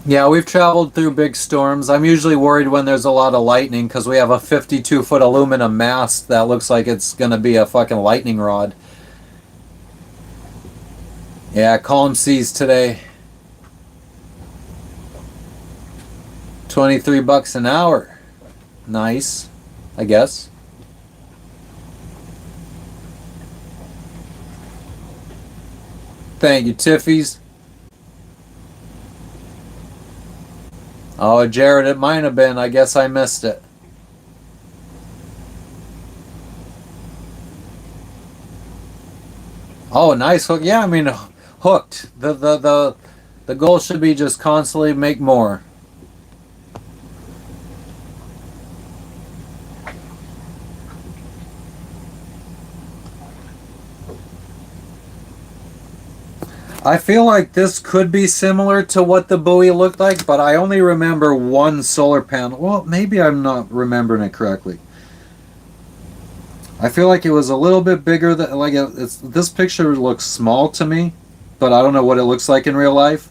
Yeah, we've traveled through big storms. I'm usually worried when there's a lot of lightning because we have a 52-foot aluminum mast that looks like it's going to be a fucking lightning rod. Yeah, calm seas today. 23 bucks an hour. Nice, I guess. Thank you, Tiffy's. Oh, Jared, it might have been. I guess I missed it. Oh, nice hook. Yeah, I mean, hooked. The goal should be just constantly make more. I feel like this could be similar to what the buoy looked like, but I only remember one solar panel. Well, maybe I'm not remembering it correctly. I feel like it was a little bit bigger than like it's this picture looks small to me, but I don't know what it looks like in real life.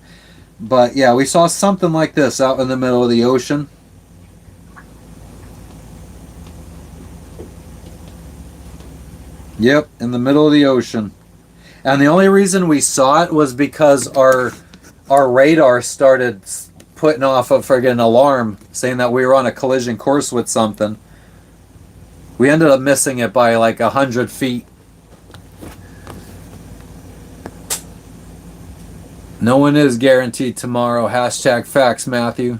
But yeah, we saw something like this out in the middle of the ocean. Yep, in the middle of the ocean. And the only reason we saw it was because our radar started putting off a friggin' alarm saying that we were on a collision course with something. We ended up missing it by like 100 feet. No one is guaranteed tomorrow. Hashtag facts, Matthew.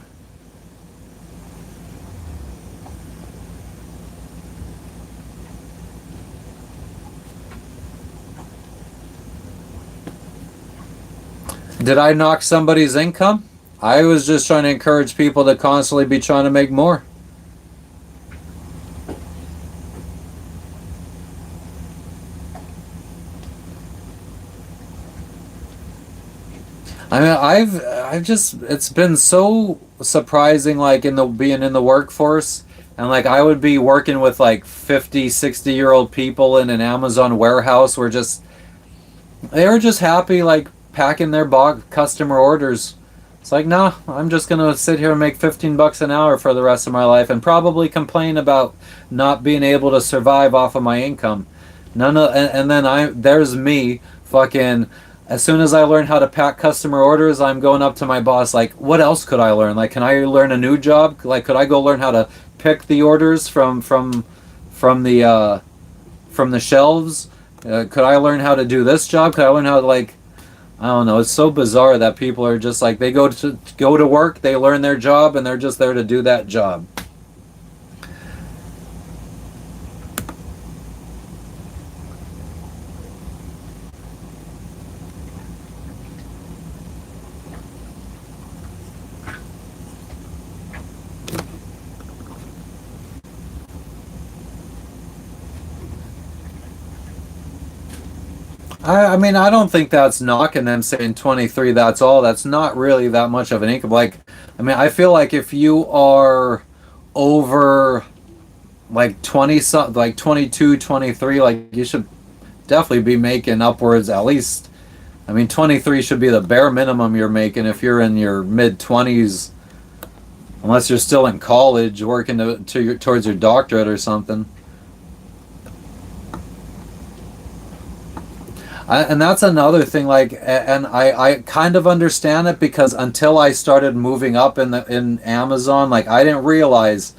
Did I knock somebody's income? I was just trying to encourage people to constantly be trying to make more. I mean, I've just it's been so surprising like in the being in the workforce and like I would be working with like 50, 60-year-old people in an Amazon warehouse where just they were just happy like packing their customer orders. It's like, nah, I'm just gonna sit here and make 15 bucks an hour for the rest of my life and probably complain about not being able to survive off of my income. None of, and then there's me fucking. As soon as I learn how to pack customer orders, I'm going up to my boss like, what else could I learn? Like, can I learn a new job? Like, could I go learn how to pick the orders from the shelves? Could I learn how to do this job? Could I learn how to like I don't know. It's so bizarre that people are just like they go to work, they learn their job, and they're just there to do that job. I mean, I don't think that's knocking them saying 23. That's all. That's not really that much of an income. Like, I mean, I feel like if you are over like 20 something, like 22, 23, like you should definitely be making upwards at least. I mean, 23 should be the bare minimum you're making if you're in your mid 20s, unless you're still in college working towards your doctorate or something. And that's another thing. Like, and I kind of understand it because until I started moving up in Amazon, like I didn't realize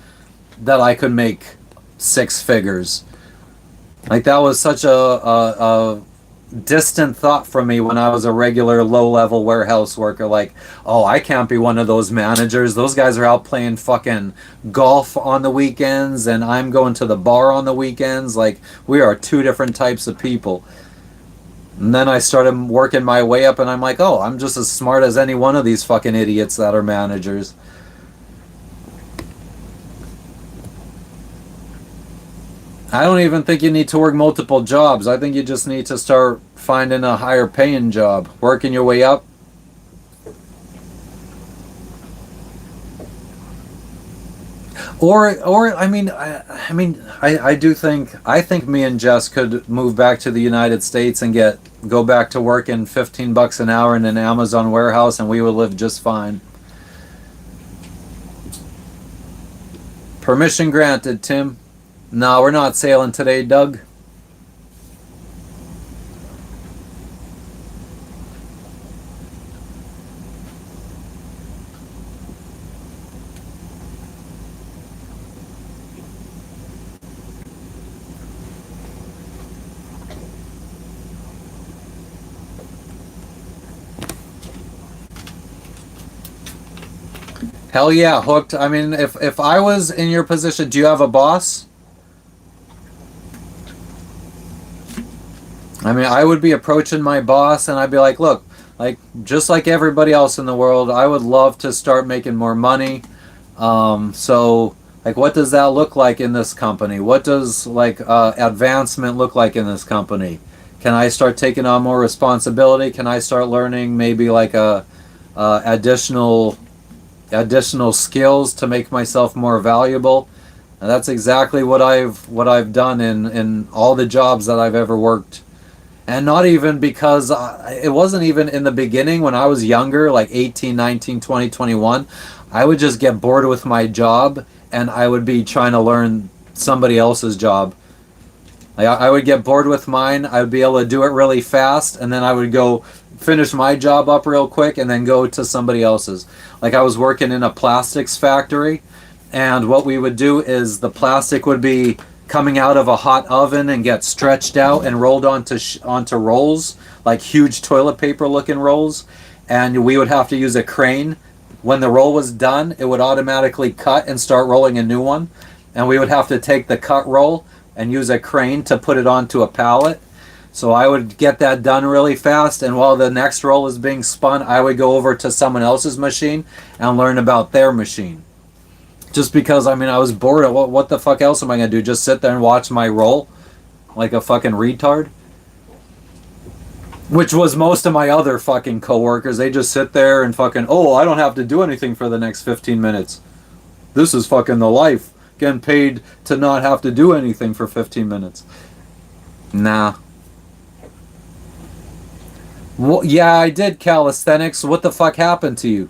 that I could make six figures. Like that was such a distant thought from me when I was a regular low level warehouse worker. Like, oh, I can't be one of those managers. Those guys are out playing fucking golf on the weekends, and I'm going to the bar on the weekends. Like, we are two different types of people. And then I started working my way up, and I'm like, oh, I'm just as smart as any one of these fucking idiots that are managers. I don't even think you need to work multiple jobs. I think you just need to start finding a higher paying job, working your way up. Or I do think I think me and Jess could move back to the United States and go back to working 15 bucks an hour in an Amazon warehouse, and we would live just fine. Permission granted, Tim. No, we're not sailing today, Doug. Hell yeah, hooked. I mean, if I was in your position, do you have a boss? I mean, I would be approaching my boss and I'd be like, look, like just like everybody else in the world, I would love to start making more money. So like what does that look like in this company? What does like advancement look like in this company? Can I start taking on more responsibility? Can I start learning maybe like additional skills to make myself more valuable? And that's exactly what I've done in all the jobs that I've ever worked. And not even because it wasn't even in the beginning when I was younger, like 18, 19, 20, 21. I would just get bored with my job and I would be trying to learn somebody else's job. Like I would get bored with mine. I would be able to do it really fast, and then I would go finish my job up real quick, and then go to somebody else's. Like I was working in a plastics factory, and what we would do is the plastic would be coming out of a hot oven and get stretched out and rolled onto rolls, like huge toilet paper looking rolls, and we would have to use a crane. When the roll was done, it would automatically cut and start rolling a new one, and we would have to take the cut roll and use a crane to put it onto a pallet. So I would get that done really fast, and while the next roll is being spun, I would go over to someone else's machine and learn about their machine. Just because, I mean, I was bored. What the fuck else am I going to do? Just sit there and watch my roll like a fucking retard? Which was most of my other fucking coworkers. They just sit there and fucking, oh, I don't have to do anything for the next 15 minutes. This is fucking the life. Getting paid to not have to do anything for 15 minutes. Nah. Well, yeah, I did calisthenics. What the fuck happened to you?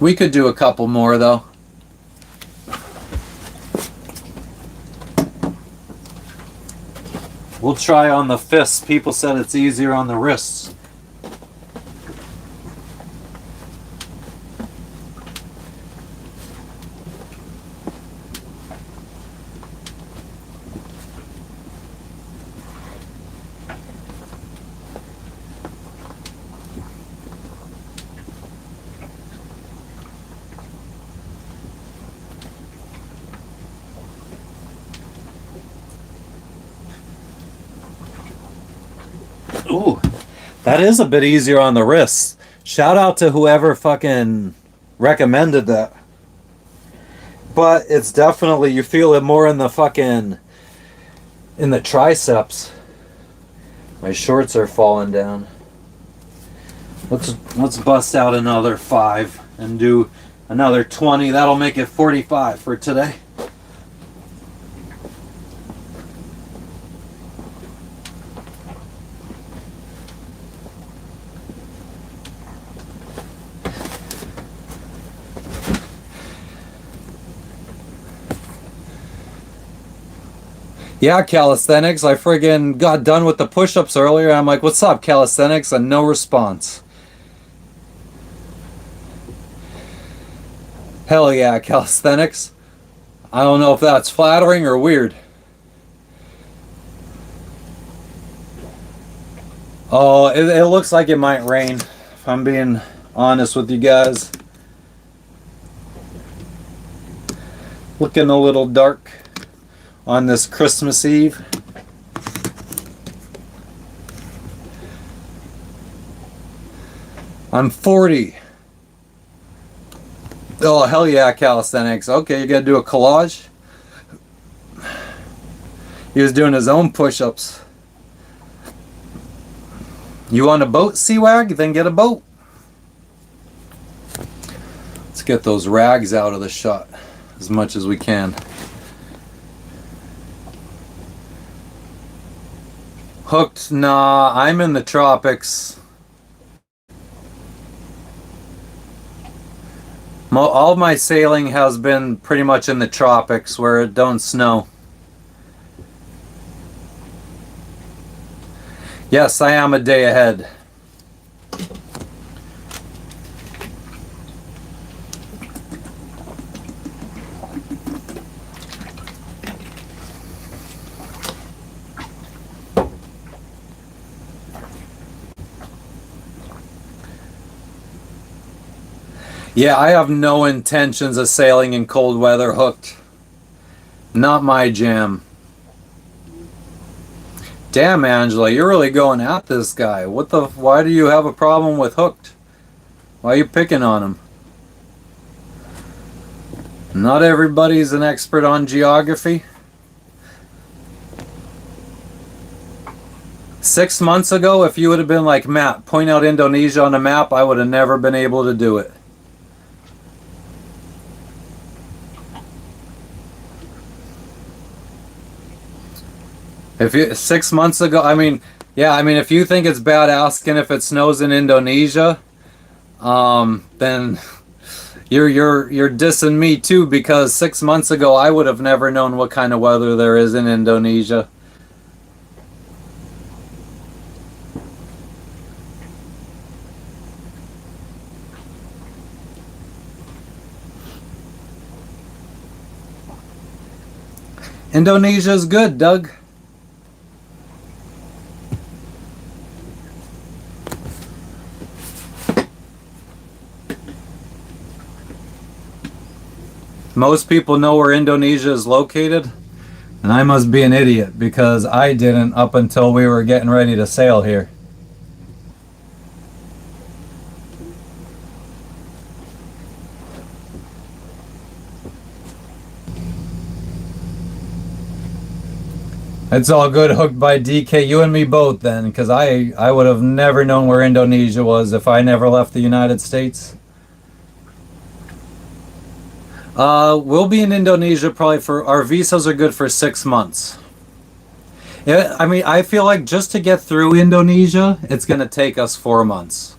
We could do a couple more, though. We'll try on the fists. People said it's easier on the wrists. Ooh, that is a bit easier on the wrists. Shout out to whoever fucking recommended that. But it's definitely, you feel it more in the fucking, in the triceps. My shorts are falling down. Let's bust out another 5 and do another 20. That'll make it 45 for today. Yeah, calisthenics. I friggin' got done with the push-ups earlier. I'm like, what's up, calisthenics? And no response. Hell yeah, calisthenics. I don't know if that's flattering or weird. Oh, it looks like it might rain, if I'm being honest with you guys. Looking a little dark on this Christmas Eve. I'm 40. Oh, hell yeah, calisthenics. Okay, you're gonna do a collage? He was doing his own push-ups. You want a boat, Sea-Wag? Then get a boat. Let's get those rags out of the shot as much as we can. Hooked? Nah, I'm in the tropics. All of my sailing has been pretty much in the tropics where it don't snow. Yes, I am a day ahead. Yeah, I have no intentions of sailing in cold weather hooked. Not my jam. Damn, Angela, you're really going at this guy. Why do you have a problem with hooked? Why are you picking on him? Not everybody's an expert on geography. 6 months ago, if you would have been like, Matt, point out Indonesia on a map, I would have never been able to do it. If you 6 months ago, I mean, yeah, I mean, if you think it's bad asking if it snows in Indonesia, then you're dissing me too, because 6 months ago I would have never known what kind of weather there is in Indonesia. Indonesia's good, Doug. Most people know where Indonesia is located, and I must be an idiot because I didn't up until we were getting ready to sail here. It's all good, hooked by DK. You and me both then, because I would have never known where Indonesia was if I never left the United States. We'll be in Indonesia probably for our visas are good for 6 months. Yeah, I mean, I feel like just to get through Indonesia, it's gonna take us 4 months.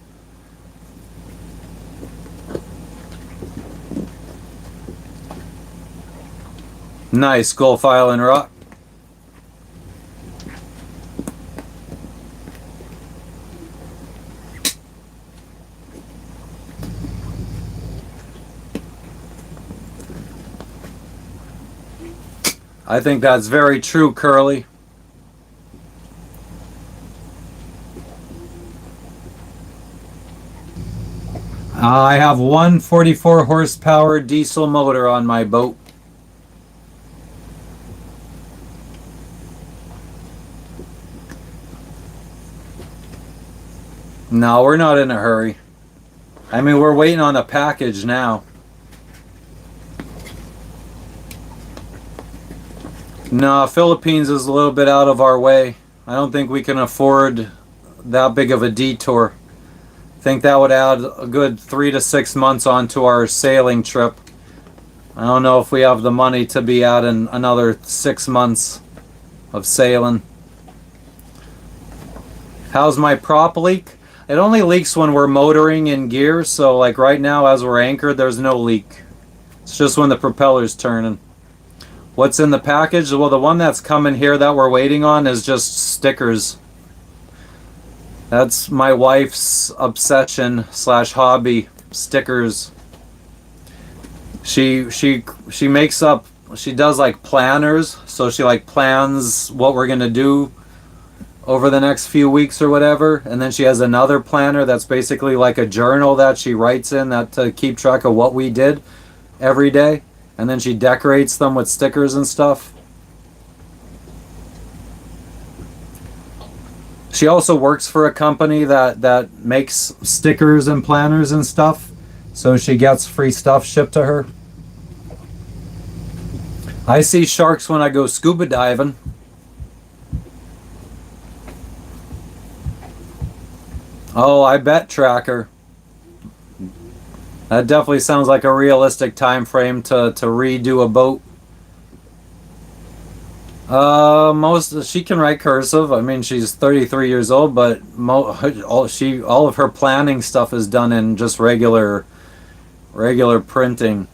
Nice, Gulf Island rock. I think that's very true, Curly. I have one 44 horsepower diesel motor on my boat. No, we're not in a hurry. I mean, we're waiting on a package now. No, Philippines is a little bit out of our way. I don't think we can afford that big of a detour. I think that would add a good 3 to 6 months onto our sailing trip. I don't know if we have the money to be adding another 6 months of sailing. How's my prop leak? It only leaks when we're motoring in gear, so like right now as we're anchored, there's no leak. It's just when the propeller's turning. What's in the package? Well, the one that's coming here that we're waiting on is just stickers. That's my wife's obsession slash hobby, stickers. She makes up, she does like planners, so she like plans what we're gonna do over the next few weeks or whatever, and then she has another planner that's basically like a journal that she writes in that to keep track of what we did every day, and then she decorates them with stickers and stuff. She also works for a company that makes stickers and planners and stuff, so she gets free stuff shipped to her. I see sharks when I go scuba diving. Oh, I bet, Tracker. That definitely sounds like a realistic time frame to redo a boat. She can write cursive. I mean, she's 33 years old, but all of her planning stuff is done in just regular printing.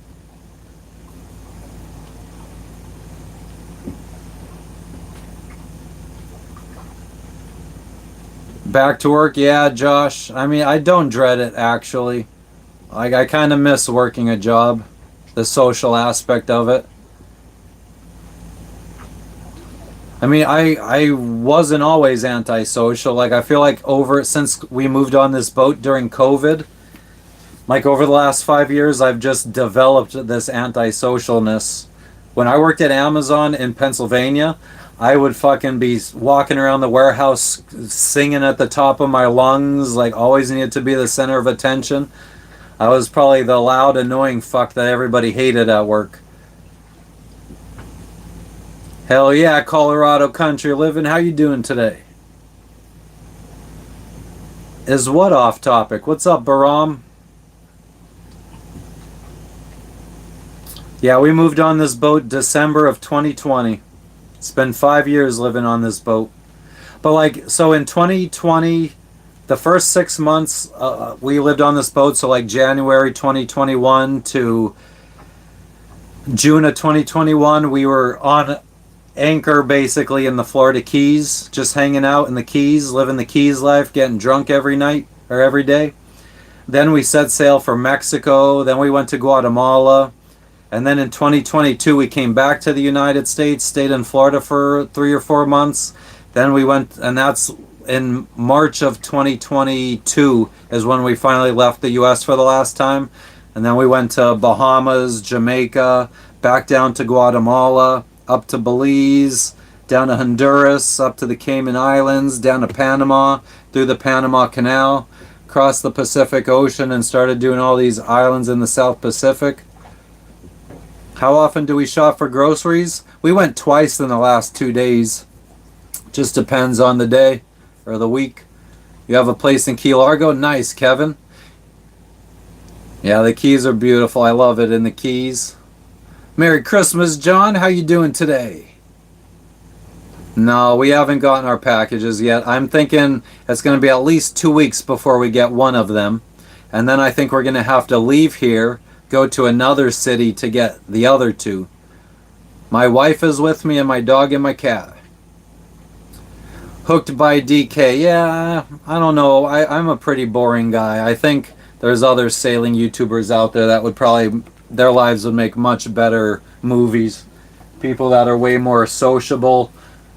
Back to work, yeah, Josh. I mean, I don't dread it actually. Like, I kind of miss working a job, the social aspect of it. I mean, I wasn't always antisocial. Like, I feel like since we moved on this boat during COVID, like over the last 5 years, I've just developed this antisocialness. When I worked at Amazon in Pennsylvania, I would fucking be walking around the warehouse singing at the top of my lungs, like always needed to be the center of attention. I was probably the loud, annoying fuck that everybody hated at work. Hell yeah, Colorado country living. How you doing today? Is what off topic? What's up, Baram? Yeah, we moved on this boat December of 2020. It's been 5 years living on this boat. But like, so in 2020, the first 6 months we lived on this boat. So like January 2021 to June of 2021, we were on anchor basically in the Florida Keys, just hanging out in the Keys, living the Keys life, getting drunk every night or every day. Then we set sail for Mexico. Then we went to Guatemala. And then in 2022, we came back to the United States, stayed in Florida for 3 or 4 months. Then we went, and that's in March of 2022 is when we finally left the U.S. for the last time. And then we went to Bahamas, Jamaica, back down to Guatemala, up to Belize, down to Honduras, up to the Cayman Islands, down to Panama, through the Panama Canal, across the Pacific Ocean, and started doing all these islands in the South Pacific. How often do we shop for groceries? We went twice in the last 2 days. Just depends on the day or the week. You have a place in Key Largo? Nice, Kevin. Yeah, the Keys are beautiful. I love it in the Keys. Merry Christmas, John. How you doing today? No, we haven't gotten our packages yet. I'm thinking it's going to be at least 2 weeks before we get one of them. And then I think we're going to have to leave here, go to another city to get the other two. My wife is with me and my dog and my cat. Hooked by DK. Yeah, I don't know. I'm a pretty boring guy. I think there's other sailing YouTubers out there that would probably, their lives would make much better movies. People that are way more sociable,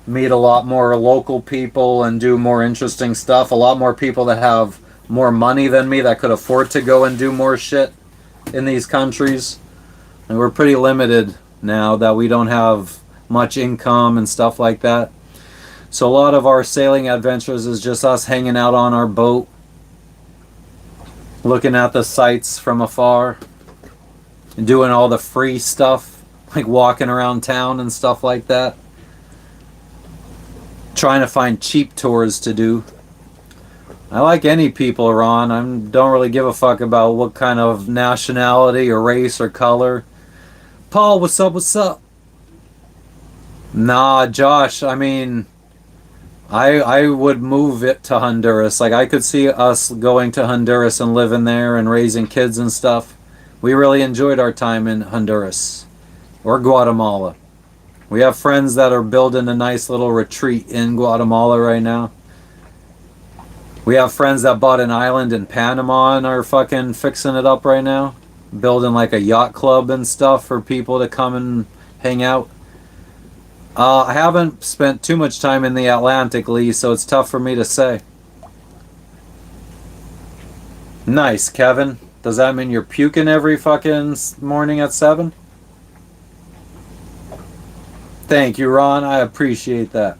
meet a lot more local people and do more interesting stuff. A lot more people that have more money than me that could afford to go and do more shit in these countries. And we're pretty limited now that we don't have much income and stuff like that. So a lot of our sailing adventures is just us hanging out on our boat, looking at the sights from afar, and doing all the free stuff, like walking around town and stuff like that. Trying to find cheap tours to do. I like any people, Ron. I don't really give a fuck about what kind of nationality or race or color. Paul, what's up, what's up? Nah, Josh, I mean, I would move it to Honduras. Like, I could see us going to Honduras and living there and raising kids and stuff. We really enjoyed our time in Honduras. Or Guatemala. We have friends that are building a nice little retreat in Guatemala right now. We have friends that bought an island in Panama and are fucking fixing it up right now. Building like a yacht club and stuff for people to come and hang out. I haven't spent too much time in the Atlantic, Lee, so it's tough for me to say. Nice, Kevin. Does that mean you're puking every fucking morning at 7? Thank you, Ron. I appreciate that.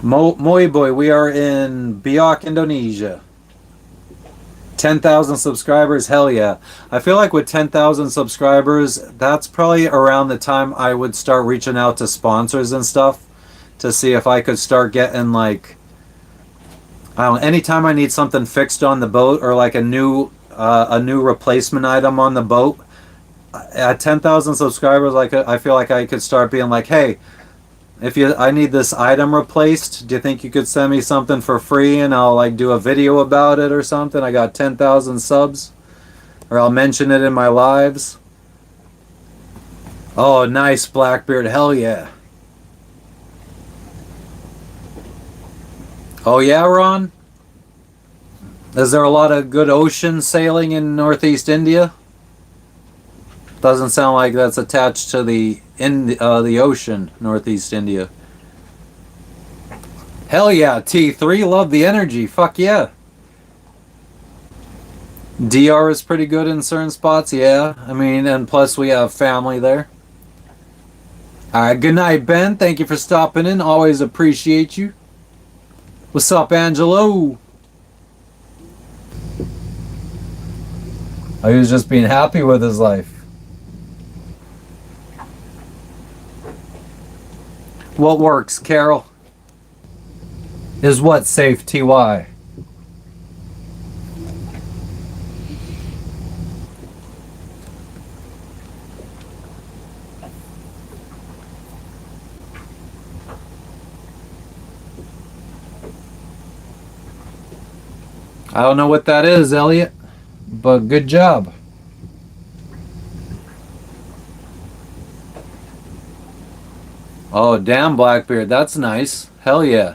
Moi boy, we are in Biak, Indonesia. 10,000 subscribers, hell yeah. I feel like with 10,000 subscribers, that's probably around the time I would start reaching out to sponsors and stuff to see if I could start getting like, I don't know, anytime I need something fixed on the boat or like a new replacement item on the boat. At 10,000 subscribers, I feel like I could start being like, hey, I need this item replaced, do you think you could send me something for free and I'll like do a video about it or something? I got 10,000 subs, or I'll mention it in my lives. Oh, nice, Blackbeard, hell yeah. Oh yeah, Ron? Is there a lot of good ocean sailing in Northeast India? Doesn't sound like that's attached to the ocean, Northeast India. Hell yeah, T3, love the energy, fuck yeah. DR is pretty good in certain spots, yeah. I mean, and plus we have family there. Alright, good night, Ben. Thank you for stopping in. Always appreciate you. What's up, Angelo? He was just being happy with his life. What works, Carol? Is what safe, TY? I don't know what that is, Elliot, but good job. Oh, damn, Blackbeard, that's nice. Hell yeah.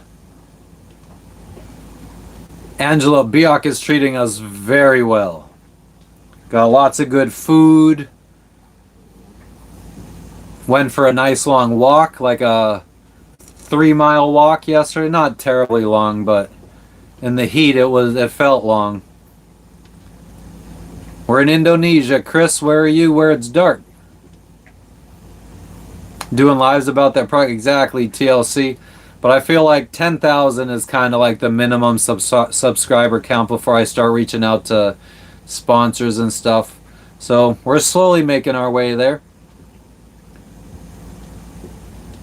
Angela, Biak is treating us very well. Got lots of good food. Went for a nice long walk, like a 3 mile walk yesterday. Not terribly long, but in the heat it felt long. We're in Indonesia. Chris, where are you where it's dark? Doing lives about that product. Exactly, TLC. But I feel like 10,000 is kind of like the minimum subscriber count before I start reaching out to sponsors and stuff. So we're slowly making our way there.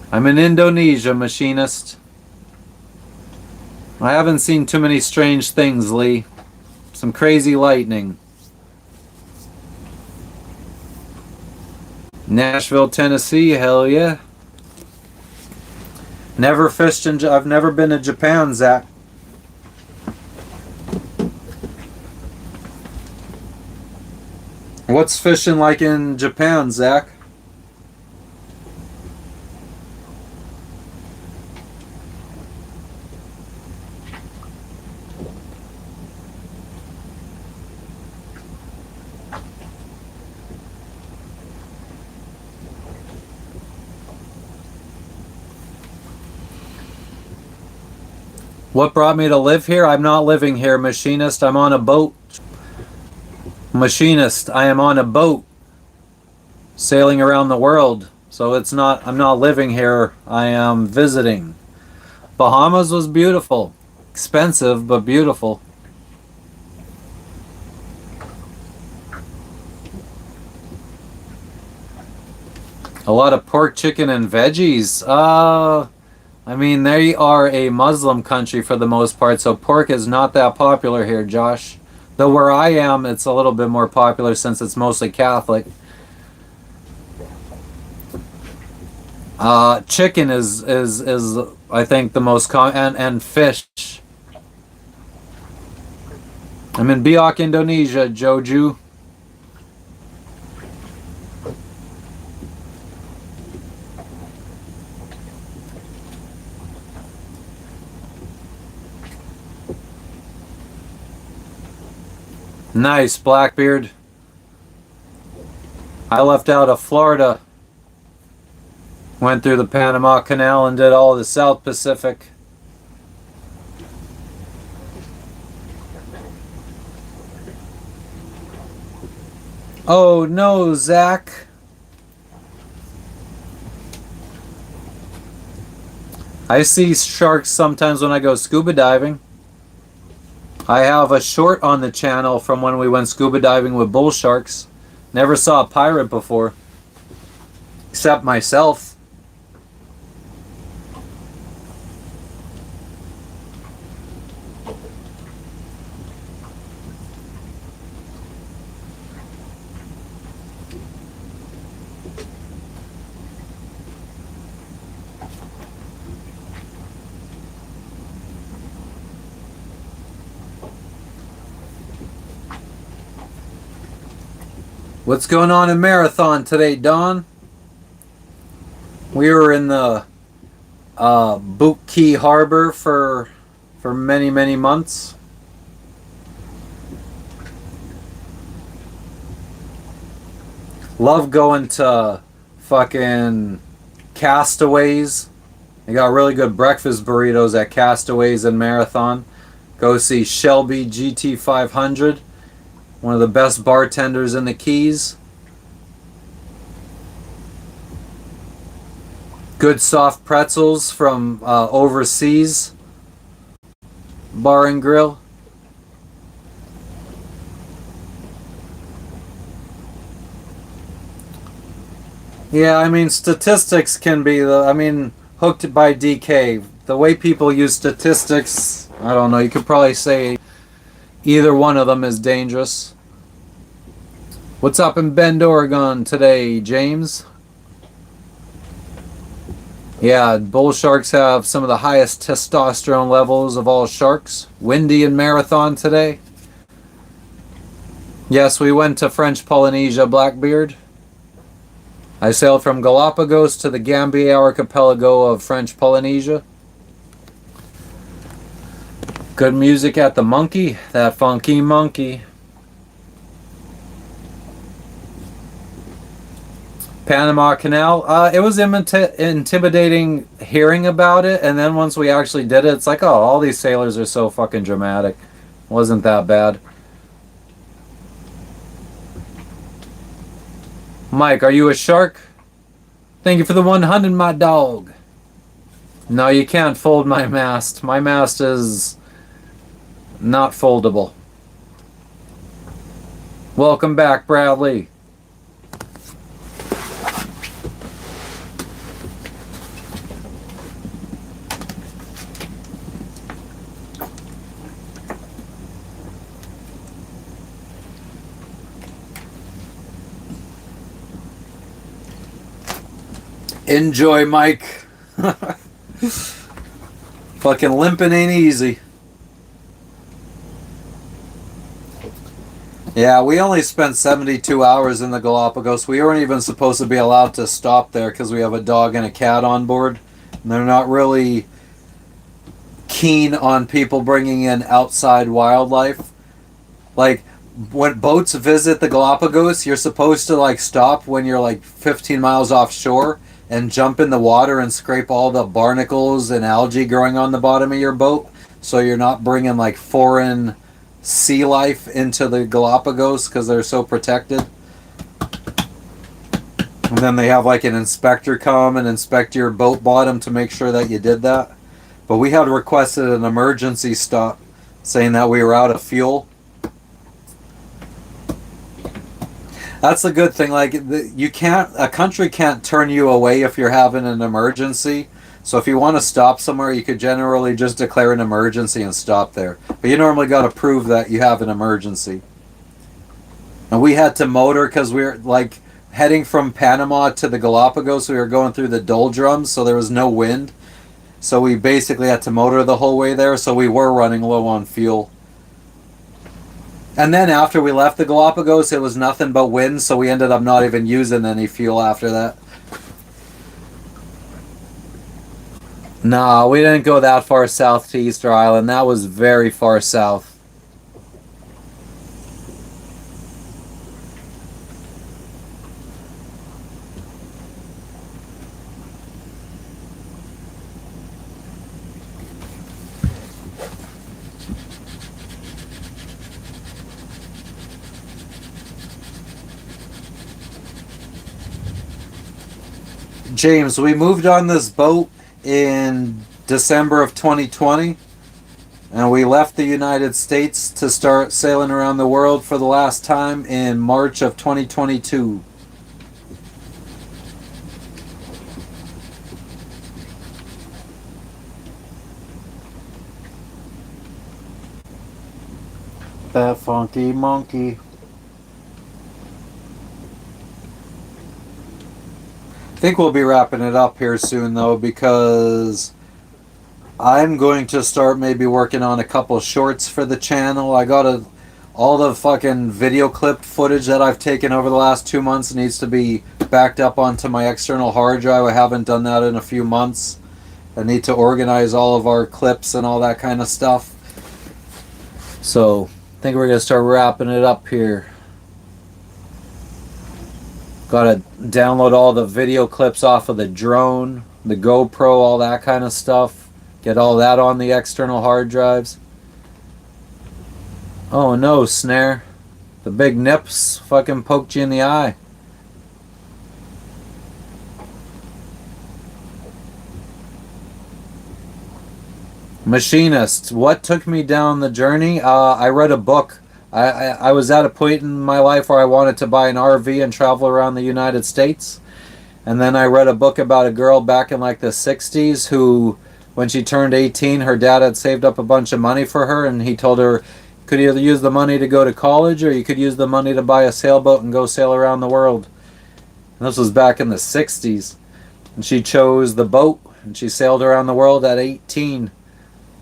I'm in Indonesia, machinist. I haven't seen too many strange things, Lee. Some crazy lightning. Nashville, Tennessee, hell yeah. Never fished in. I've never been to Japan, Zach. What's fishing like in Japan, Zach? What brought me to live here? I'm not living here, machinist. I'm on a boat. Machinist, I am on a boat sailing around the world. So I'm not living here. I am visiting. Bahamas was beautiful. Expensive, but beautiful. A lot of pork, chicken, and veggies. I mean, they are a Muslim country for the most part, so pork is not that popular here, Josh. Though where I am, it's a little bit more popular since it's mostly Catholic. Chicken is I think the most common, and fish. I'm in Biak, Indonesia, Joju. Nice, Blackbeard. I left out of Florida. Went through the Panama Canal and did all the South Pacific. Oh no, Zach. I see sharks sometimes when I go scuba diving. I have a short on the channel from when we went scuba diving with bull sharks. Never saw a pirate before. Except myself. What's going on in Marathon today, Don? We were in the Boot Key Harbor for many, many months. Love going to fucking Castaways. They got really good breakfast burritos at Castaways and Marathon. Go see Shelby GT500. One of the best bartenders in the Keys. Good soft pretzels from overseas bar and grill. Yeah, I mean, statistics can be I mean, hooked by DK. The way people use statistics, I don't know, you could probably say either one of them is dangerous. What's up in Bend, Oregon today, James? Yeah, bull sharks have some of the highest testosterone levels of all sharks. Windy in Marathon today. Yes, we went to French Polynesia, Blackbeard. I sailed from Galapagos to the Gambier archipelago of French Polynesia. Good music at the Monkey, that funky monkey. Panama Canal. It was intimidating hearing about it, and then once we actually did it, it's like, oh, all these sailors are so fucking dramatic. Wasn't that bad. Mike, are you a shark? Thank you for the 100, my dog. No, you can't fold my mast. My mast is not foldable. Welcome back, Bradley. Enjoy, Mike. Fucking limping ain't easy. Yeah, we only spent 72 hours in the Galapagos. We weren't even supposed to be allowed to stop there because we have a dog and a cat on board. And they're not really keen on people bringing in outside wildlife. Like, when boats visit the Galapagos, you're supposed to, like, stop when you're, like, 15 miles offshore and jump in the water and scrape all the barnacles and algae growing on the bottom of your boat so you're not bringing, like, foreign sea life into the Galapagos because they're so protected. And then they have like an inspector come and inspect your boat bottom to make sure that you did that. But we had requested an emergency stop saying that we were out of fuel. That's the good thing. Like, a country can't turn you away if you're having an emergency. So if you want to stop somewhere, you could generally just declare an emergency and stop there. But you normally got to prove that you have an emergency. And we had to motor because we were like heading from Panama to the Galapagos. We were going through the doldrums, so there was no wind. So we basically had to motor the whole way there. So we were running low on fuel. And then after we left the Galapagos, it was nothing but wind. So we ended up not even using any fuel after that. No, we didn't go that far south to Easter Island. That was very far south. James, we moved on this boat in December of 2020, and we left the United States to start sailing around the world for the last time in March of 2022. That funky monkey. I think we'll be wrapping it up here soon, though, because I'm going to start maybe working on a couple shorts for the channel. I got all the fucking video clip footage that I've taken over the last 2 months needs to be backed up onto my external hard drive. I haven't done that in a few months. I need to organize all of our clips and all that kind of stuff. So I think we're going to start wrapping it up here. Gotta download all the video clips off of the drone, the GoPro, all that kind of stuff. Get all that on the external hard drives. Oh no, Snare. The big nips fucking poked you in the eye. Machinist. What took me down the journey? I read a book. I was at a point in my life where I wanted to buy an RV and travel around the United States. And then I read a book about a girl back in like the 60s who, when she turned 18, her dad had saved up a bunch of money for her, and he told her, could either use the money to go to college or you could use the money to buy a sailboat and go sail around the world. And this was back in the 60s. And she chose the boat and she sailed around the world at 18.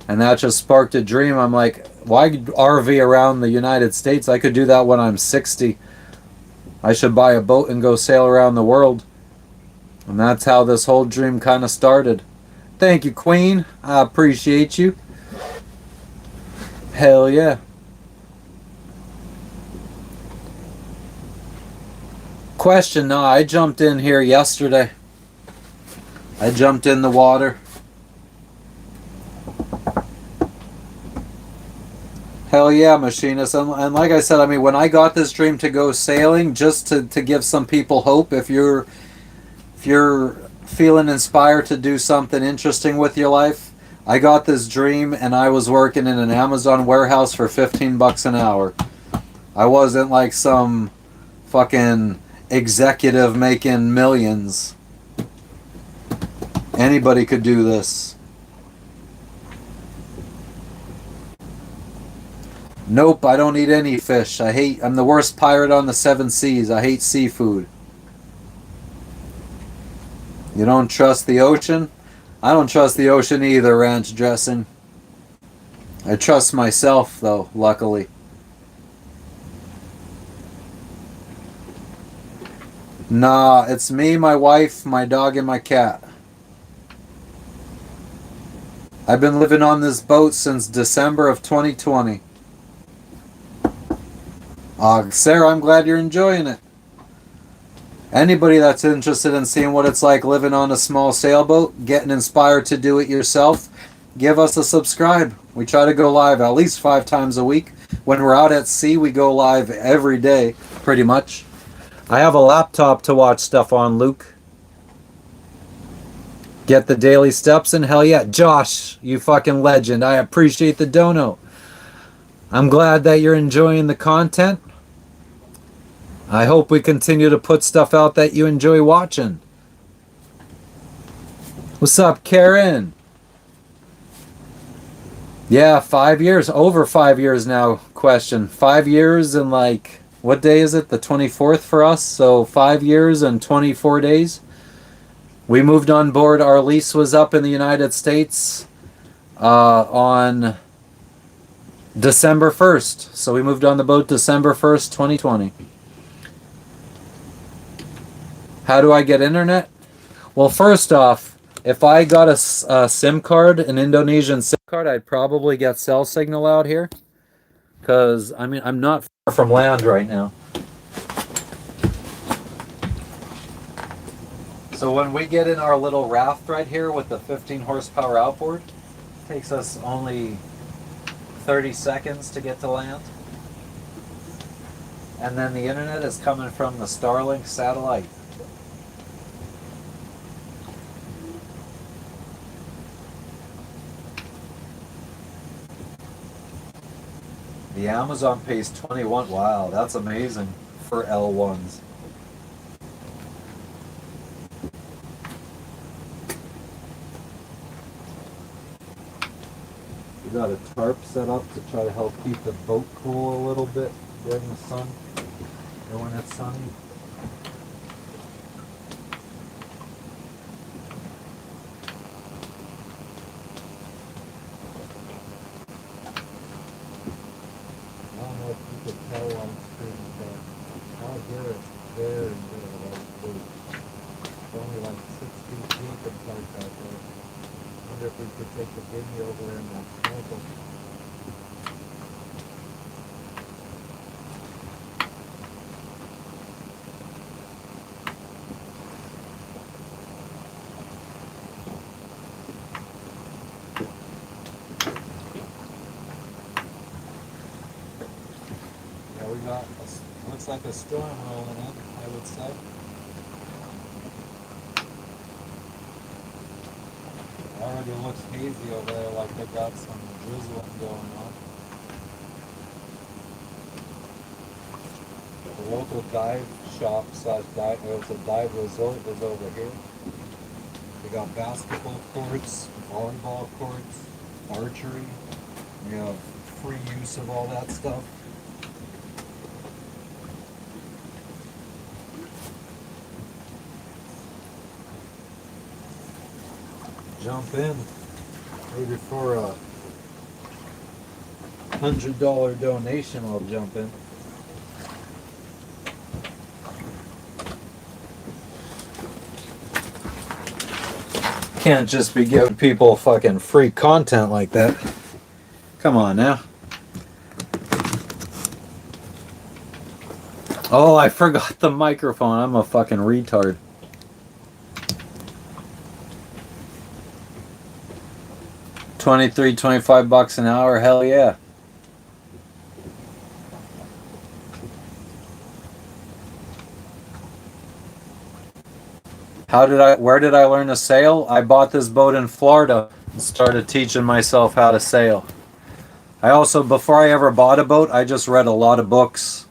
And that just sparked a dream. I'm like, why RV around the United States? I could do that when I'm 60. I should buy a boat and go sail around the world. And that's how this whole dream kind of started. Thank you, Queen. I appreciate you. Hell yeah. Question, no, I jumped in here yesterday. I jumped in the water. Hell yeah, machinist. And like I said, I mean, when I got this dream to go sailing, just to give some people hope, if you're feeling inspired to do something interesting with your life, I got this dream and I was working in an Amazon warehouse for 15 bucks an hour. I wasn't like some fucking executive making millions. Anybody could do this. Nope, I don't eat any fish. I'm the worst pirate on the seven seas. I hate seafood. You don't trust the ocean? I don't trust the ocean either, ranch dressing. I trust myself, though, luckily. Nah, it's me, my wife, my dog, and my cat. I've been living on this boat since December of 2020. Sarah, I'm glad you're enjoying it. Anybody that's interested in seeing what it's like living on a small sailboat, getting inspired to do it yourself, give us a subscribe. We try to go live at least 5 times a week. When we're out at sea, we go live every day, pretty much. I have a laptop to watch stuff on, Luke. Get the daily steps in? Hell yeah. Josh, you fucking legend. I appreciate the dono. I'm glad that you're enjoying the content. I hope we continue to put stuff out that you enjoy watching. What's up, Karen? Yeah, 5 years. Over 5 years now, question. 5 years and like, what day is it? The 24th for us. So 5 years and 24 days. We moved on board. Our lease was up in the United States on December 1st. So we moved on the boat December 1st, 2020. How do I get internet? Well, first off, if I got a SIM card, an Indonesian SIM card, I'd probably get cell signal out here. Because, I mean, I'm not far from land right now. So when we get in our little raft right here with the 15 horsepower outboard, it takes us only 30 seconds to get to land. And then the internet is coming from the Starlink satellite. The Amazon pays 21. Wow, that's amazing for L1s. We got a tarp set up to try to help keep the boat cool a little bit during the sun, or when it's sunny. I don't know if you could tell on screen, but out here it's very, very light blue. It's only like 6 feet deep and dark out there. I wonder if we could take the dinghy over there and snorkel. Yeah, we got, looks like a storm rolling in, I would say. Already looks hazy over there, like they got some drizzling going on. The local dive shop slash dive, it's a dive resort is over here. We got basketball courts, volleyball courts, archery. We have free use of all that stuff. Jump in. Maybe for a $100 donation, I'll jump in. Can't just be giving people fucking free content like that. Come on now. Oh, I forgot the microphone. I'm a fucking retard. $25 an hour. Hell yeah. Where did I learn to sail? I bought this boat in Florida and started teaching myself how to sail. I also, before I ever bought a boat, I just read a lot of books.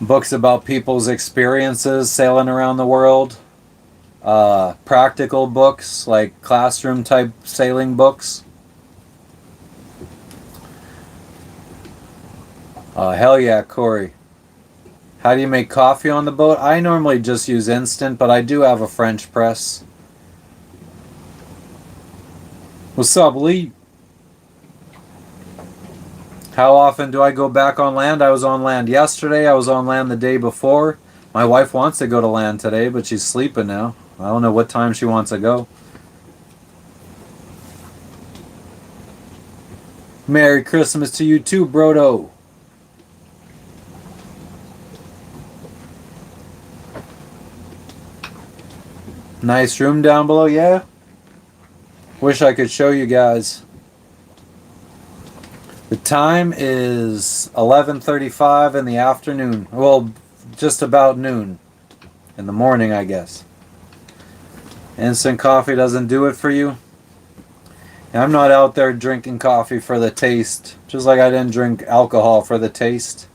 Books about people's experiences sailing around the world. Practical books, like classroom type sailing books. Hell yeah, Corey. How do you make coffee on the boat? I normally just use instant, but I do have a French press. What's up, Lee? How often do I go back on land? I was on land yesterday. I was on land the day before. My wife wants to go to land today, but she's sleeping now. I don't know what time she wants to go. Merry Christmas to you too, Brodo. Nice room down below, yeah? Wish I could show you guys. The time is 11:35 in the afternoon. Well, just about noon. In the morning, I guess. Instant coffee doesn't do it for you? I'm not out there drinking coffee for the taste. Just like I didn't drink alcohol for the taste.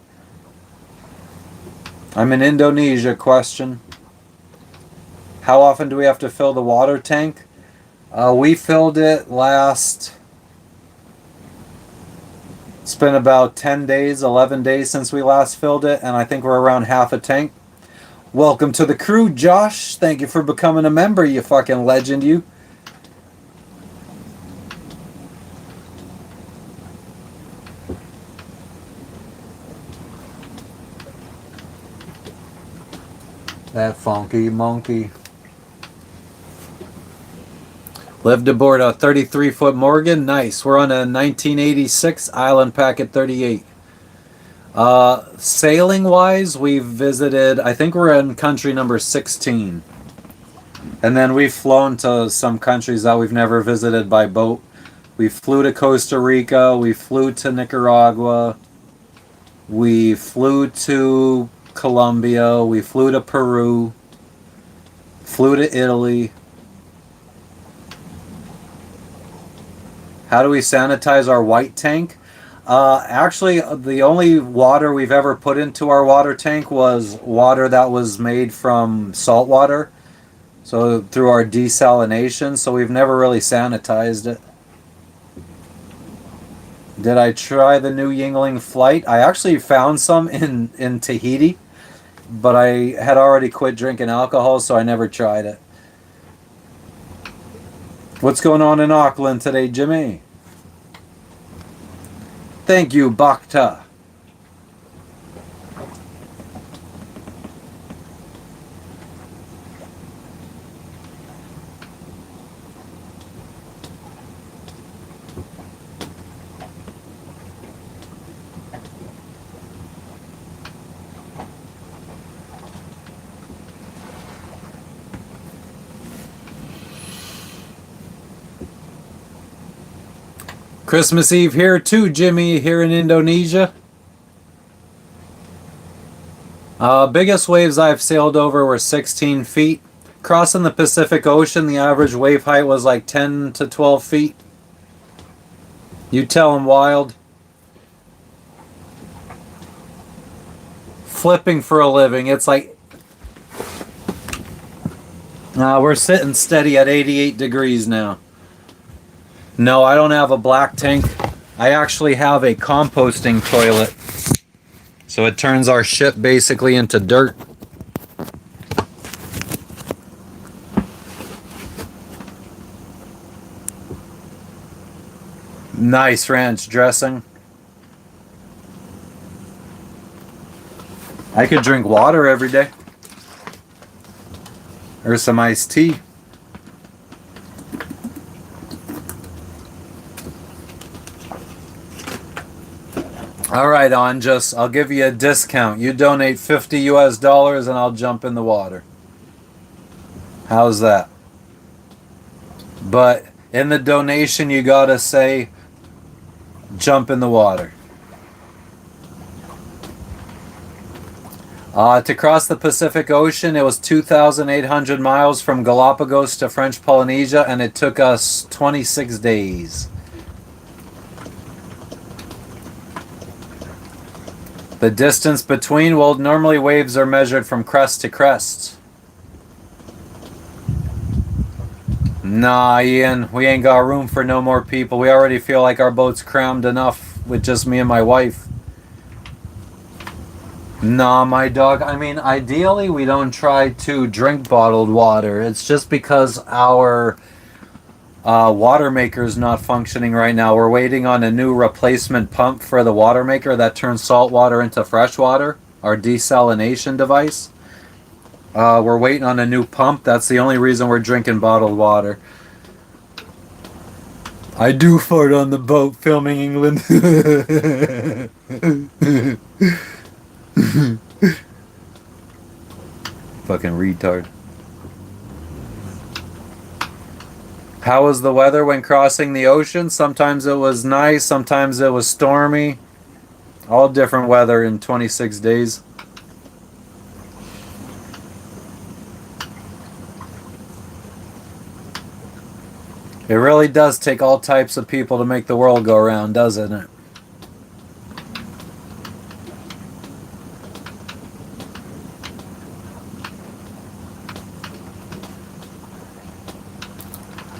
I'm in Indonesia, question. How often do we have to fill the water tank? We filled it last... It's been about 10 days, 11 days since we last filled it, and I think we're around half a tank. Welcome to the crew, Josh. Thank you for becoming a member, you fucking legend, you. That funky monkey. Lived aboard a 33-foot Morgan. Nice. We're on a 1986 Island Packet 38. Sailing-wise, we've visited... I think we're in country number 16. And then we've flown to some countries that we've never visited by boat. We flew to Costa Rica. We flew to Nicaragua. We flew to Colombia. We flew to Peru. Flew to Italy. How do we sanitize our white tank? Actually, the only water we've ever put into our water tank was water that was made from salt water. So through our desalination, so we've never really sanitized it. Did I try the new Yingling flight? I actually found some in Tahiti, but I had already quit drinking alcohol, so I never tried it. What's going on in Auckland today, Jimmy? Thank you, Bhakta. Christmas Eve here too, Jimmy, here in Indonesia. Biggest waves I've sailed over were 16 feet. Crossing the Pacific Ocean, the average wave height was like 10 to 12 feet. You tell them, Wild. flipping for a living. It's like we're sitting steady at 88 degrees now. No, I don't have a black tank. I actually have a composting toilet. So it turns our shit basically into dirt. Nice ranch dressing. I could drink water every day. Or some iced tea. All right, Anjus, I'll give you a discount. You donate 50 US dollars and I'll jump in the water. How's that? But in the donation, you gotta say, jump in the water. To cross the Pacific Ocean, it was 2,800 miles from Galapagos to French Polynesia, and it took us 26 days. The distance between, well, normally waves are measured from crest to crest. Nah, Ian, we ain't got room for no more people. We already feel like our boat's crammed enough with just me and my wife. Nah, my dog. I mean, ideally, we don't try to drink bottled water. It's just because our water maker is not functioning right now. We're waiting on a new replacement pump for the water maker that turns salt water into fresh water, our desalination device. We're waiting on a new pump. That's the only reason we're drinking bottled water. I do fart on the boat filming England. Fucking retard. How was the weather when crossing the ocean? Sometimes it was nice, sometimes it was stormy. All different weather in 26 days. It really does take all types of people to make the world go round, doesn't it?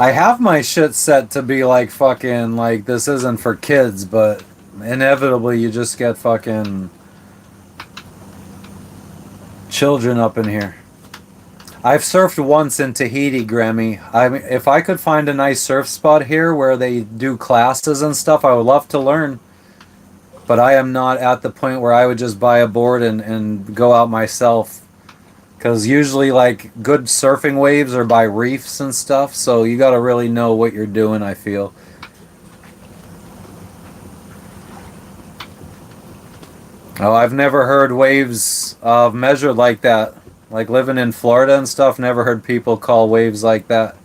I have my shit set to be like fucking, like, this isn't for kids, but inevitably you just get fucking children up in here. I've surfed once in Tahiti, Grammy. I mean, if I could find a nice surf spot here where they do classes and stuff, I would love to learn. But I am not at the point where I would just buy a board and go out myself. Because usually, like, good surfing waves are by reefs and stuff, so you gotta really know what you're doing, I feel. Oh, I've never heard waves measured like that. Like, living in Florida and stuff, never heard people call waves like that.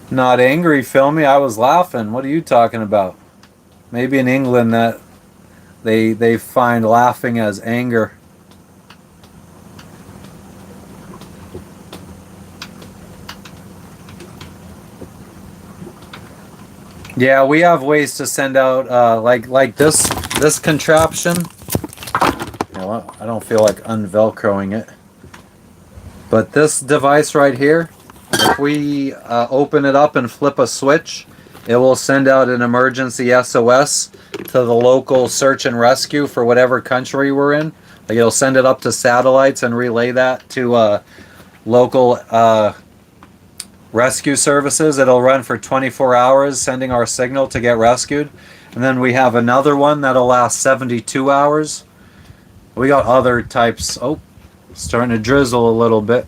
Not angry, Filmy. I was laughing. What are you talking about? Maybe in England that they find laughing as anger. Yeah, we have ways to send out like this contraption. You know what? I don't feel like unvelcroing it. But this device right here, if we open it up and flip a switch, it will send out an emergency SOS to the local search and rescue for whatever country we're in. Like, it'll send it up to satellites and relay that to local rescue services. It'll run for 24 hours, sending our signal to get rescued. And then we have another one that'll last 72 hours. We got other types. Oh, starting to drizzle a little bit.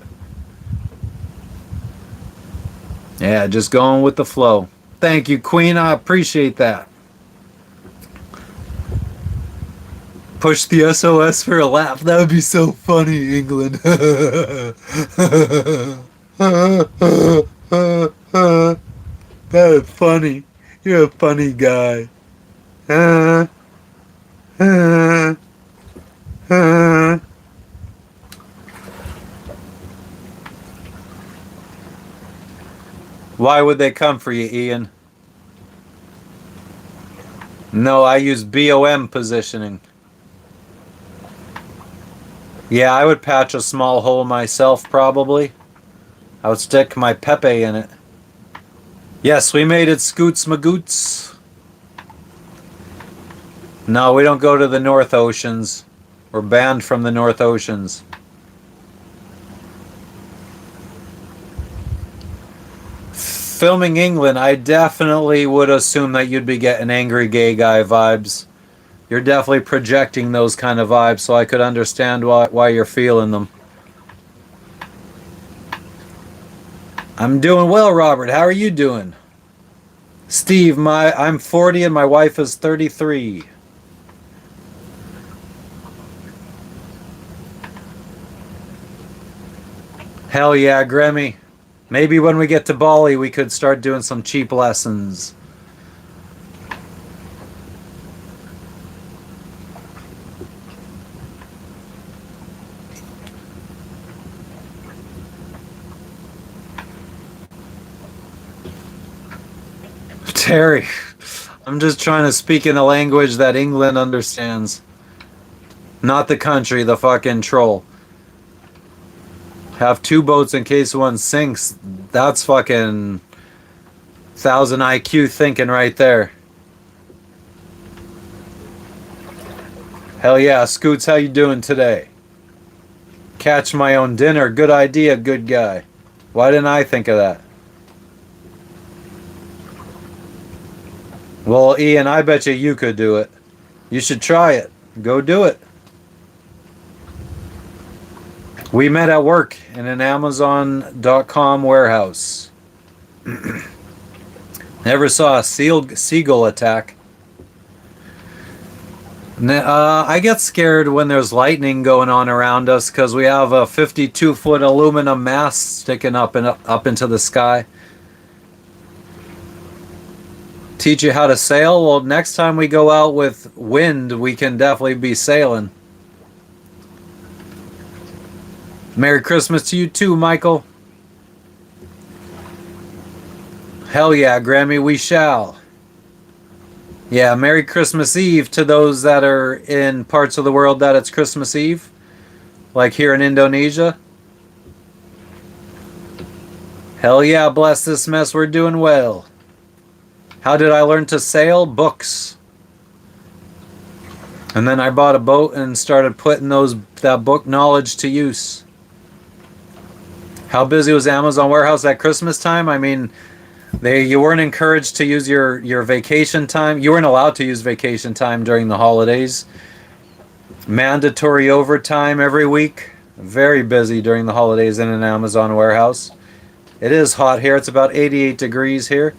Yeah, just going with the flow. Thank you, Queen. I appreciate that. Push the SOS for a laugh. That would be so funny, England. That's funny. You're a funny guy. Why would they come for you, Ian? No, I use BOM positioning. Yeah, I would patch a small hole myself, probably. I would stick my Pepe in it. Yes, we made it, Scoots Magoots. No, we don't go to the North Oceans. We're banned from the North Oceans. Filming England, I definitely would assume that you'd be getting angry gay guy vibes. You're definitely projecting those kind of vibes, so I could understand why you're feeling them. I'm doing well, Robert. How are you doing? Steve, I'm 40 and my wife is 33. Hell yeah, Grammy. Maybe when we get to Bali, we could start doing some cheap lessons. Terry, I'm just trying to speak in a language that England understands. Not the country, the fucking troll. Have two boats in case one sinks. That's fucking 1,000 IQ thinking right there. Hell yeah, Scoots, how you doing today? Catch my own dinner. Good idea, good guy. Why didn't I think of that? Well, Ian, I bet you could do it. You should try it. Go do it. We met at work in an Amazon.com warehouse. Never saw a seagull attack. I get scared when there's lightning going on around us because we have a 52-foot aluminum mast sticking up into the sky. Teach you how to sail? Well, next time we go out with wind, we can definitely be sailing. Merry Christmas to you too, Michael. Hell yeah, Grammy, we shall. Yeah, Merry Christmas Eve to those that are in parts of the world that it's Christmas Eve. Like here in Indonesia. Hell yeah, bless this mess, we're doing well. How did I learn to sail? Books. And then I bought a boat and started putting that book knowledge to use. How busy was Amazon warehouse at Christmas time? I mean, you weren't encouraged to use your vacation time. You weren't allowed to use vacation time during the holidays. Mandatory overtime every week. Very busy during the holidays in an Amazon warehouse. It is hot here. It's about 88 degrees here.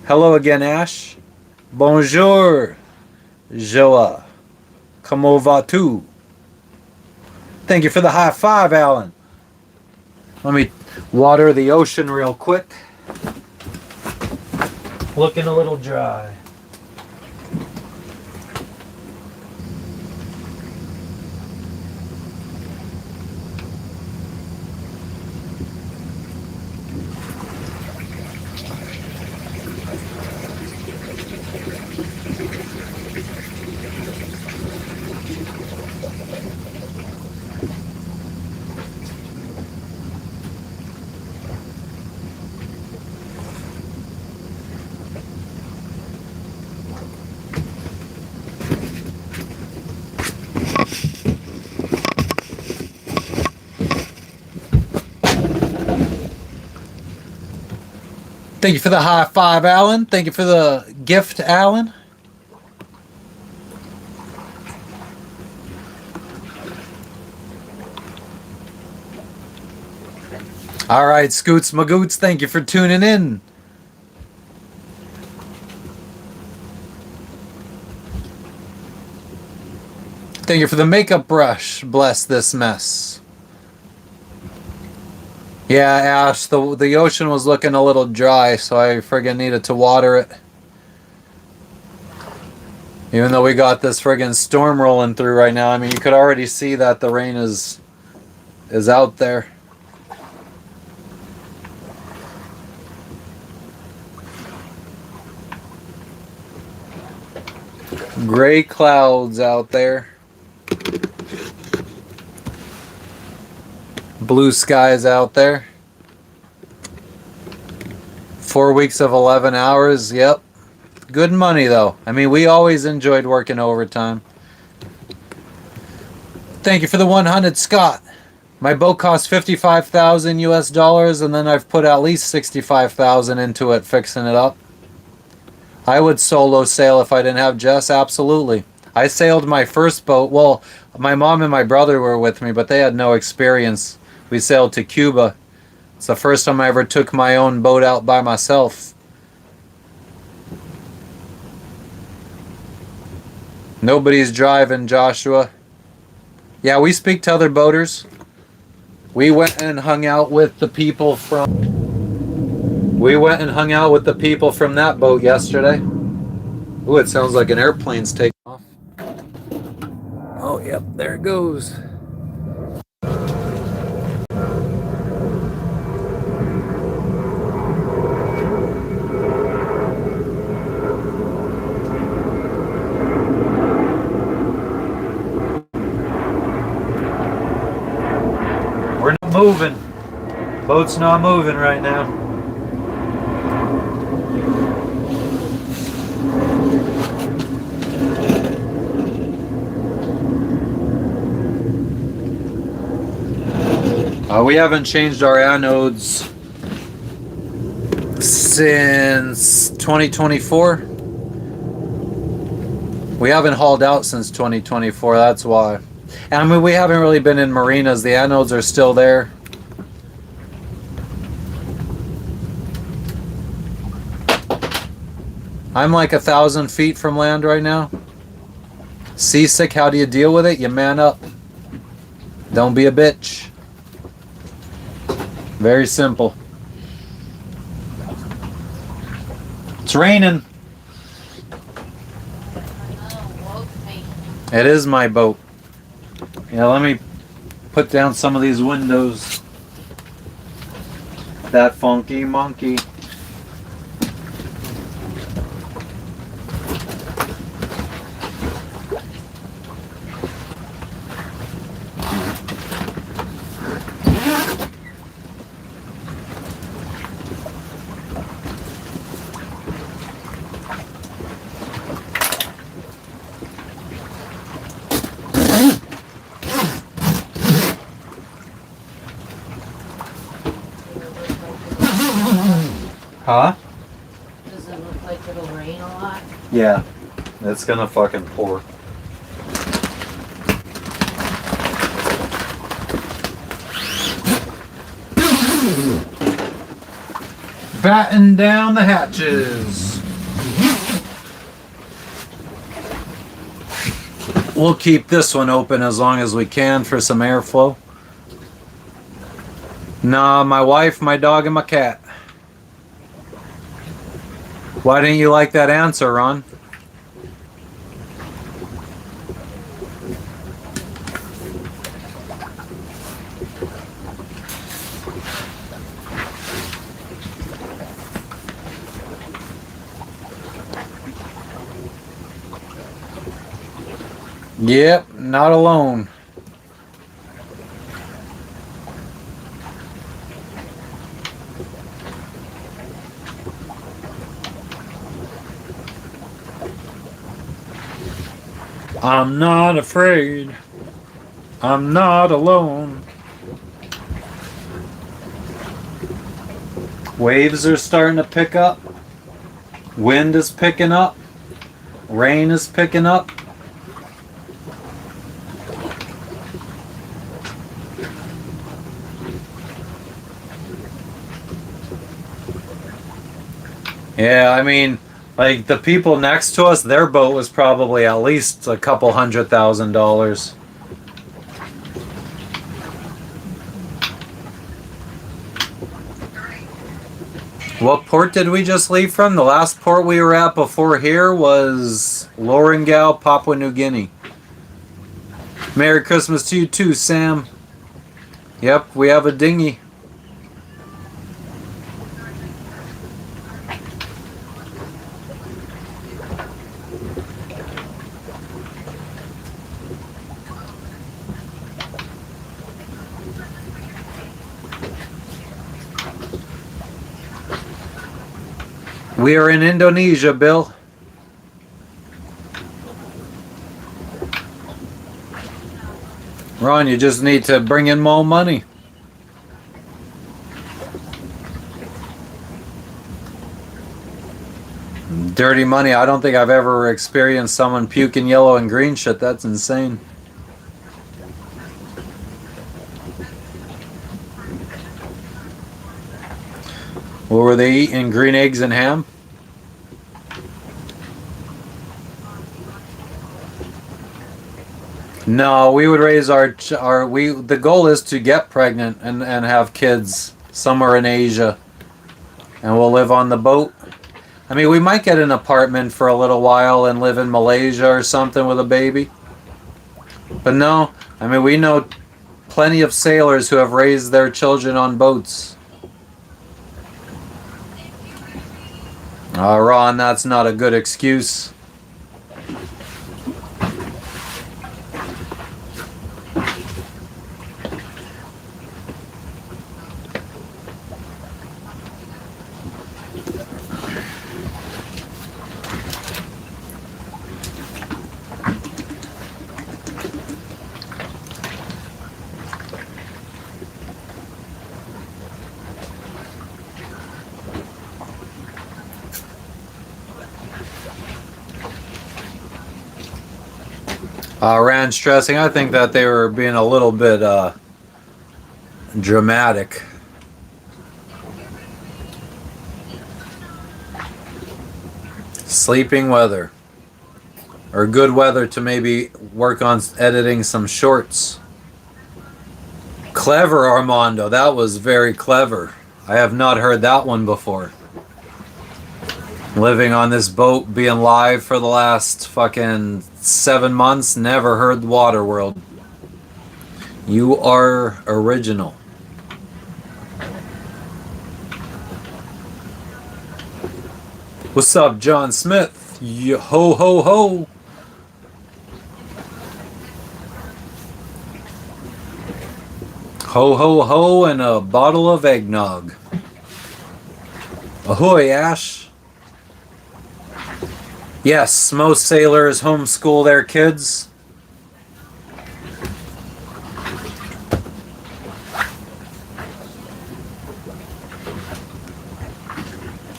Hello again, Ash. Bonjour, Joa. Comment vas-tu? Thank you for the high five, Alan. Let me water the ocean real quick. Looking a little dry. Thank you for the high five, Alan. Thank you for the gift, Alan. All right, Scoots Magoots, thank you for tuning in. Thank you for the makeup brush. Bless this mess. Yeah, Ash, the ocean was looking a little dry, so I friggin' needed to water it. Even though we got this friggin' storm rolling through right now, I mean, you could already see that the rain is out there. Gray clouds out there. Blue skies out there. 4 weeks of 11 hours. Yep. Good money though. I mean, we always enjoyed working overtime. Thank you for the 100, Scott. My boat cost 55,000 US dollars, and then I've put at least 65,000 into it fixing it up. I would solo sail if I didn't have Jess, absolutely. I sailed my first boat. Well, my mom and my brother were with me, but they had no experience. We sailed to Cuba. It's the first time I ever took my own boat out by myself. Nobody's driving, Joshua. Yeah, we speak to other boaters. We went and hung out with the people from that boat yesterday. Ooh, it sounds like an airplane's taking off. Oh, yep, there it goes. We're not moving. Boat's not moving right now. We haven't changed our anodes since 2024. We haven't hauled out since 2024, that's why. And I mean, we haven't really been in marinas. The anodes are still there. I'm like 1,000 feet from land right now. Seasick, how do you deal with it? You man up. Don't be a bitch. Very simple. It's raining. It is my boat. Yeah, let me put down some of these windows. That funky monkey. Huh? Does it look like it'll rain a lot? Yeah, it's gonna fucking pour. Batten down the hatches. We'll keep this one open as long as we can for some airflow. Nah, my wife, my dog, and my cat. Why didn't you like that answer, Ron? Yep, not alone. I'm not afraid. I'm not alone. Waves are starting to pick up. Wind is picking up. Rain is picking up. Yeah, I mean, like the people next to us, their boat was probably at least a couple $100,000. What port did we just leave from? The last port we were at before here was Lorengau, Papua New Guinea. Merry Christmas to you too, Sam. Yep, we have a dinghy. We are in Indonesia, Bill. Ron, you just need to bring in more money. Dirty money. I don't think I've ever experienced someone puking yellow and green shit. That's insane. What were they eating? Green eggs and ham? No, we would raise our the goal is to get pregnant and have kids somewhere in Asia, and we'll live on the boat. I mean, we might get an apartment for a little while and live in Malaysia or something with a baby. But no, I mean, we know plenty of sailors who have raised their children on boats. Ron, that's not a good excuse. Rand stressing, I think that they were being a little bit dramatic. Sleeping weather. Or good weather to maybe work on editing some shorts. Clever, Armando. That was very clever. I have not heard that one before. Living on this boat, being live for the last fucking 7 months, never heard Waterworld. You are original. What's up, John Smith? Ho ho ho. Ho ho ho and a bottle of eggnog. Ahoy, Ash. Yes, most sailors homeschool their kids.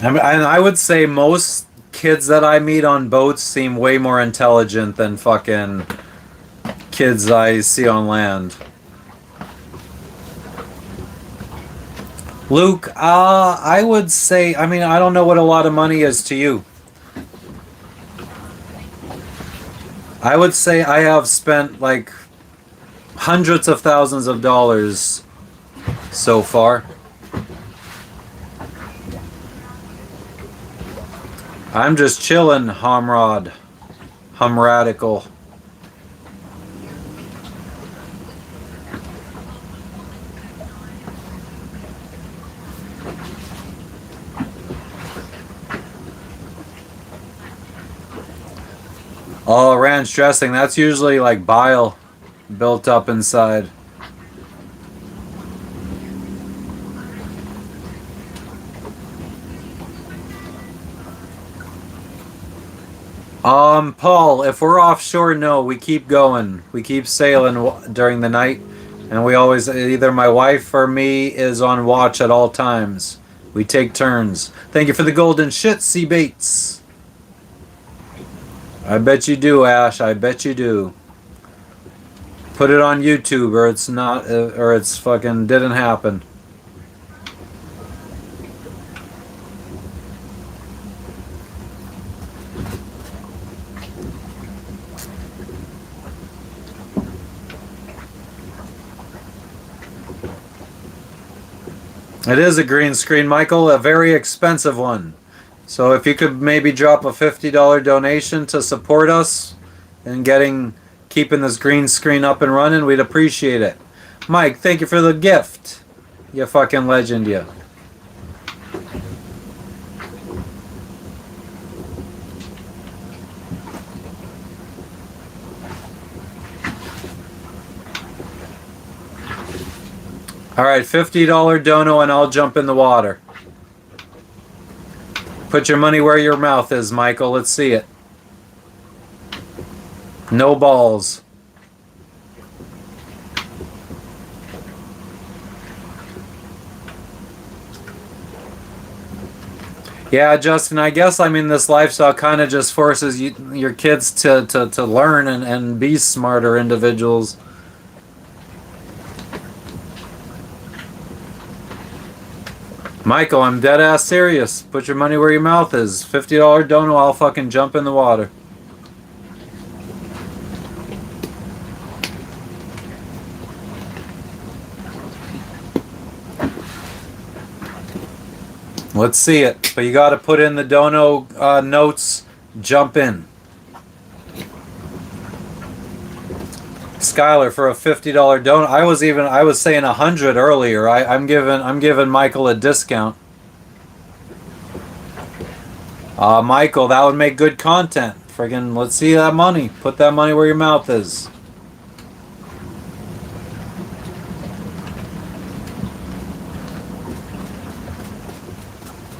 And I would say most kids that I meet on boats seem way more intelligent than fucking kids I see on land. Luke, I would say, I mean, I don't know what a lot of money is to you. I would say I have spent like hundreds of thousands of dollars so far. I'm just chilling, Humradical. Oh, ranch dressing. That's usually like bile built up inside. Paul, if we're offshore, no, we keep going. We keep sailing during the night, and we always, either my wife or me is on watch at all times. We take turns. Thank you for the golden shit, C. Bates. I bet you do, Ash. I bet you do. Put it on YouTube, or it's not, or it's fucking didn't happen. It is a green screen, Michael, a very expensive one. So if you could maybe drop a $50 donation to support us in keeping this green screen up and running, we'd appreciate it. Mike, thank you for the gift. You fucking legend, you. Alright, $50 dono and I'll jump in the water. Put your money where your mouth is, Michael. Let's see it. No balls. Yeah, Justin, I guess, I mean, this lifestyle kind of just forces your kids to learn and be smarter individuals. Michael, I'm dead ass serious. Put your money where your mouth is. $50 dono, I'll fucking jump in the water. Let's see it. But you got to put in the dono notes. Jump in. Skylar for a $50 donut. I was saying 100 earlier. I'm giving Michael a discount. Michael, that would make good content. Friggin', let's see that money. Put that money where your mouth is.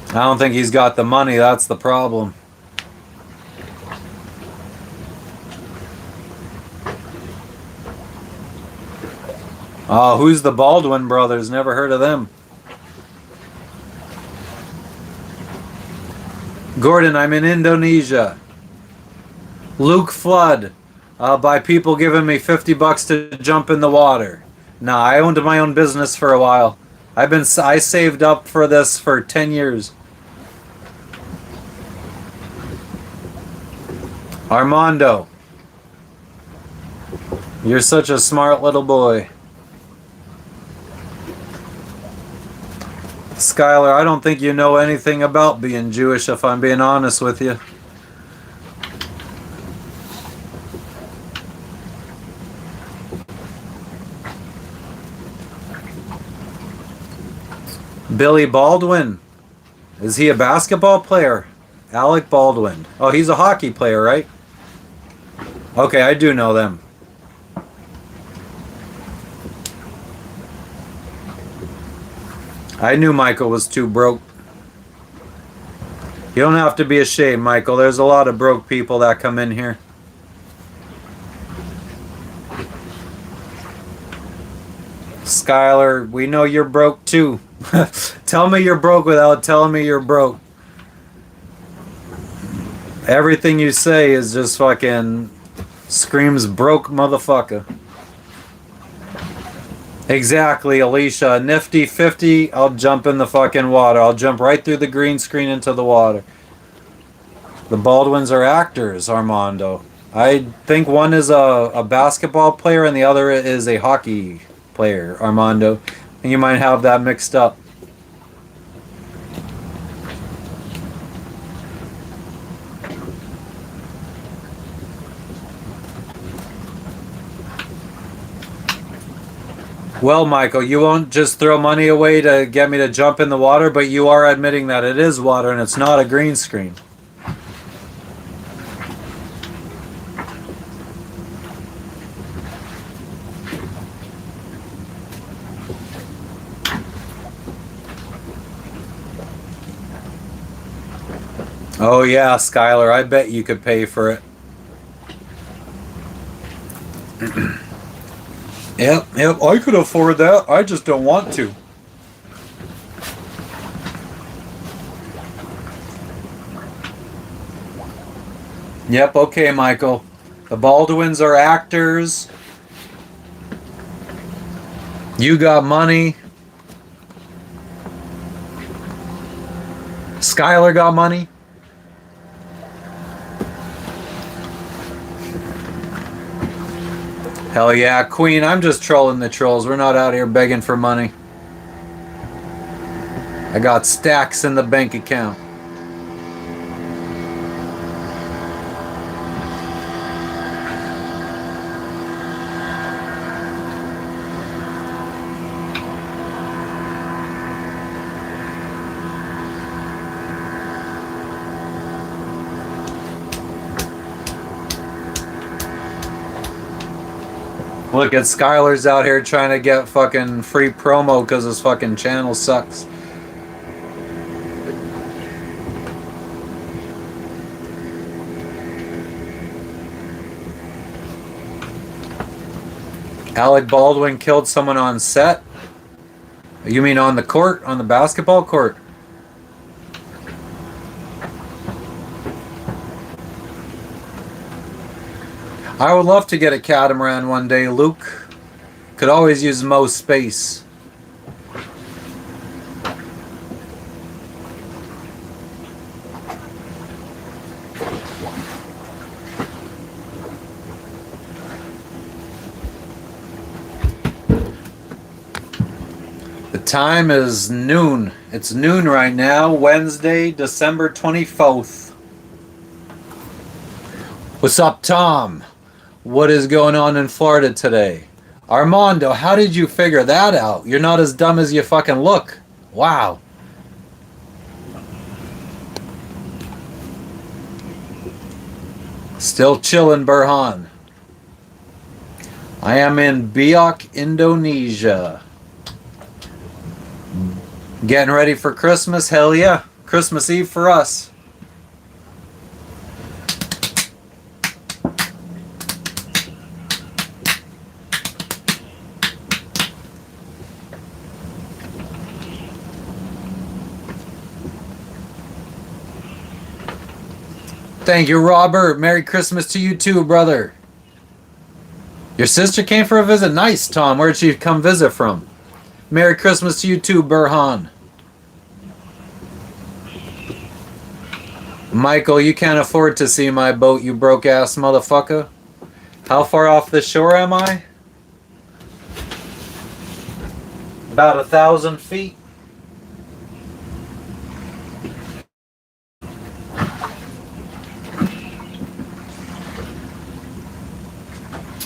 I don't think he's got the money. That's the problem. Who's the Baldwin brothers? Never heard of them. Gordon, I'm in Indonesia. Luke Flood, by people giving me $50 to jump in the water. Nah, I owned my own business for a while. I saved up for this for 10 years. Armando, you're such a smart little boy. Skylar, I don't think you know anything about being Jewish, if I'm being honest with you. Billy Baldwin. Is he a basketball player? Alec Baldwin. Oh, he's a hockey player, right? Okay, I do know them. I knew Michael was too broke. You don't have to be ashamed, Michael. There's a lot of broke people that come in here. Skylar, we know you're broke too. Tell me you're broke without telling me you're broke. Everything you say is just fucking screams broke motherfucker. Exactly, Alicia. Nifty 50, I'll jump in the fucking water. I'll jump right through the green screen into the water. The Baldwins are actors, Armando. I think one is a basketball player and the other is a hockey player, Armando. And you might have that mixed up. Well, Michael, you won't just throw money away to get me to jump in the water, but you are admitting that it is water and it's not a green screen. Oh yeah, Skylar, I bet you could pay for it. Yep, I could afford that. I just don't want to. Yep, okay, Michael. The Baldwins are actors. You got money. Skylar got money. Hell yeah, Queen, I'm just trolling the trolls. We're not out here begging for money. I got stacks in the bank account. Look at Skylar's out here trying to get fucking free promo because his fucking channel sucks. Alec Baldwin killed someone on set? You mean on the court? On the basketball court? I would love to get a catamaran one day, Luke. Could always use more space. The time is noon. It's noon right now, Wednesday, December 24th. What's up, Tom? What is going on in Florida today? Armando, how did you figure that out? You're not as dumb as you fucking look. Wow. Still chillin', Burhan. I am in Biak, Indonesia. Getting ready for Christmas? Hell yeah. Christmas Eve for us. Thank you, Robert. Merry Christmas to you too, brother. Your sister came for a visit? Nice, Tom. Where'd she come visit from? Merry Christmas to you too, Burhan. Michael, you can't afford to see my boat, you broke-ass motherfucker. How far off the shore am I? About 1,000 feet.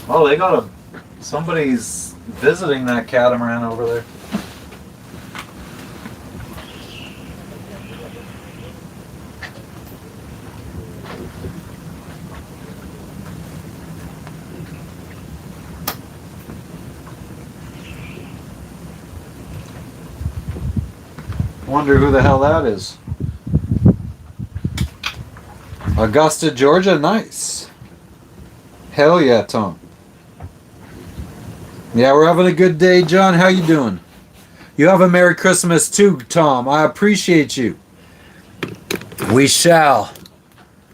Oh, they got a... Somebody's visiting that catamaran over there. Wonder who the hell that is. Augusta, Georgia? Nice. Hell yeah, Tom. Yeah, we're having a good day, John. How you doing? You have a Merry Christmas too, Tom. I appreciate you. We shall.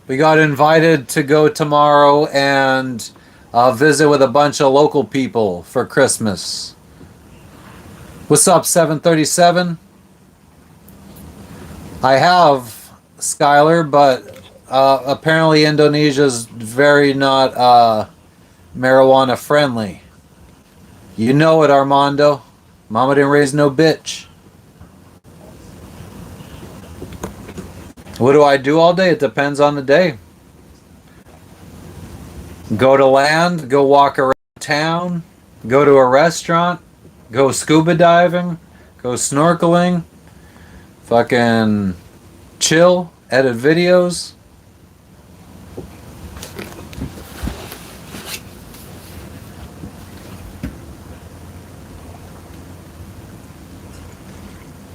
We got invited to go tomorrow and visit with a bunch of local people for Christmas. What's up, 737? I have, Skylar, but apparently Indonesia's very not marijuana friendly. You know it, Armando. Mama didn't raise no bitch. What do I do all day? It depends on the day. Go to land, go walk around town, go to a restaurant, go scuba diving, go snorkeling, fucking chill, edit videos.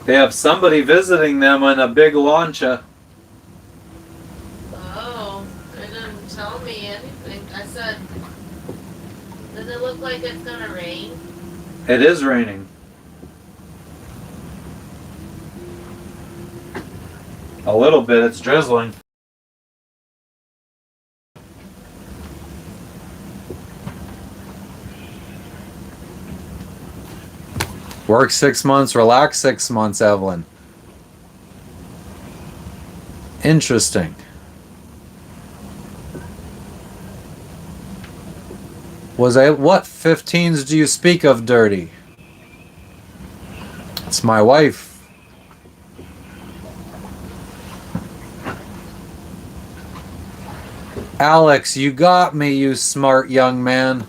They have somebody visiting them on a big lancha. Oh, they didn't tell me anything. I said, does it look like it's gonna rain? It is raining. A little bit, it's drizzling. Work 6 months, relax 6 months, Evelyn. Interesting. What 15s do you speak of, dirty? It's my wife. Alex, you got me, you smart young man.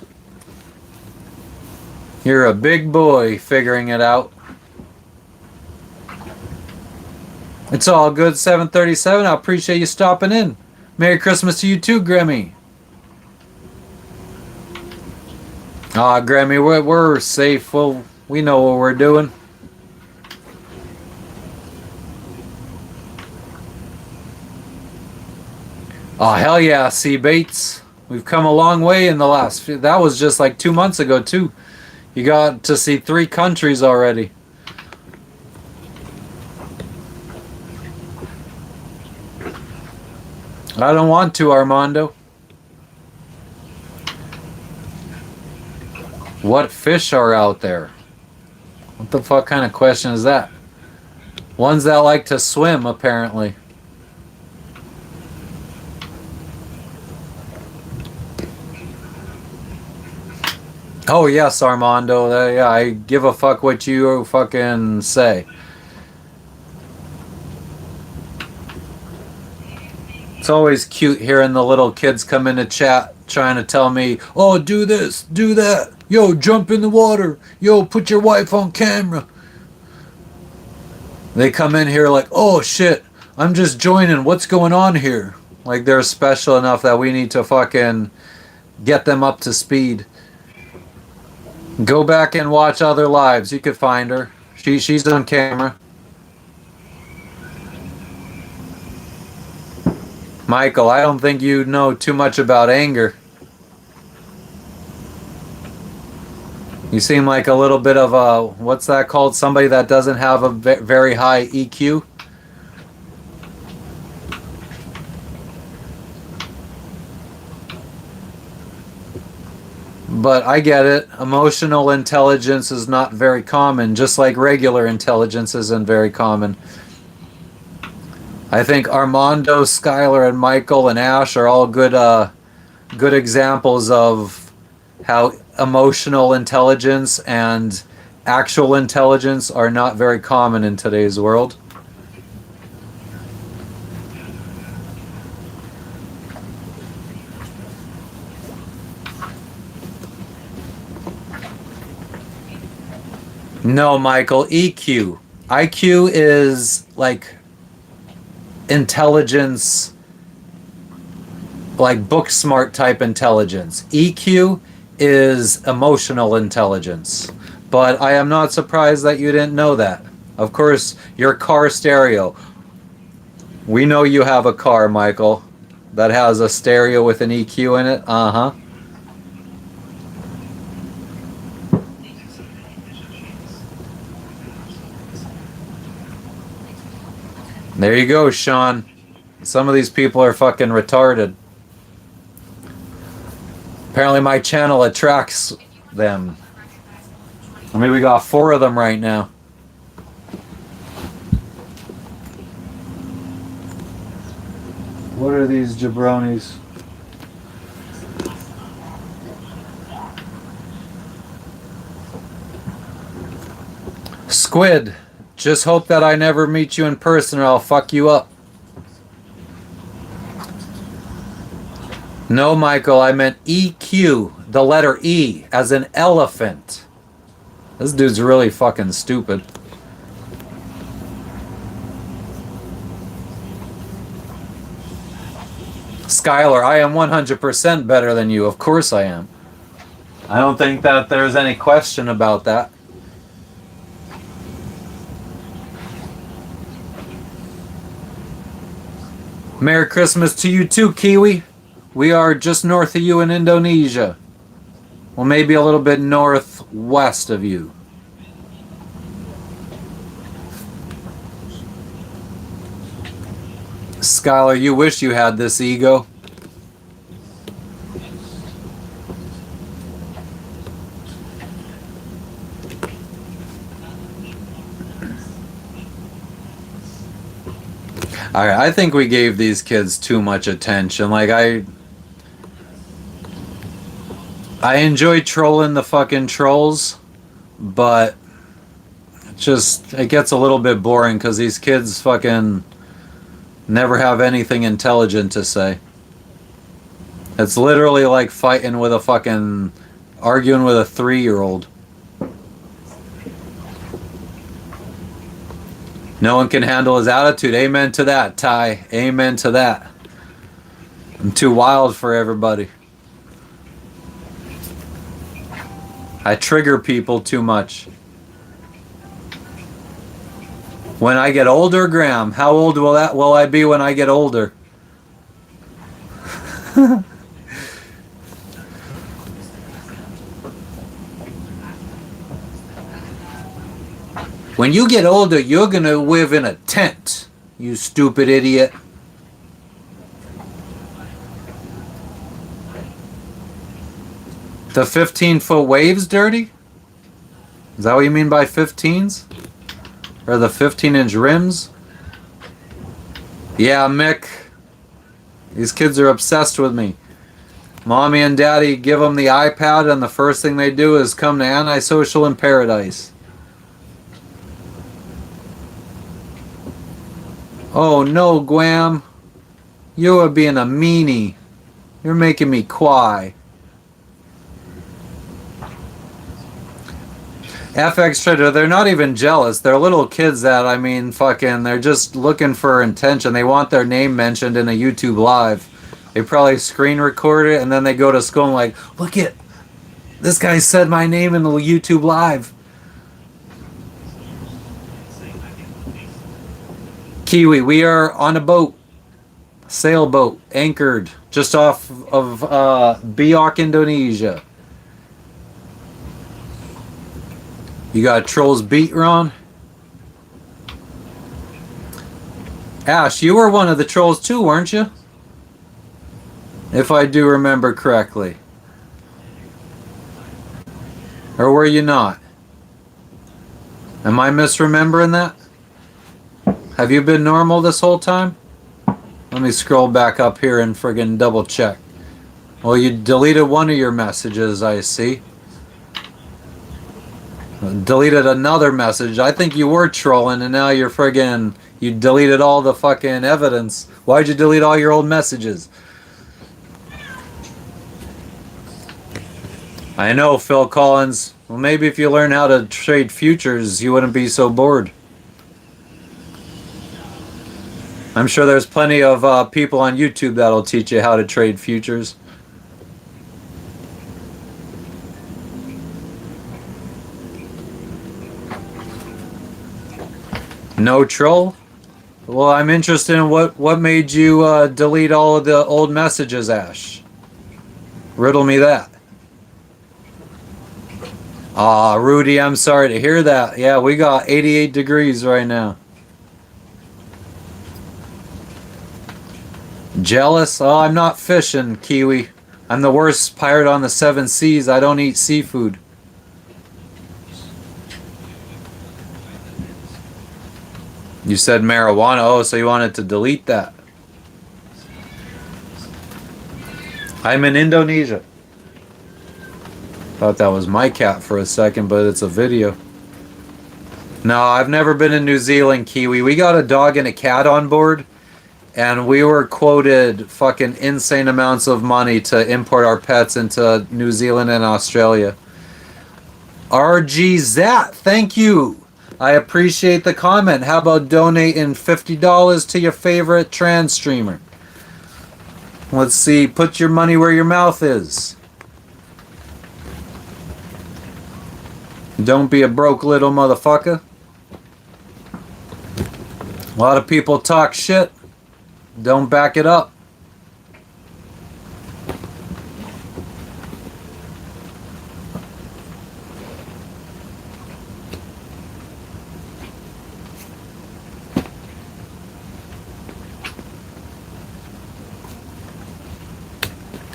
You're a big boy figuring it out. It's all good, 737. I appreciate you stopping in. Merry Christmas to you too, Grammy. Grammy, we're safe. Well, we know what we're doing. Oh, hell yeah, C. Bates. We've come a long way in the last few. That was just like 2 months ago, too. You got to see 3 countries already. I don't want to, Armando. What fish are out there? What the fuck kind of question is that? Ones that like to swim, apparently. Oh, yes, Armando. Yeah, I give a fuck what you fucking say. It's always cute hearing the little kids come into chat trying to tell me, oh, do this, do that. Yo, jump in the water. Yo, put your wife on camera. They come in here like, oh, shit, I'm just joining. What's going on here? Like they're special enough that we need to fucking get them up to speed. Go back and watch other lives. You could find her. She's on camera. Michael, I don't think you know too much about anger. You seem like a little bit of a, what's that called? Somebody that doesn't have a very high EQ. But I get it. Emotional intelligence is not very common, just like regular intelligence isn't very common. I think Armando, Skylar, and Michael and Ash are all good examples of how emotional intelligence and actual intelligence are not very common in today's world. No, Michael, EQ. IQ is like intelligence, like book smart type intelligence. EQ is emotional intelligence. But I am not surprised that you didn't know that. Of course, your car stereo. We know you have a car, Michael, that has a stereo with an EQ in it. Uh-huh. There you go, Sean. Some of these people are fucking retarded. Apparently my channel attracts them. I mean, we got 4 of them right now. What are these jabronis? Squid. Just hope that I never meet you in person or I'll fuck you up. No, Michael, I meant EQ, the letter E, as in elephant. This dude's really fucking stupid. Skylar, I am 100% better than you. Of course I am. I don't think that there's any question about that. Merry Christmas to you too, Kiwi. We are just north of you in Indonesia. Well, maybe a little bit northwest of you. Skylar, you wish you had this ego. I think we gave these kids too much attention. Like, I enjoy trolling the fucking trolls, but it gets a little bit boring because these kids fucking never have anything intelligent to say. It's literally like arguing with a 3-year-old. No one can handle his attitude. Amen to that, Ty. Amen to that. I'm too wild for everybody. I trigger people too much. When I get older, Graham, how old will I be when I get older? When you get older, you're gonna live in a tent, you stupid idiot. The 15-foot waves dirty? Is that what you mean by 15s? Or the 15-inch rims? Yeah, Mick. These kids are obsessed with me. Mommy and Daddy give them the iPad, and the first thing they do is come to Antisocial in Paradise. Oh no, Guam. You are being a meanie. You're making me cry. FX Trader, they're not even jealous. They're little kids that, I mean, fucking, they're just looking for attention. They want their name mentioned in a YouTube live. They probably screen record it, and then they go to school and like, look it, this guy said my name in the YouTube live. Kiwi, we are on a boat, sailboat, anchored just off of Biak, Indonesia. You got Trolls beat, Ron? Ash, you were one of the trolls too, weren't you? If I do remember correctly. Or were you not? Am I misremembering that? Have you been normal this whole time? Let me scroll back up here and friggin' double check. Well, you deleted one of your messages, I see. Deleted another message. I think you were trolling, and now you're friggin'... You deleted all the fucking evidence. Why'd you delete all your old messages? I know, Phil Collins. Well, maybe if you learn how to trade futures, you wouldn't be so bored. I'm sure there's plenty of people on YouTube that'll teach you how to trade futures. No troll? Well, I'm interested in what made you delete all of the old messages, Ash. Riddle me that. Ah, Rudy, I'm sorry to hear that. Yeah, we got 88 degrees right now. Jealous? Oh, I'm not fishing, Kiwi. I'm the worst pirate on the 7 seas. I don't eat seafood. You said marijuana. Oh, so you wanted to delete that. I'm in Indonesia. Thought that was my cat for a second, but it's a video. No, I've never been in New Zealand, Kiwi. We got a dog and a cat on board, and we were quoted fucking insane amounts of money to import our pets into New Zealand and Australia. RG Zat, thank you. I appreciate the comment. How about donating $50 to your favorite trans streamer? Let's see. Put your money where your mouth is. Don't be a broke little motherfucker. A lot of people talk shit. Don't back it up.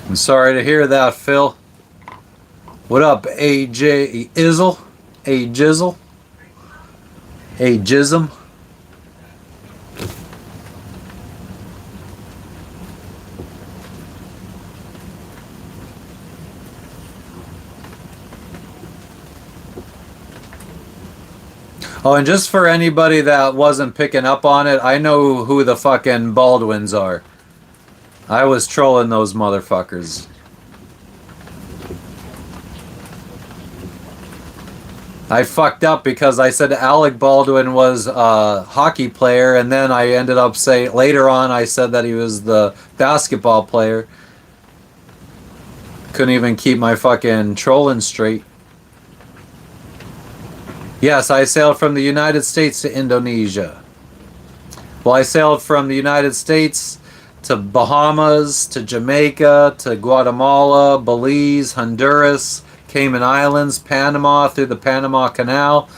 I'm sorry to hear that, Phil. What up, AJ Izzle? A Jizzle? A Jism? Oh, and just for anybody that wasn't picking up on it, I know who the fucking Baldwins are. I was trolling those motherfuckers. I fucked up because I said Alec Baldwin was a hockey player, and then I ended up saying, later on I said that he was the basketball player. Couldn't even keep my fucking trolling straight. Yes, I sailed from the United States to Indonesia. Well, I sailed from the United States to Bahamas, to Jamaica, to Guatemala, Belize, Honduras, Cayman Islands, Panama, through the Panama Canal.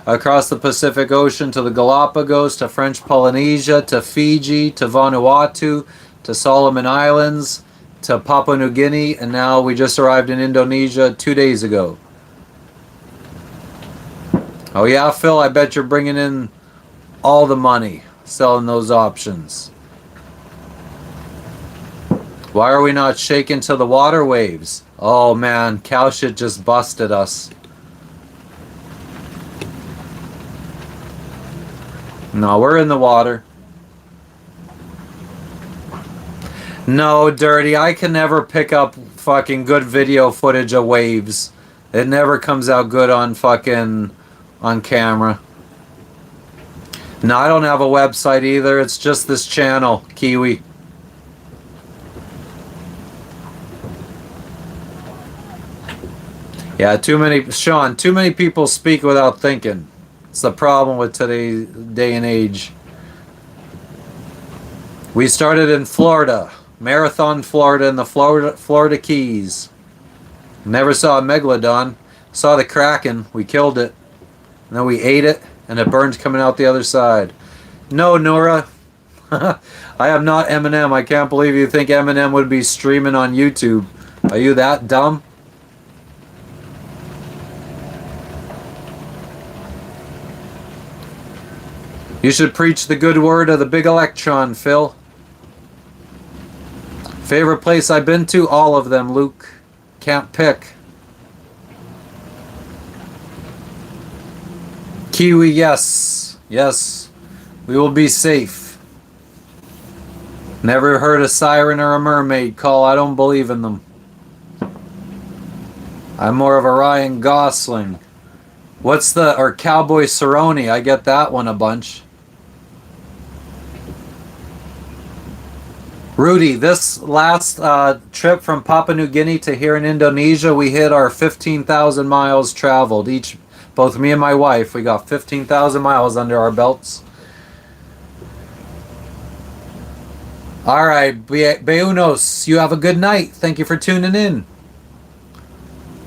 across the Pacific Ocean to the Galapagos, to French Polynesia, to Fiji, to Vanuatu, to Solomon Islands, to Papua New Guinea, and now we just arrived in Indonesia 2 days ago. Oh yeah, Phil, I bet you're bringing in all the money selling those options. Why are we not shaken to the water waves? Oh man, cow shit just busted us. No, we're in the water. No, Dirty, I can never pick up fucking good video footage of waves. It never comes out good on fucking on camera. No, I don't have a website either. It's just this channel, Kiwi. Yeah, Sean, too many people speak without thinking. It's the problem with today's day and age. We started in Florida, Marathon, Florida, in the Florida Keys. Never saw a megalodon. Saw the kraken. We killed it. And then we ate it, and it burned coming out the other side. No, Nora. I am not Eminem. I can't believe you think Eminem would be streaming on YouTube. Are you that dumb? You should preach the good word of the big electron, Phil. Favorite place I've been to? All of them, Luke. Can't pick. Kiwi, yes. Yes. We will be safe. Never heard a siren or a mermaid call. I don't believe in them. I'm more of a Ryan Gosling. Or Cowboy Cerrone. I get that one a bunch. Rudy, this last trip from Papua New Guinea to here in Indonesia, we hit our 15,000 miles traveled. Both me and my wife, we got 15,000 miles under our belts. All right, Beunos, you have a good night. Thank you for tuning in.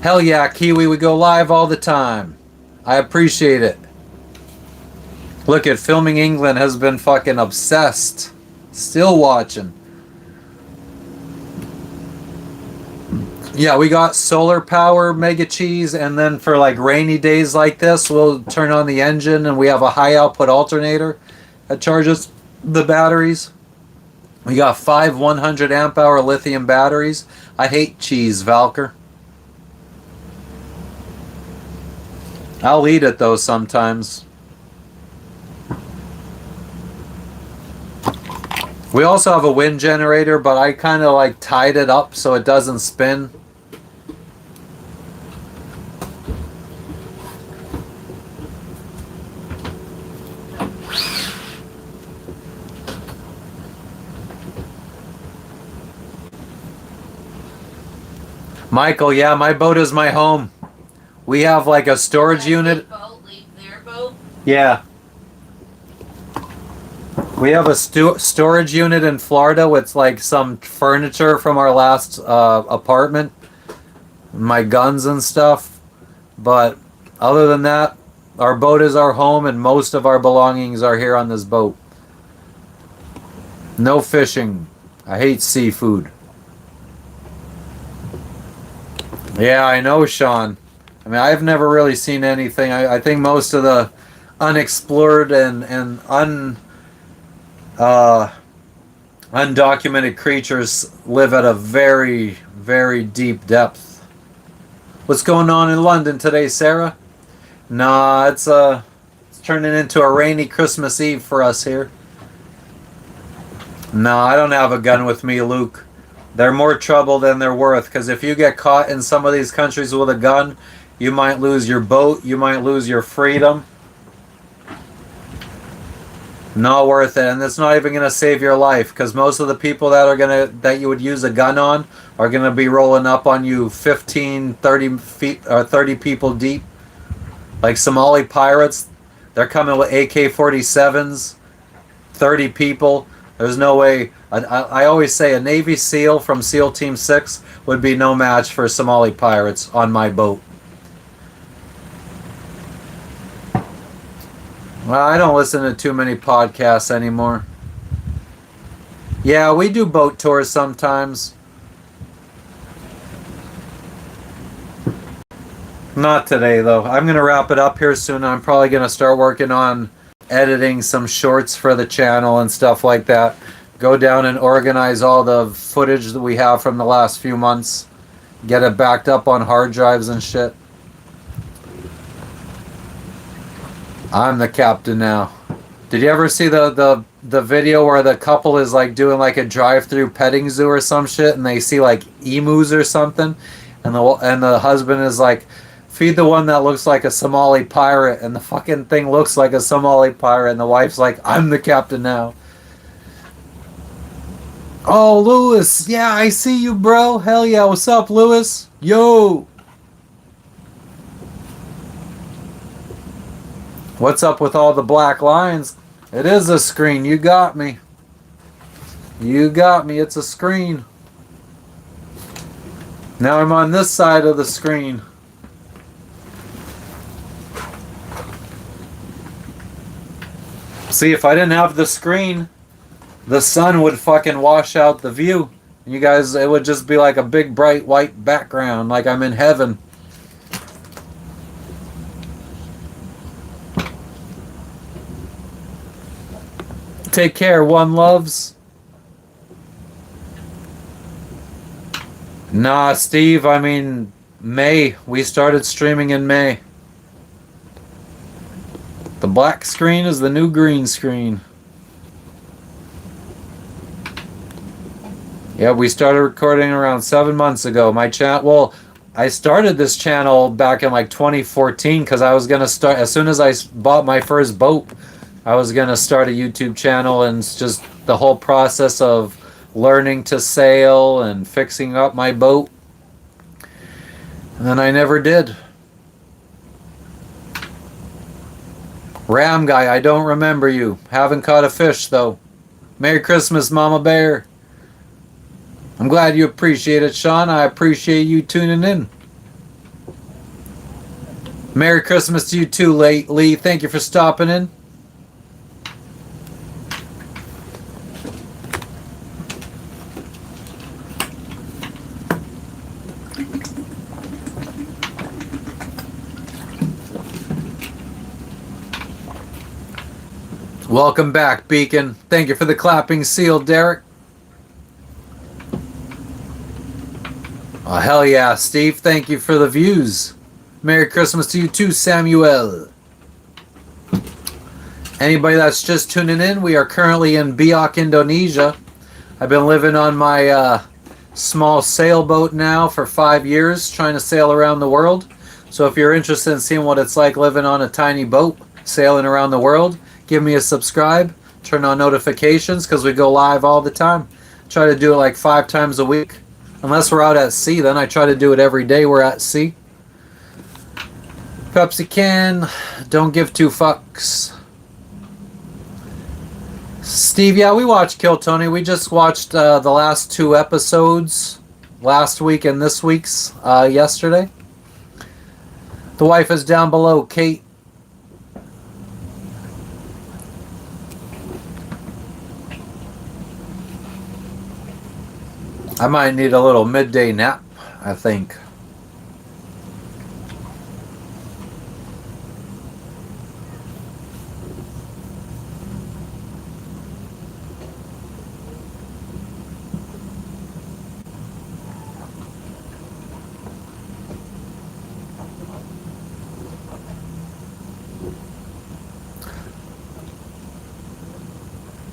Hell yeah, Kiwi, we go live all the time. I appreciate it. Look at Filming England has been fucking obsessed. Still watching. Yeah, we got solar power, Mega Cheese, and then for like rainy days like this, we'll turn on the engine and we have a high output alternator that charges the batteries. We got 5 100 amp hour lithium batteries. I hate cheese, Valker. I'll eat it though sometimes. We also have a wind generator, but I kind of like tied it up so it doesn't spin. Michael, yeah, my boat is my home. We have like a storage unit. Leave their boat? Yeah. We have a storage unit in Florida with like some furniture from our last apartment. My guns and stuff. But other than that, our boat is our home and most of our belongings are here on this boat. No fishing. I hate seafood. Yeah, I know, Sean. I mean, I've never really seen anything. I think most of the unexplored and undocumented creatures live at a very, very deep depth. What's going on in London today, Sarah? Nah, it's turning into a rainy Christmas Eve for us here. Nah, I don't have a gun with me, Luke. They're more trouble than they're worth, because if you get caught in some of these countries with a gun, you might lose your boat, you might lose your freedom. Not worth it, and it's not even going to save your life, because most of the people that you would use a gun on are going to be rolling up on you 15, 30 feet or 30 people deep. Like Somali pirates, they're coming with AK-47s, 30 people. There's no way. I always say a Navy SEAL from SEAL Team 6 would be no match for Somali pirates on my boat. Well, I don't listen to too many podcasts anymore. Yeah, we do boat tours sometimes. Not today, though. I'm going to wrap it up here soon. I'm probably going to start working on editing some shorts for the channel and stuff like that. Go down and organize all the footage that we have from the last few months. Get it backed up on hard drives and shit. I'm the captain now. Did you ever see the video where the couple is like doing like a drive-through petting zoo or some shit, and they see like emus or something, and the husband is like, feed the one that looks like a Somali pirate, and the fucking thing looks like a Somali pirate, and the wife's like, I'm the captain now. Oh, Lewis, yeah, I see you, bro. Hell yeah, what's up, Lewis? Yo. What's up with all the black lines? It is a screen. You got me. You got me. It's a screen. Now I'm on this side of the screen. See, if I didn't have the screen, the sun would fucking wash out the view. You guys, it would just be like a big bright white background, like I'm in heaven. Take care, one loves. Nah, Steve, I mean, May. We started streaming in May. The black screen is the new green screen. Yeah, we started recording around 7 months ago. My chat, well, I started this channel back in like 2014 because I was going to start, as soon as I bought my first boat, I was going to start a YouTube channel, and it's just the whole process of learning to sail and fixing up my boat. And then I never did. Ram guy, I don't remember you. Haven't caught a fish, though. Merry Christmas, Mama Bear. I'm glad you appreciate it, Sean. I appreciate you tuning in. Merry Christmas to you too, Lee. Thank you for stopping in. Welcome back, Beacon. Thank you for the clapping seal, Derek. Oh, hell yeah, Steve. Thank you for the views. Merry Christmas to you too, Samuel. Anybody that's just tuning in, we are currently in Biak, Indonesia. I've been living on my small sailboat now for 5 years, trying to sail around the world. So if you're interested in seeing what it's like living on a tiny boat, sailing around the world, give me a subscribe, turn on notifications, because we go live all the time. Try to do it like 5 times a week. Unless we're out at sea, then I try to do it every day we're at sea. Pepsi can, don't give 2 fucks. Steve, yeah, we watched Kill Tony. We just watched the last 2 episodes, last week and this week's yesterday. The wife is down below, Kate. I might need a little midday nap, I think.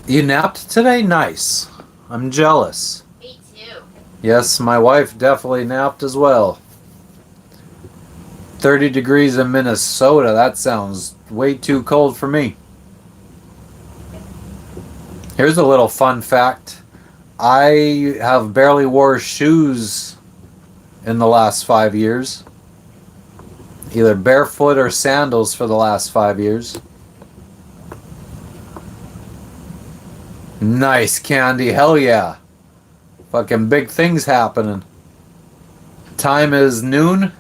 You napped today? Nice. I'm jealous. Yes, my wife definitely napped as well. 30 degrees in Minnesota. That sounds way too cold for me. Here's a little fun fact. I have barely wore shoes in the last 5 years. Either barefoot or sandals for the last 5 years. Nice, Candy. Hell yeah. Fucking big things happening. Time is noon,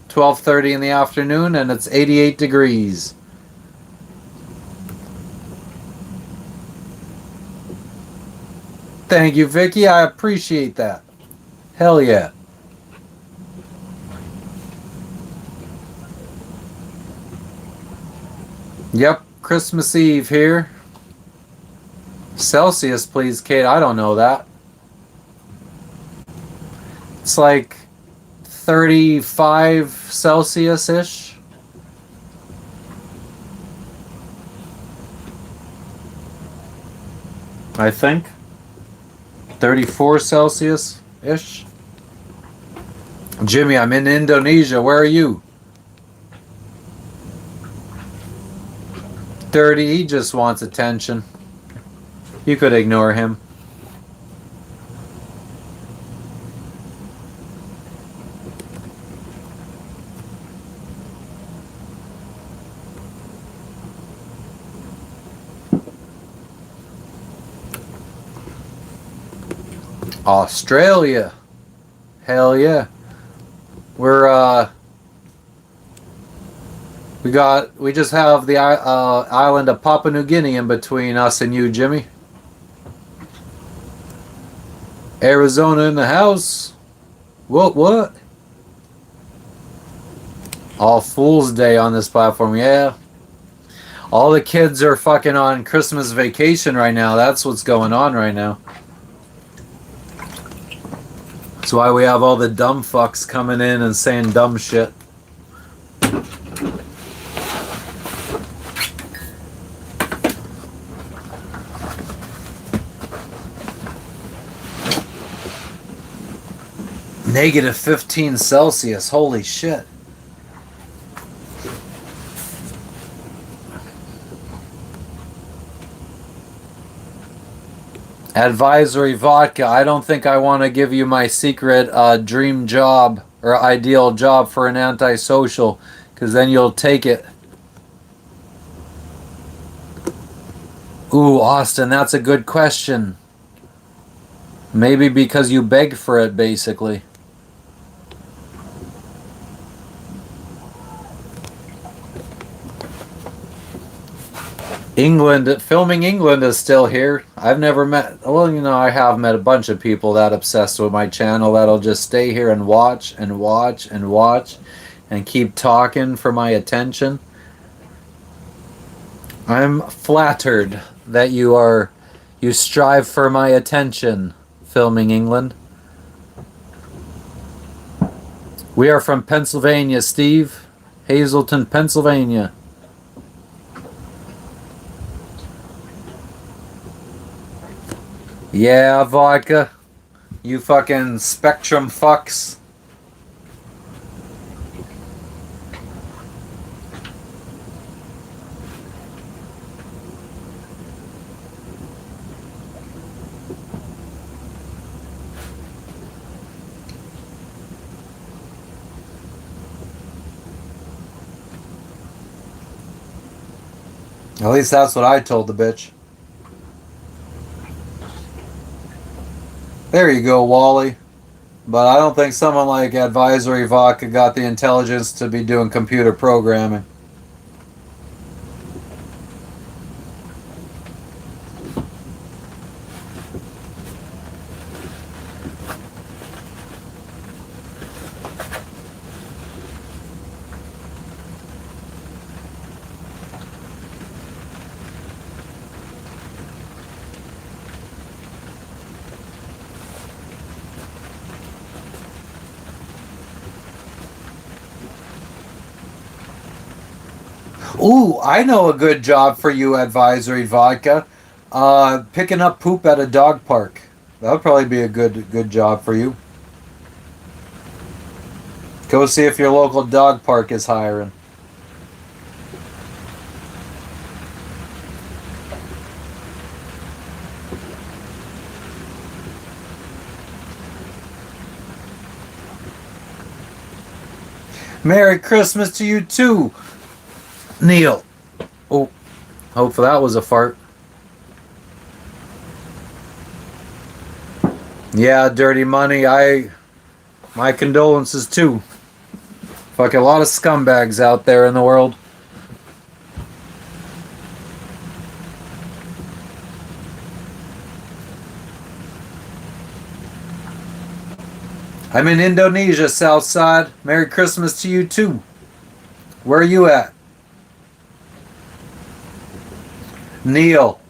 12:30 in the afternoon, and it's 88 degrees. Thank you, Vicky. I appreciate that. Hell yeah. Yep, Christmas Eve here. Celsius, please, Kate. I don't know that. It's like 35 Celsius ish. I think. 34 Celsius ish. Jimmy, I'm in Indonesia. Where are you? 30. He just wants attention. You could ignore him. Australia. Hell yeah. We're we just have the island of Papua New Guinea in between us and you, Jimmy. Arizona in the house. What? All Fool's Day on this platform, yeah. All the kids are fucking on Christmas vacation right now. That's what's going on right now. That's why we have all the dumb fucks coming in and saying dumb shit. Negative 15 Celsius. Holy shit. Advisory vodka. I don't think I want to give you my secret dream job or ideal job for an antisocial, because then you'll take it. Ooh, Austin, that's a good question. Maybe because you beg for it, basically. England, filming England is still here. I've never met, well, you know, I have met a bunch of people that obsessed with my channel that'll just stay here and watch and watch and watch and keep talking for my attention. I'm flattered that you strive for my attention, filming England. We are from Pennsylvania, Steve. Hazleton, Pennsylvania. Yeah, vodka. You fucking spectrum fucks. At least that's what I told the bitch. There you go, Wally. But I don't think someone like Advisory Vodka got the intelligence to be doing computer programming. Ooh, I know a good job for you, Advisory Vodka. Picking up poop at a dog park. That would probably be a good job for you. Go see if your local dog park is hiring. Merry Christmas to you too, Neil. Oh, hopefully that was a fart. Yeah, dirty money. My condolences too. Fuck, a lot of scumbags out there in the world. I'm in Indonesia, Southside. Merry Christmas to you too. Where are you at? Neil,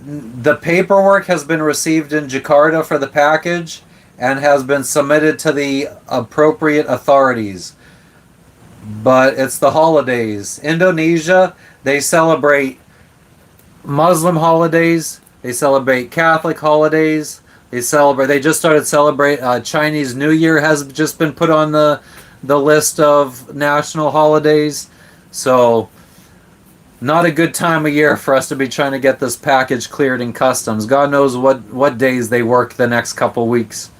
the paperwork has been received in Jakarta for the package and has been submitted to the appropriate authorities. But it's the holidays. Indonesia, they celebrate Muslim holidays, they celebrate Catholic holidays, they just started celebrate Chinese New Year has just been put on the list of national holidays. So not a good time of year for us to be trying to get this package cleared in customs. God knows what days they work the next couple weeks.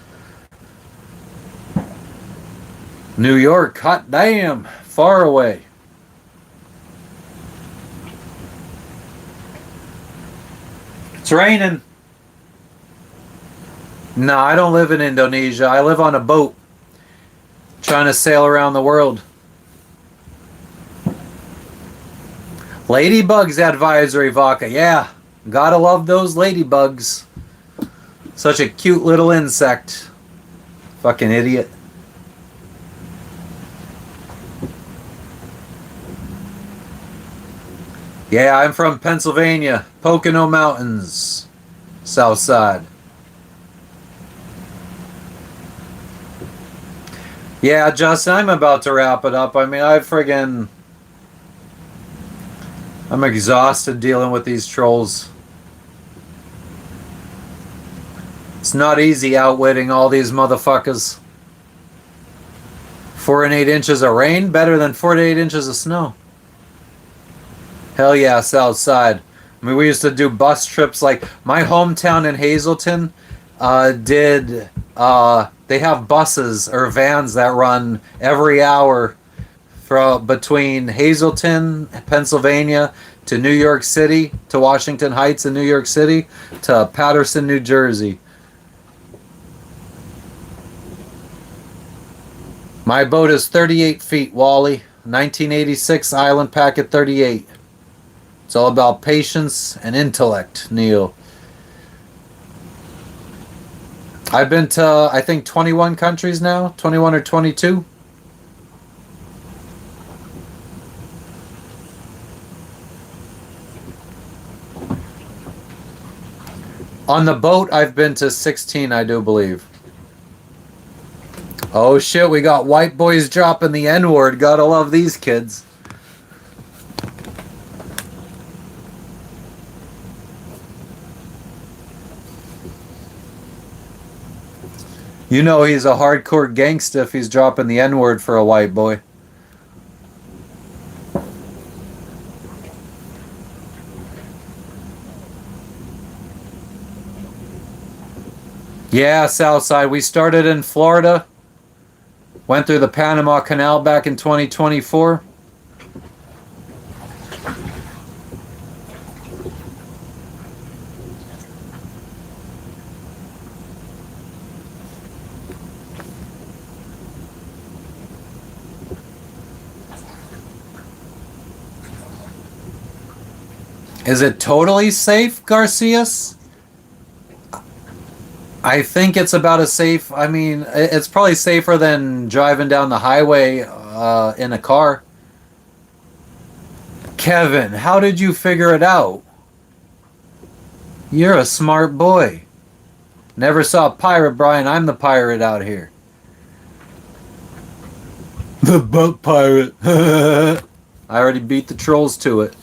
New York, hot damn, far away. It's raining. No, I don't live in Indonesia. I live on a boat trying to sail around the world. Ladybugs advisory, Vodka. Yeah, gotta love those ladybugs. Such a cute little insect. Fucking idiot. Yeah, I'm from Pennsylvania, Pocono Mountains, South Side. Yeah, Justin, I'm about to wrap it up. I mean, I'm exhausted dealing with these trolls. It's not easy outwitting all these motherfuckers. 4 and 8 inches of rain, better than 4 to 8 inches of snow. Hell yeah, South Side. I mean, we used to do bus trips. Like my hometown in Hazleton they have buses or vans that run every hour from between Hazleton, Pennsylvania to New York City, to Washington Heights in New York City, to Paterson, New Jersey. My boat is 38 feet, Wally. 1986 Island Packet 38. It's all about patience and intellect, Neil. I've been to, I think, 21 countries now. 21 or 22. On the boat, I've been to 16, I do believe. Oh shit, we got white boys dropping the N-word. Gotta love these kids. You know he's a hardcore gangsta if he's dropping the N-word for a white boy. Yeah, Southside. We started in Florida. Went through the Panama Canal back in 2024. Is it totally safe, Garcias? I think it's about as safe. I mean, it's probably safer than driving down the highway in a car. Kevin, how did you figure it out? You're a smart boy. Never saw a pirate, Brian. I'm the pirate out here. The boat pirate. I already beat the trolls to it.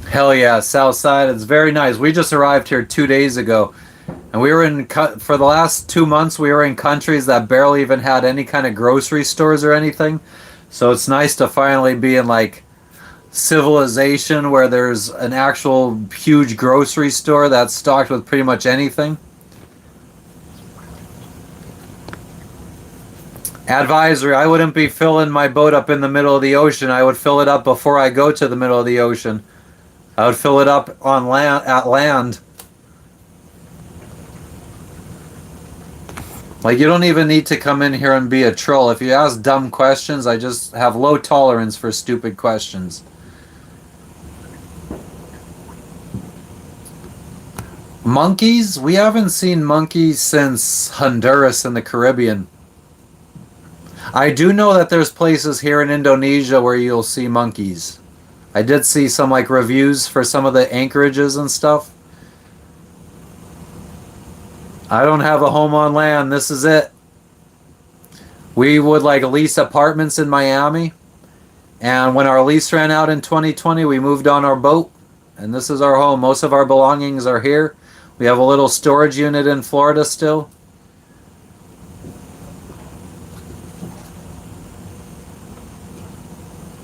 Hell yeah, Southside. It's very nice. We just arrived here 2 days ago. And we were for the last 2 months, we were in countries that barely even had any kind of grocery stores or anything. So it's nice to finally be in like civilization where there's an actual huge grocery store that's stocked with pretty much anything. Advisory, I wouldn't be filling my boat up in the middle of the ocean. I would fill it up before I go to the middle of the ocean. I would fill it up on land, at land. Like, you don't even need to come in here and be a troll. If you ask dumb questions, I just have low tolerance for stupid questions. Monkeys? We haven't seen monkeys since Honduras in the Caribbean. I do know that there's places here in Indonesia where you'll see monkeys. I did see some like reviews for some of the anchorages and stuff. I don't have a home on land. This is it. We would like lease apartments in Miami, and when our lease ran out in 2020, we moved on our boat, and this is our home. Most of our belongings are here. We have a little storage unit in Florida still.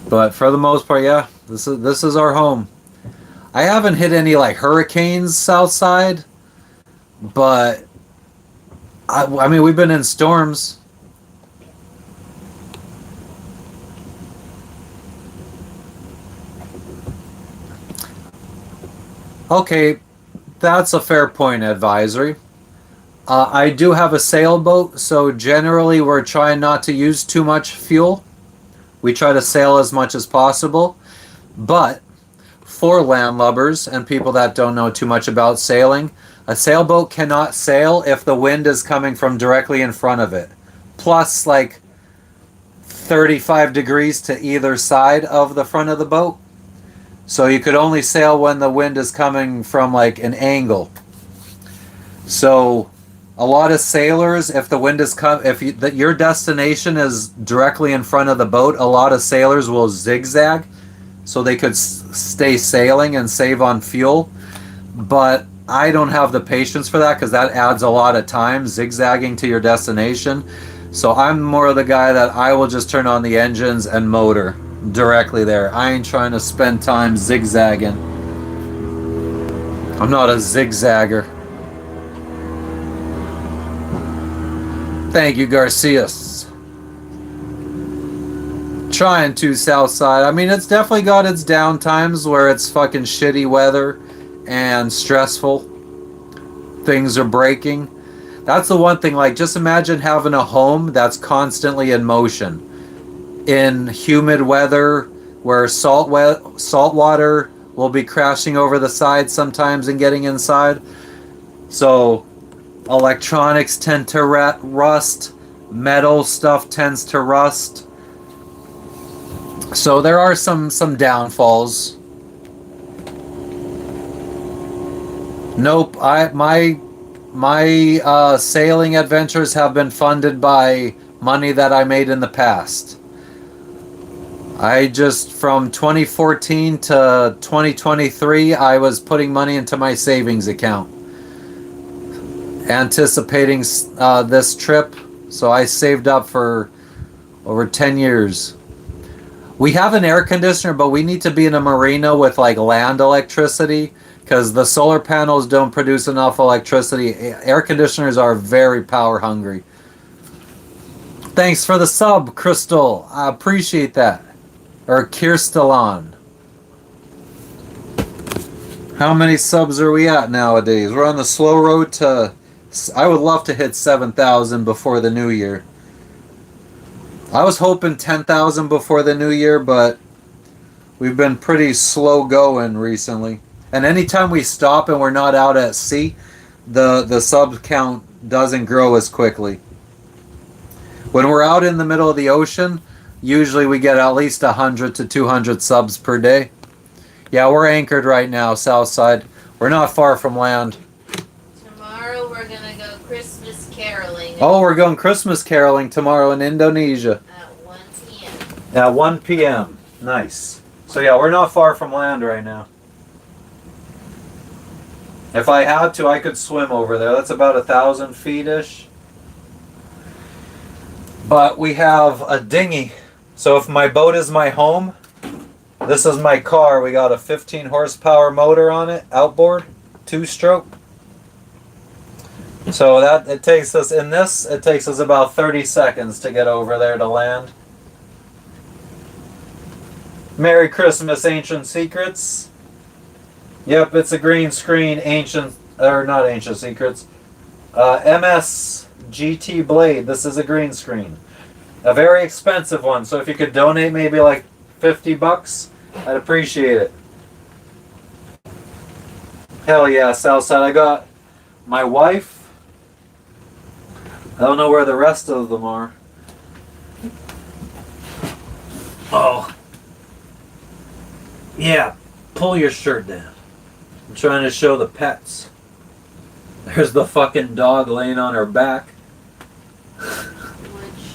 But for the most part, yeah, this is our home. I haven't hit any like hurricanes south side, but I mean we've been in storms. Okay, that's a fair point, advisory. I do have a sailboat, so generally we're trying not to use too much fuel. We try to sail as much as possible, but for landlubbers and people that don't know too much about sailing, a sailboat cannot sail if the wind is coming from directly in front of it. Plus like 35 degrees to either side of the front of the boat. So you could only sail when the wind is coming from like an angle. So a lot of sailors, if the wind is if your destination is directly in front of the boat, a lot of sailors will zigzag so they could stay sailing and save on fuel. But I don't have the patience for that because that adds a lot of time zigzagging to your destination. So I'm more of the guy that I will just turn on the engines and motor directly there. I ain't trying to spend time zigzagging. I'm not a zigzagger. Thank you, Garcias. Trying to Southside. I mean, it's definitely got its down times where it's fucking shitty weather and stressful. Things are breaking. That's the one thing, like, just imagine having a home that's constantly in motion. In humid weather where salt water will be crashing over the side sometimes and getting inside. So electronics tend to rust, metal stuff tends to rust. So there are some downfalls. Nope, my sailing adventures have been funded by money that I made in the past. I just, from 2014 to 2023, I was putting money into my savings account, anticipating this trip. So I saved up for over 10 years. We have an air conditioner, but we need to be in a marina with like land electricity because the solar panels don't produce enough electricity. Air conditioners are very power hungry. Thanks for the sub, Crystal. I appreciate that. Or Kirstalon. How many subs are we at nowadays? We're on the slow road to... I would love to hit 7,000 before the new year. I was hoping 10,000 before the new year, but we've been pretty slow going recently. And anytime we stop and we're not out at sea, the sub count doesn't grow as quickly. When we're out in the middle of the ocean, usually we get at least 100 to 200 subs per day. Yeah, we're anchored right now, south side. We're not far from land. Tomorrow we're gonna go Christmas caroling. Oh, we're going Christmas caroling tomorrow in Indonesia. At 1 p.m. At 1 p.m. Nice. So yeah, we're not far from land right now. If I had to, I could swim over there. That's about 1,000 feet-ish. But we have a dinghy. So if my boat is my home, this is my car. We got a 15 horsepower motor on it, outboard, 2-stroke. So that it takes us about 30 seconds to get over there to land. Merry Christmas, Ancient Secrets. Yep, it's a green screen, not Ancient Secrets. MS GT Blade. This is a green screen. A very expensive one, so if you could donate maybe like $50, I'd appreciate it. Hell yeah, Southside. my wife. I don't know where the rest of them are. Oh. Yeah, pull your shirt down. I'm trying to show the pets. There's the fucking dog laying on her back. Which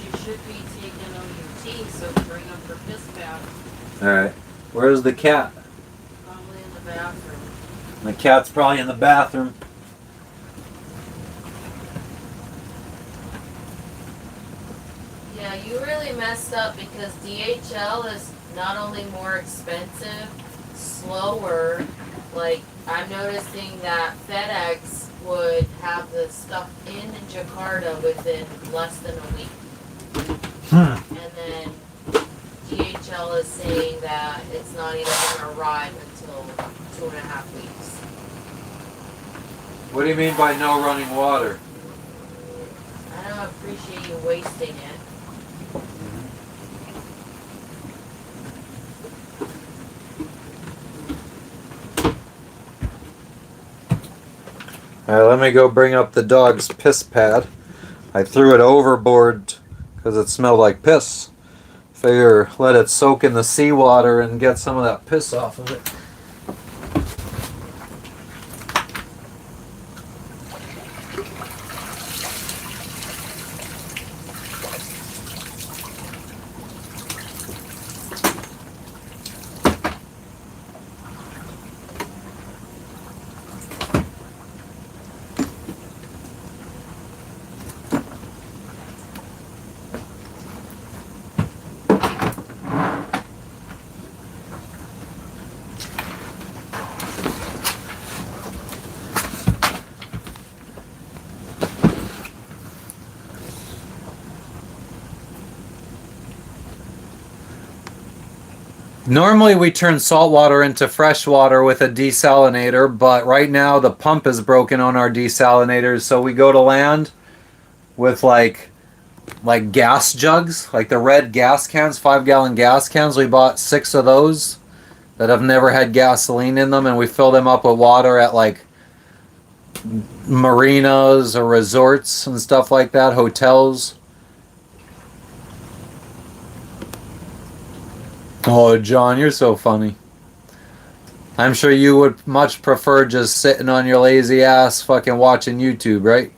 you should be taking OUT, so bring up her piss bath. Alright. Where's the cat? Probably in the bathroom. The cat's probably in the bathroom. Yeah, you really messed up because DHL is not only more expensive, slower. Like, I'm noticing that FedEx would have the stuff in Jakarta within less than a week. And then DHL is saying that it's not even going to arrive until 2.5 weeks. What do you mean by no running water? I don't appreciate you wasting it. Alright, let me go bring up the dog's piss pad. I threw it overboard because it smelled like piss. Figure let it soak in the seawater and get some of that piss off of it. Normally we turn salt water into fresh water with a desalinator, but right now the pump is broken on our desalinators, so we go to land with like gas jugs, like the red gas cans, 5-gallon gas cans. We bought 6 of those that have never had gasoline in them, and we fill them up with water at like marinas or resorts and stuff like that, hotels. Oh, John, you're so funny. I'm sure you would much prefer just sitting on your lazy ass fucking watching YouTube, right?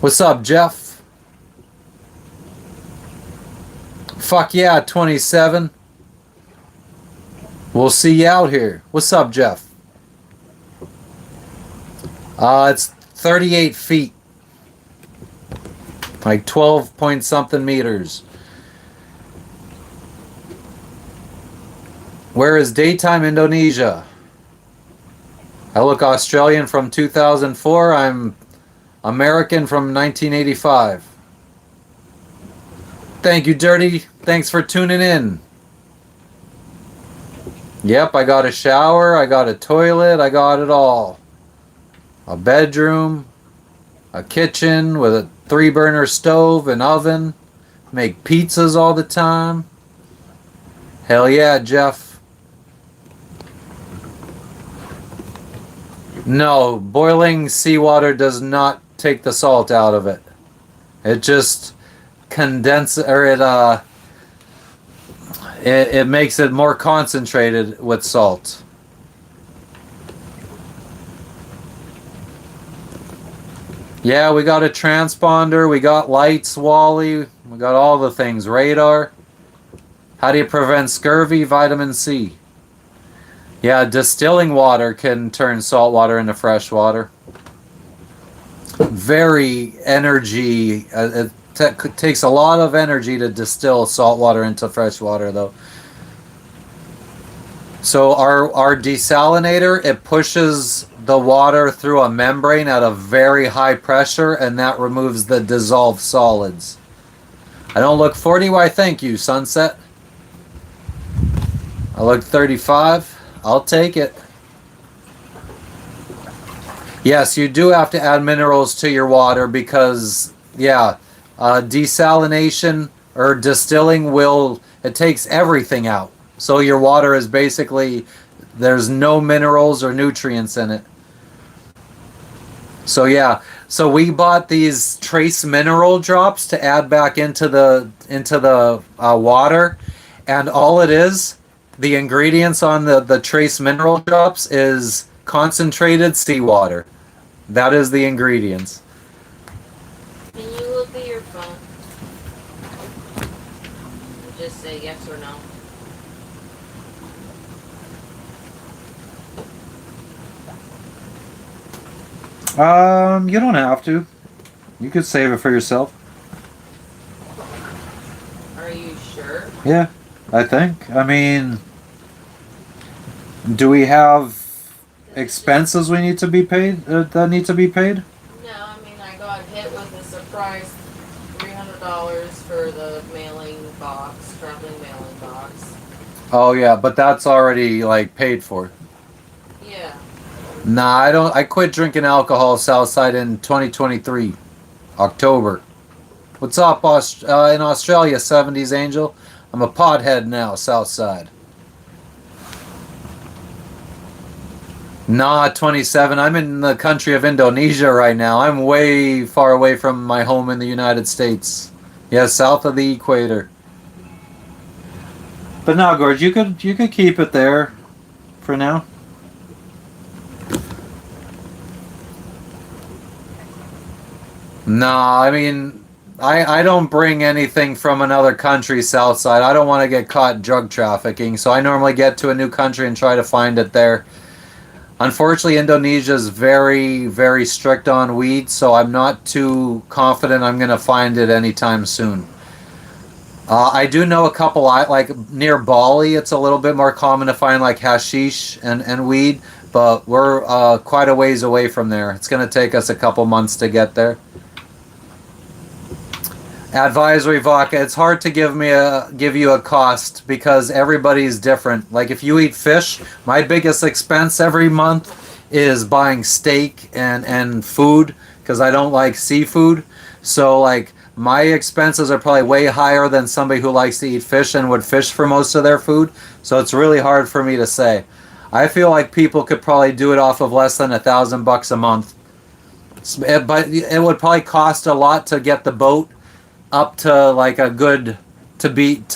What's up, Jeff? Fuck yeah, 27. We'll see you out here. What's up, Jeff? It's 38 feet. Like 12 point something meters. Where is daytime Indonesia? I look Australian from 2004. I'm American from 1985. Thank you, Dirty. Thanks for tuning in. Yep, I got a shower. I got a toilet. I got it all. A bedroom. A kitchen with a 3-burner stove, an oven. Make pizzas all the time. Hell yeah, Jeff. No, boiling seawater does not take the salt out of it. It just condenses, or it makes it more concentrated with salt. Yeah, we got a transponder, we got lights, Wally, we got all the things, radar. How do you prevent scurvy? Vitamin C. Yeah, distilling water can turn salt water into fresh water. Very energy. It takes a lot of energy to distill salt water into fresh water, though. So our desalinator, it pushes the water through a membrane at a very high pressure, and that removes the dissolved solids. I don't look 40. Why, thank you, Sunset. I look 35. I'll take it. Yes, you do have to add minerals to your water because, yeah, desalination or distilling it takes everything out. So your water is basically, there's no minerals or nutrients in it. So yeah, so we bought these trace mineral drops to add back into the water, and all it is, the ingredients on the trace mineral drops is concentrated seawater. That is the ingredients. Can you look at your phone and just say yes or no? You don't have to. You could save it for yourself. Are you sure? Yeah, I think. I mean, do we have 'Cause it just expenses we need to be paid that need to be paid? no. I mean, I got hit with a surprise $300 for the mailing box, traveling mailing box. Oh yeah, but that's already like paid for. Yeah. Nah, I don't. I quit drinking alcohol Southside in 2023, October. What's up, in Australia, 70s Angel? I'm a pothead now, Southside. Nah, 27. I'm in the country of Indonesia right now. I'm way far away from my home in the United States. Yeah, south of the equator. But no, Gorge, you could keep it there for now. No, I mean, I don't bring anything from another country, Southside. I don't want to get caught drug trafficking, so I normally get to a new country and try to find it there. Unfortunately, Indonesia is very, very strict on weed, so I'm not too confident I'm going to find it anytime soon. I do know a couple, like near Bali, it's a little bit more common to find like hashish and weed, but we're quite a ways away from there. It's going to take us a couple months to get there. Advisory vodka. It's hard to give you a cost because everybody's different. Like if you eat fish, my biggest expense every month is buying steak and food because I don't like seafood. So like my expenses are probably way higher than somebody who likes to eat fish and would fish for most of their food. So it's really hard for me to say. I feel like people could probably do it off of less than $1,000 a month. But it would probably cost a lot to get the boat up to like a good to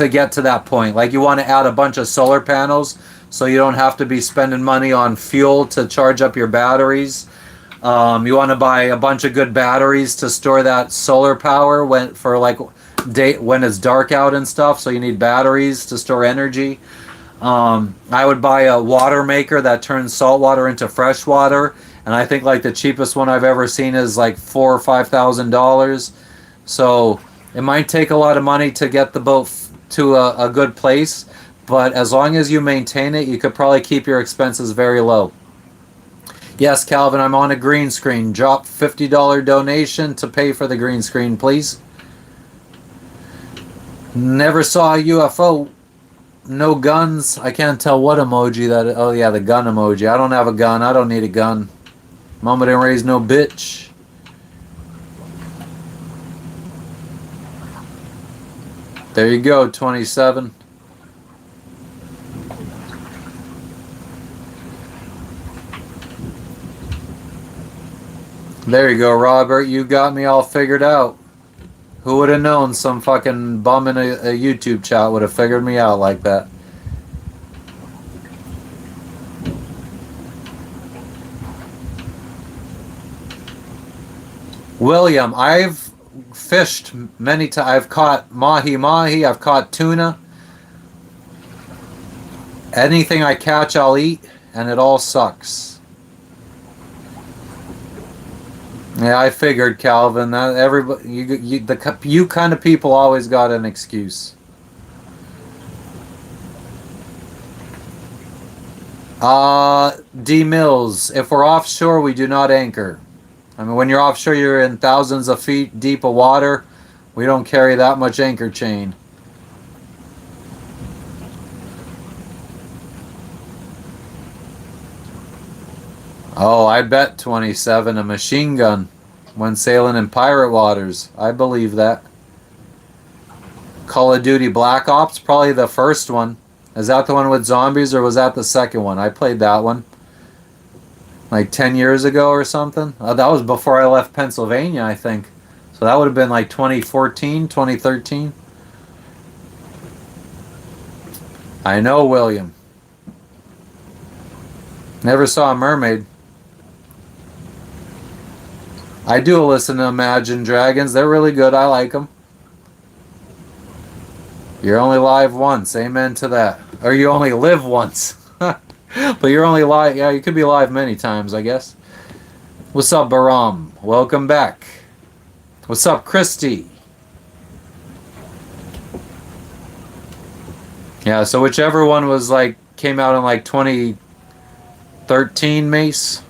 get to that point. Like you want to add a bunch of solar panels so you don't have to be spending money on fuel to charge up your batteries. You want to buy a bunch of good batteries to store that solar power when it's dark out and stuff. So you need batteries to store energy. I would buy a water maker that turns salt water into fresh water, and I think like the cheapest one I've ever seen is like $4,000 or $5,000. So it might take a lot of money to get the boat to a good place, but as long as you maintain it, you could probably keep your expenses very low. Yes, Calvin, I'm on a green screen. Drop $50 donation to pay for the green screen, please. Never saw a UFO. No guns. I can't tell what emoji that. Oh yeah, the gun emoji. I don't have a gun. I don't need a gun. Mama didn't raise no bitch. There you go, 27. There you go, Robert. You got me all figured out. Who would have known some fucking bum in a YouTube chat would have figured me out like that? William, I've fished many times. I've caught mahi, I've caught tuna. Anything I catch, I'll eat, and it all sucks. Yeah, I figured, Calvin. That everybody, you kind of people always got an excuse. D Mills. If we're offshore, we do not anchor. I mean, when you're offshore, you're in thousands of feet deep of water. We don't carry that much anchor chain. Oh, I bet 27 a machine gun when sailing in pirate waters. I believe that. Call of Duty Black Ops, probably the first one. Is that the one with zombies or was that the second one? I played that one. Like 10 years ago or something. That was before I left Pennsylvania, I think. So that would have been like 2014, 2013. I know, William. Never saw a mermaid. I do listen to Imagine Dragons. They're really good. I like them. You're only live once. Amen to that. Or you only live once. But you're only live. Yeah, you could be live many times, I guess. What's up, Baram? Welcome back. What's up, Christy? Yeah, so whichever one was like, came out in like 2013, Mace.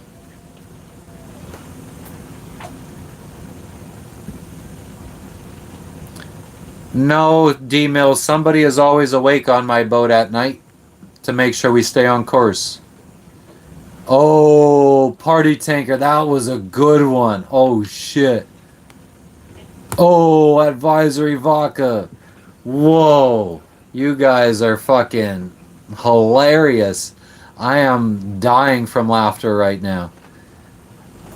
No, D-Mill, somebody is always awake on my boat at night to make sure we stay on course. Oh, Party Tanker, that was a good one. Oh, shit. Oh, Advisory Vodka. Whoa. You guys are fucking hilarious. I am dying from laughter right now.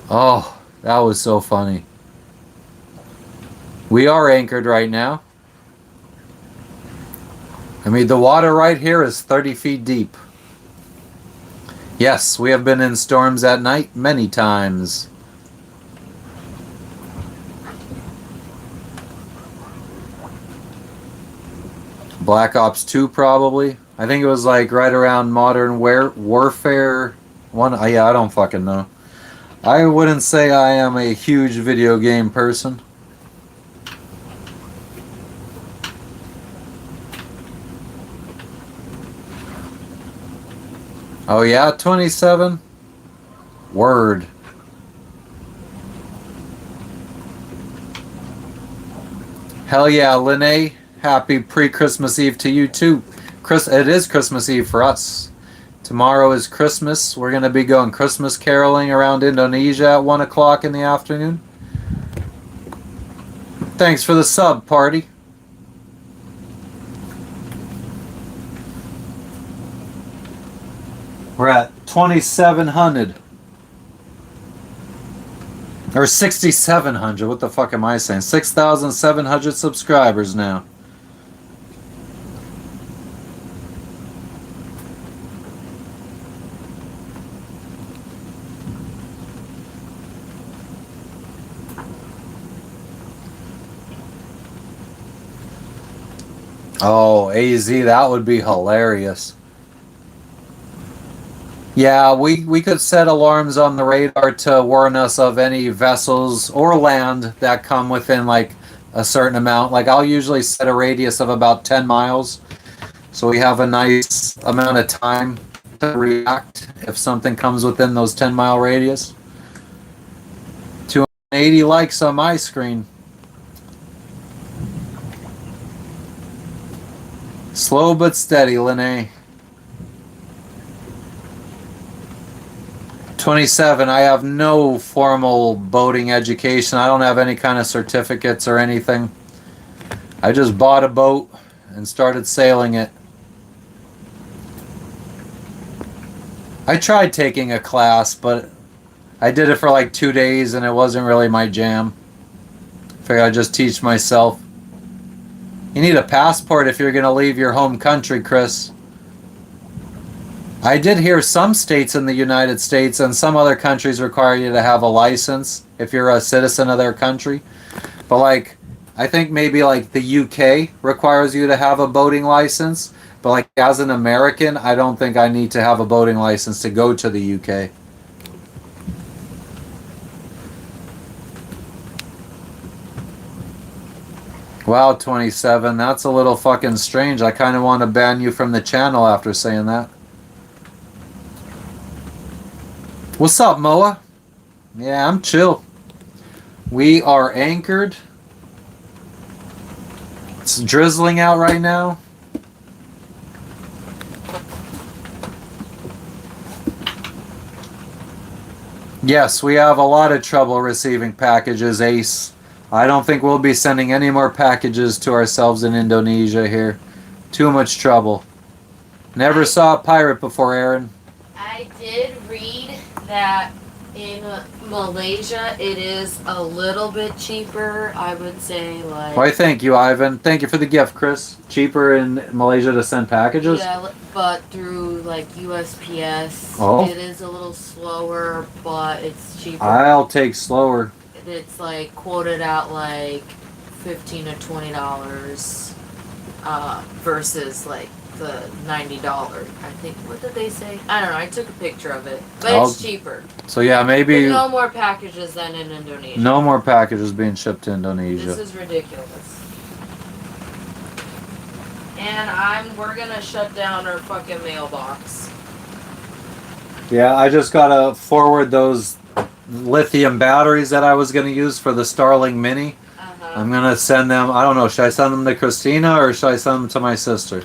Oh, that was so funny. We are anchored right now. I mean, the water right here is 30 feet deep. Yes, we have been in storms at night many times. Black Ops 2 probably. I think it was like right around Modern Warfare 1. Yeah, I don't fucking know. I wouldn't say I am a huge video game person. Oh yeah, 27? Word. Hell yeah, Linnae. Happy pre-Christmas Eve to you too. It is Christmas Eve for us. Tomorrow is Christmas. We're going to be going Christmas caroling around Indonesia at 1 o'clock in the afternoon. Thanks for the sub, party. We're at 2,700. Or 6,700. What the fuck am I saying? 6,700 subscribers now. Oh, AZ, that would be hilarious. Yeah, we could set alarms on the radar to warn us of any vessels or land that come within like a certain amount. Like I'll usually set a radius of about 10 miles. So we have a nice amount of time to react if something comes within those 10-mile radius. 280 likes on my screen. Slow but steady, Linnae. 27. I have no formal boating education. I don't have any kind of certificates or anything. I just bought a boat and started sailing it. I tried taking a class, but I did it for like 2 days and it wasn't really my jam. Figured I'd just teach myself. You need a passport if you're going to leave your home country, Chris. I did hear some states in the United States and some other countries require you to have a license if you're a citizen of their country. But like, I think maybe like the UK requires you to have a boating license. But like as an American, I don't think I need to have a boating license to go to the UK. Wow, 27. That's a little fucking strange. I kind of want to ban you from the channel after saying that. What's up, Moa? Yeah, I'm chill. We are anchored. It's drizzling out right now. Yes, we have a lot of trouble receiving packages, Ace. I don't think we'll be sending any more packages to ourselves in Indonesia here. Too much trouble. Never saw a pirate before, Aaron. I did read agreed that in Malaysia it is a little bit cheaper. I would say like. Why, thank you, Ivan. Thank you for the gift, Chris. Cheaper in Malaysia to send packages? Yeah, but through like USPS, Oh. it is a little slower, but it's cheaper. I'll take slower. It's like quoted out like $15 to $20 versus like the $90. I think. What did they say? I don't know. I took a picture of it, but it's cheaper. So yeah, maybe But no more packages than in Indonesia. no more packages being shipped to Indonesia. This is ridiculous. And we're gonna shut down our fucking mailbox. Yeah, I just gotta forward those lithium batteries that I was gonna use for the Starling Mini. I'm gonna send them. I don't know. Should I send them to Christina or should I send them to my sister?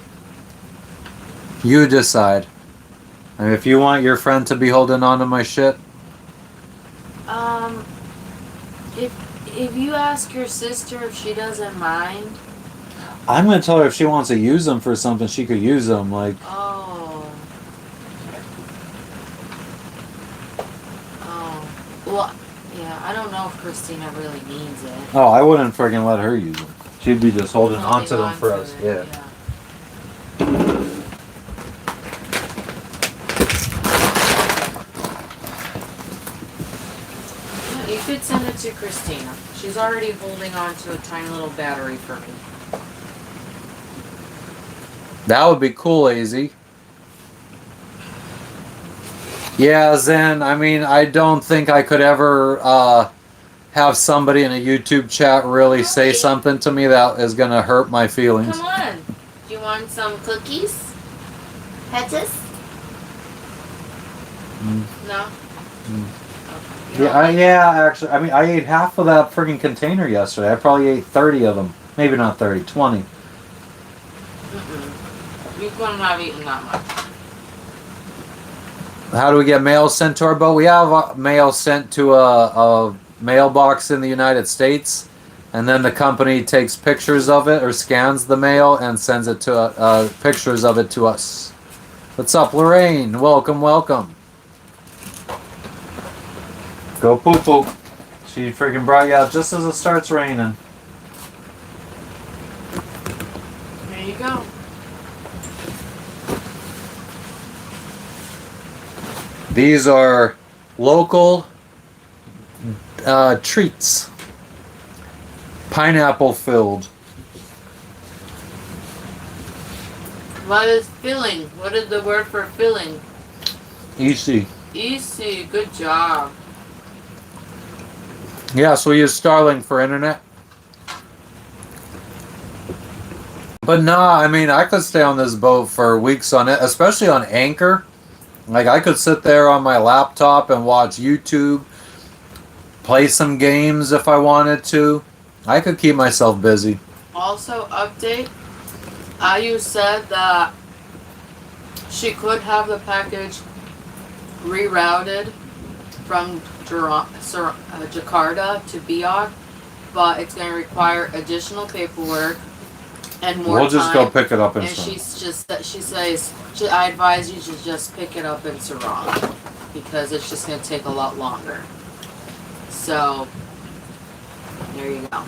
You decide. I mean, if you want your friend to be holding on to my shit. If you ask your sister if she doesn't mind. I'm gonna tell her if she wants to use them for something, she could use them. Like. Oh. Well, yeah. I don't know if Christina really needs it. Oh, I wouldn't friggin' let her use them. She'd be just holding on to them for us. Yeah. You could send it to Christina. She's already holding on to a tiny little battery for me. That would be cool, AZ. Yeah, Zen, I mean, I don't think I could ever have somebody in a YouTube chat really say something to me that is going to hurt my feelings. Come on. Do you want some cookies? Pettis? No? Yeah, actually, I mean, I ate half of that friggin' container yesterday. I probably ate 30 of them. Maybe not 30, 20. You couldn't have eaten that much. How do we get mail sent to our boat? We have mail sent to a mailbox in the United States, and then the company takes pictures of it or scans the mail and sends it to pictures of it to us. What's up, Lorraine? Welcome, welcome. Go poop poop. She freaking brought you out just as it starts raining. There you go. These are local treats. Pineapple filled. What is filling? What is the word for filling? Easy. Easy. Good job. Yeah, so we use Starlink for internet. But nah, I mean, I could stay on this boat for weeks on it, especially on Anchor. Like, I could sit there on my laptop and watch YouTube, play some games if I wanted to. I could keep myself busy. Also, update. Ayu said that she could have the package rerouted from Jakarta to Biak, but it's going to require additional paperwork and more time. We'll just go pick it up in And she says, I advise you to just pick it up in Sarong because it's just going to take a lot longer. So, there you go.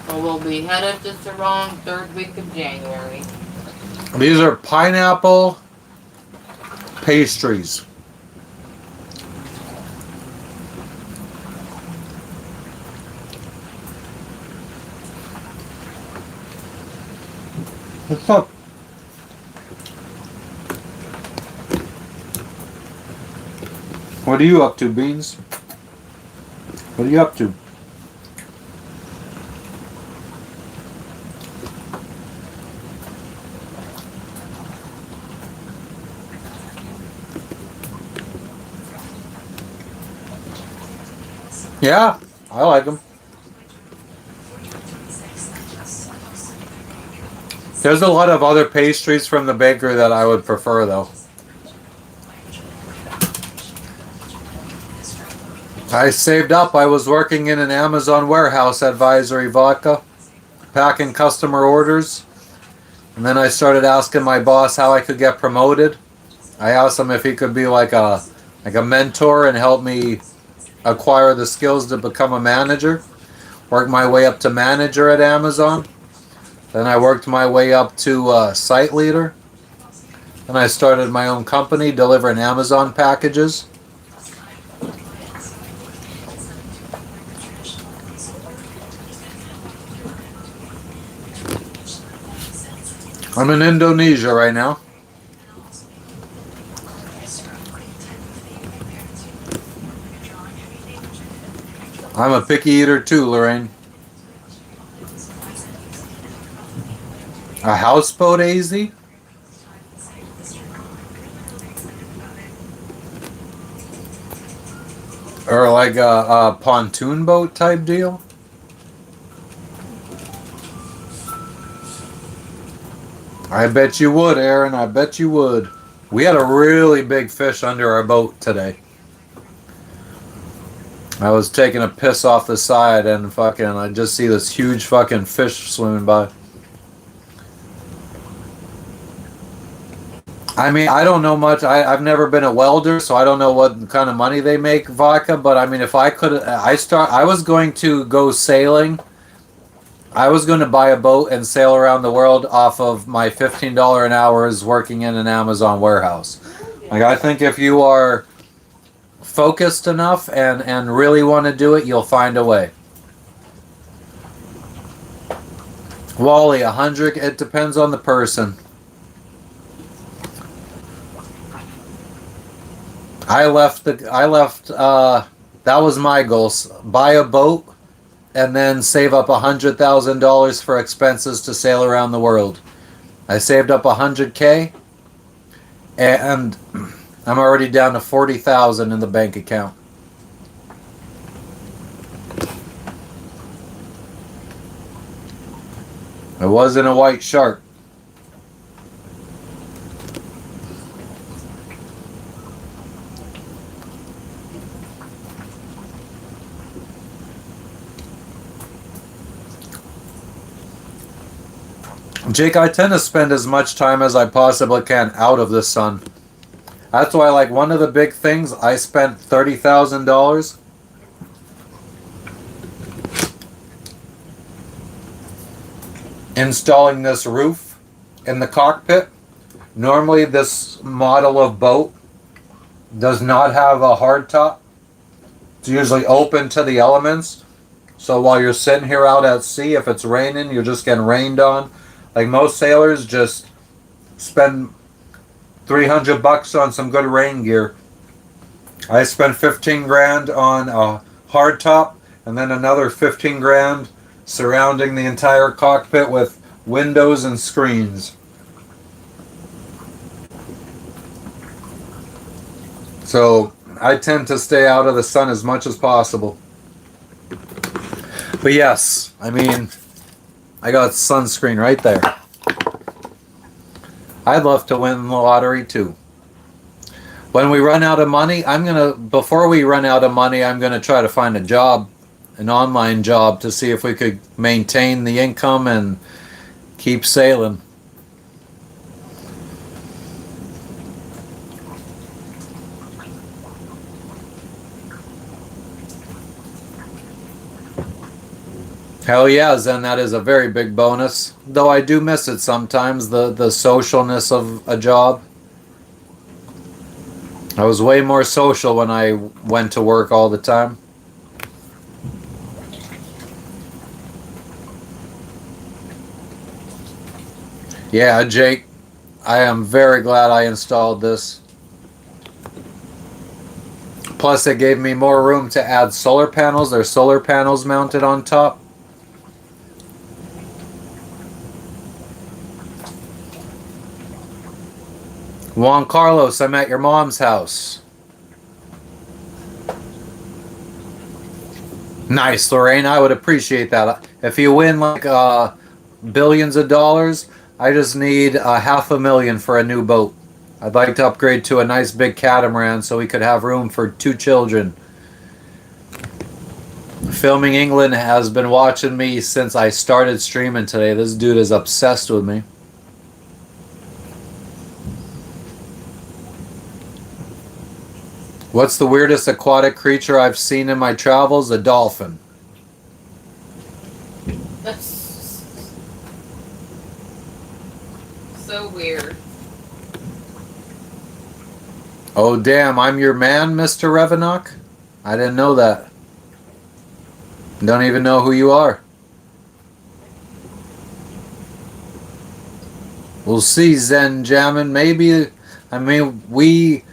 So we'll be headed to Sarong 3rd week of January. These are pineapple pastries. What's up? What are you up to, Beans? What are you up to? Yeah, I like them. There's a lot of other pastries from the baker that I would prefer, though. I saved up. I was working in an Amazon warehouse advisory vodka, packing customer orders. And then I started asking my boss how I could get promoted. I asked him if he could be like a mentor and help me acquire the skills to become a manager. Worked my way up to manager at Amazon. Then I worked my way up to site leader. Then I started my own company delivering Amazon packages. I'm in Indonesia right now. I'm a picky eater too, Lorraine. A houseboat, AZ? Or like a pontoon boat type deal? I bet you would, Aaron. I bet you would. We had a really big fish under our boat today. I was taking a piss off the side and fucking I just see this huge fucking fish swimming by. I mean, I don't know much. I've never been a welder, so I don't know what kind of money they make vodka. But I mean, if I could, I was going to go sailing. I was going to buy a boat and sail around the world off of my $15 an hour working in an Amazon warehouse. Like, I think if you are focused enough and really want to do it, you'll find a way. Wally, 100. It depends on the person. I left. That was my goal. Buy a boat and then save up $100,000 for expenses to sail around the world. I saved up 100K, and I'm already down to 40,000 in the bank account. It wasn't a white shark. Jake, I tend to spend as much time as I possibly can out of the sun. That's why, like, one of the big things, I spent $30,000 installing this roof in the cockpit. Normally, this model of boat does not have a hard top. It's usually open to the elements. So while you're sitting here out at sea, if it's raining, you're just getting rained on. Like, most sailors just spend $300 on some good rain gear. I spent 15 grand on a hard top and then another 15 grand surrounding the entire cockpit with windows and screens. So I tend to stay out of the sun as much as possible. But yes, I mean, I got sunscreen right there. I'd love to win the lottery too. When we run out of money, before we run out of money, I'm gonna try to find a job, an online job, to see if we could maintain the income and keep sailing. Hell yeah, Zen, that is a very big bonus. Though I do miss it sometimes, the socialness of a job. I was way more social when I went to work all the time. Yeah, Jake, I am very glad I installed this. Plus, it gave me more room to add solar panels. There's solar panels mounted on top. Juan Carlos, I'm at your mom's house. Nice, Lorraine. I would appreciate that. If you win like billions of dollars, I just need $500,000 for a new boat. I'd like to upgrade to a nice big catamaran so we could have room for 2 children. Filming England has been watching me since I started streaming today. This dude is obsessed with me. What's the weirdest aquatic creature I've seen in my travels? A dolphin. That's so weird. Oh, damn, I'm your man, Mr. Revenok? I didn't know that. Don't even know who you are. We'll see, Zen Jammin. Maybe, I mean,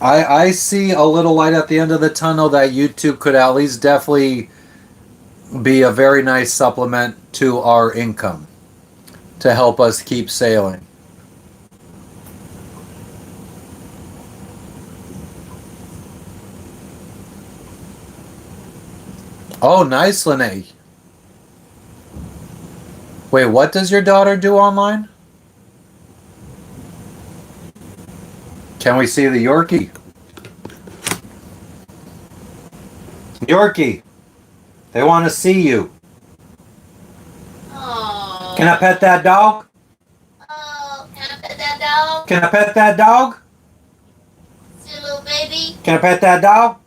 I see a little light at the end of the tunnel that YouTube could at least definitely be a very nice supplement to our income to help us keep sailing. Oh, nice, Lene. Wait, what does your daughter do online? Can we see the Yorkie? Yorkie, they want to see you. Oh. Can I pet that dog? Oh, can I pet that dog? Can I pet that dog? See, little baby. Can I pet that dog?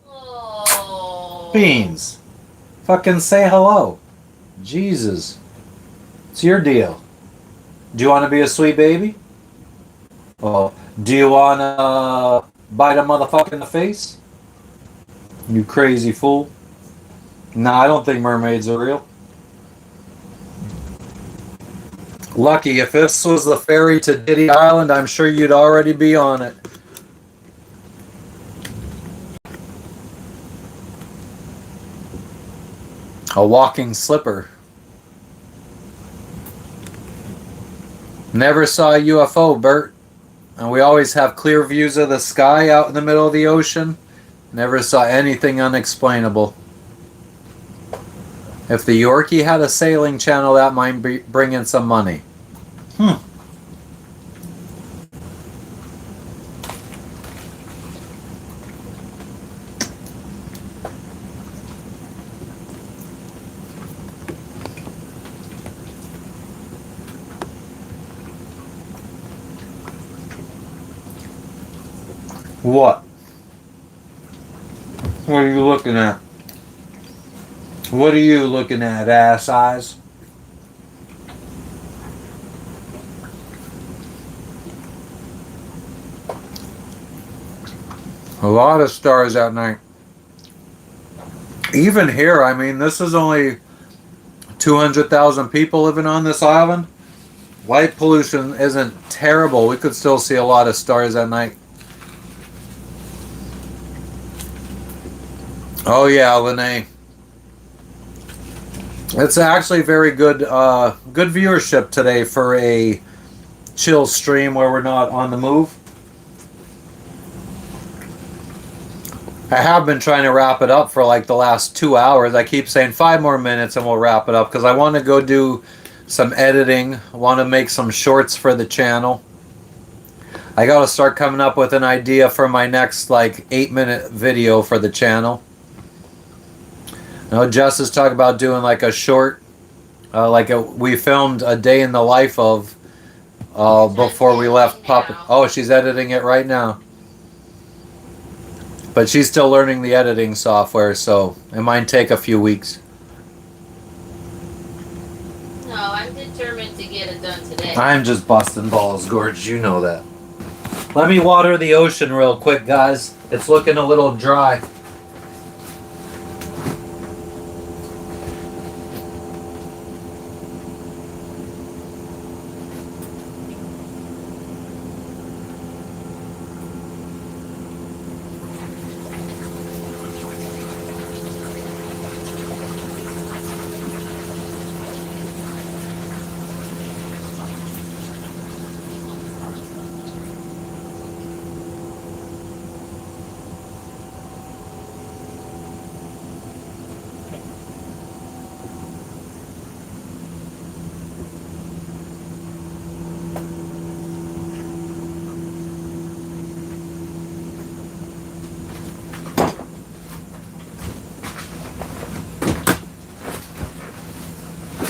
Oh. Beans. Fucking say hello. Jesus. It's your deal. Do you want to be a sweet baby? Well, do you want to bite a motherfucker in the face? You crazy fool. Nah, I don't think mermaids are real. Lucky, if this was the ferry to Diddy Island, I'm sure you'd already be on it. A walking slipper. Never saw a UFO, Bert. And we always have clear views of the sky out in the middle of the ocean. Never saw anything unexplainable. If the Yorkie had a sailing channel, that might bring in some money. What? What are you looking at? What are you looking at, ass eyes? A lot of stars at night. Even here, I mean, this is only 200,000 people living on this island. Light pollution isn't terrible. We could still see a lot of stars at night. Oh yeah, Lene. It's actually very good good viewership today for a chill stream where we're not on the move. I have been trying to wrap it up for like the last 2 hours. I keep saying 5 more minutes and we'll wrap it up because I want to go do some editing. I want to make some shorts for the channel. I got to start coming up with an idea for my next like 8-minute video for the channel. No, Jess is talking about doing like a short, we filmed a day in the life of before we left Papa. Oh, she's editing it right now. But she's still learning the editing software, so it might take a few weeks. No, I'm determined to get it done today. I'm just busting balls, Gorge. You know that. Let me water the ocean real quick, guys. It's looking a little dry.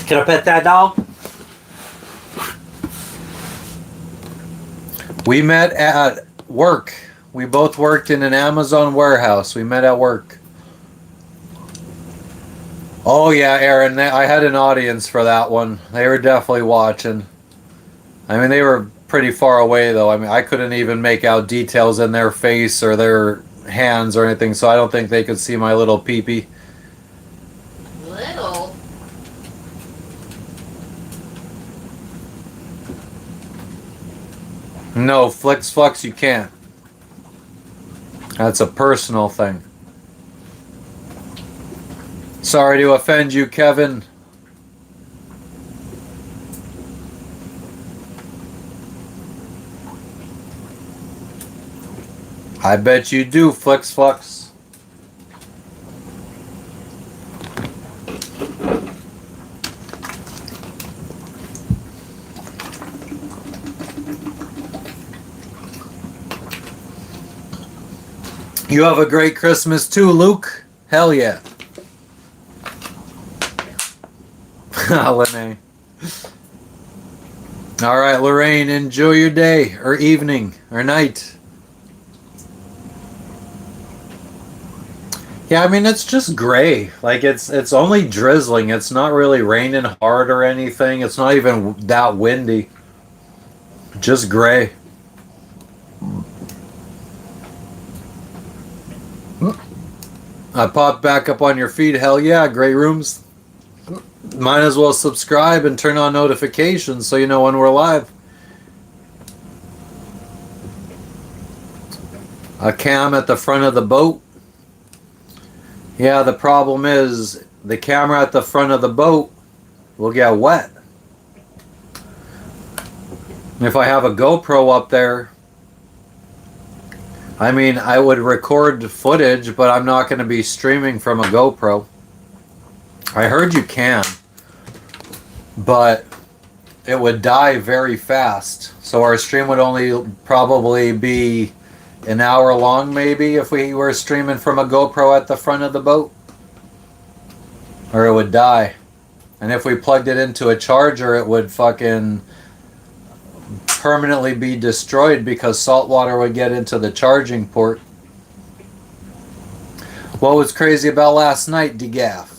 Can I pet that dog? We met at work We both worked in an Amazon warehouse. We met at work. Oh yeah, Aaron. I had an audience for that one. They were definitely watching. I mean, they were pretty far away though. I mean, I couldn't even make out details in their face or their hands or anything, so I don't think they could see my little peepee. Little? No, Flix Flux, you can't. That's a personal thing. Sorry to offend you, Kevin. I bet you do, Flix Flux. You have a great Christmas too, Luke. Hell yeah. Lene. All right, Lorraine, enjoy your day or evening or night. Yeah, I mean it's just gray. Like it's only drizzling. It's not really raining hard or anything. It's not even that windy. Just gray. I popped back up on your feed. Hell yeah, Great Rooms. Might as well subscribe and turn on notifications so you know when we're live. A cam at the front of the boat. Yeah, the problem is the camera at the front of the boat will get wet. If I have a GoPro up there, I mean, I would record footage, but I'm not going to be streaming from a GoPro. I heard you can, but it would die very fast. So our stream would only probably be an hour long, maybe, if we were streaming from a GoPro at the front of the boat. Or it would die. And if we plugged it into a charger, it would fucking permanently be destroyed because salt water would get into the charging port. What was crazy about last night, DeGaff?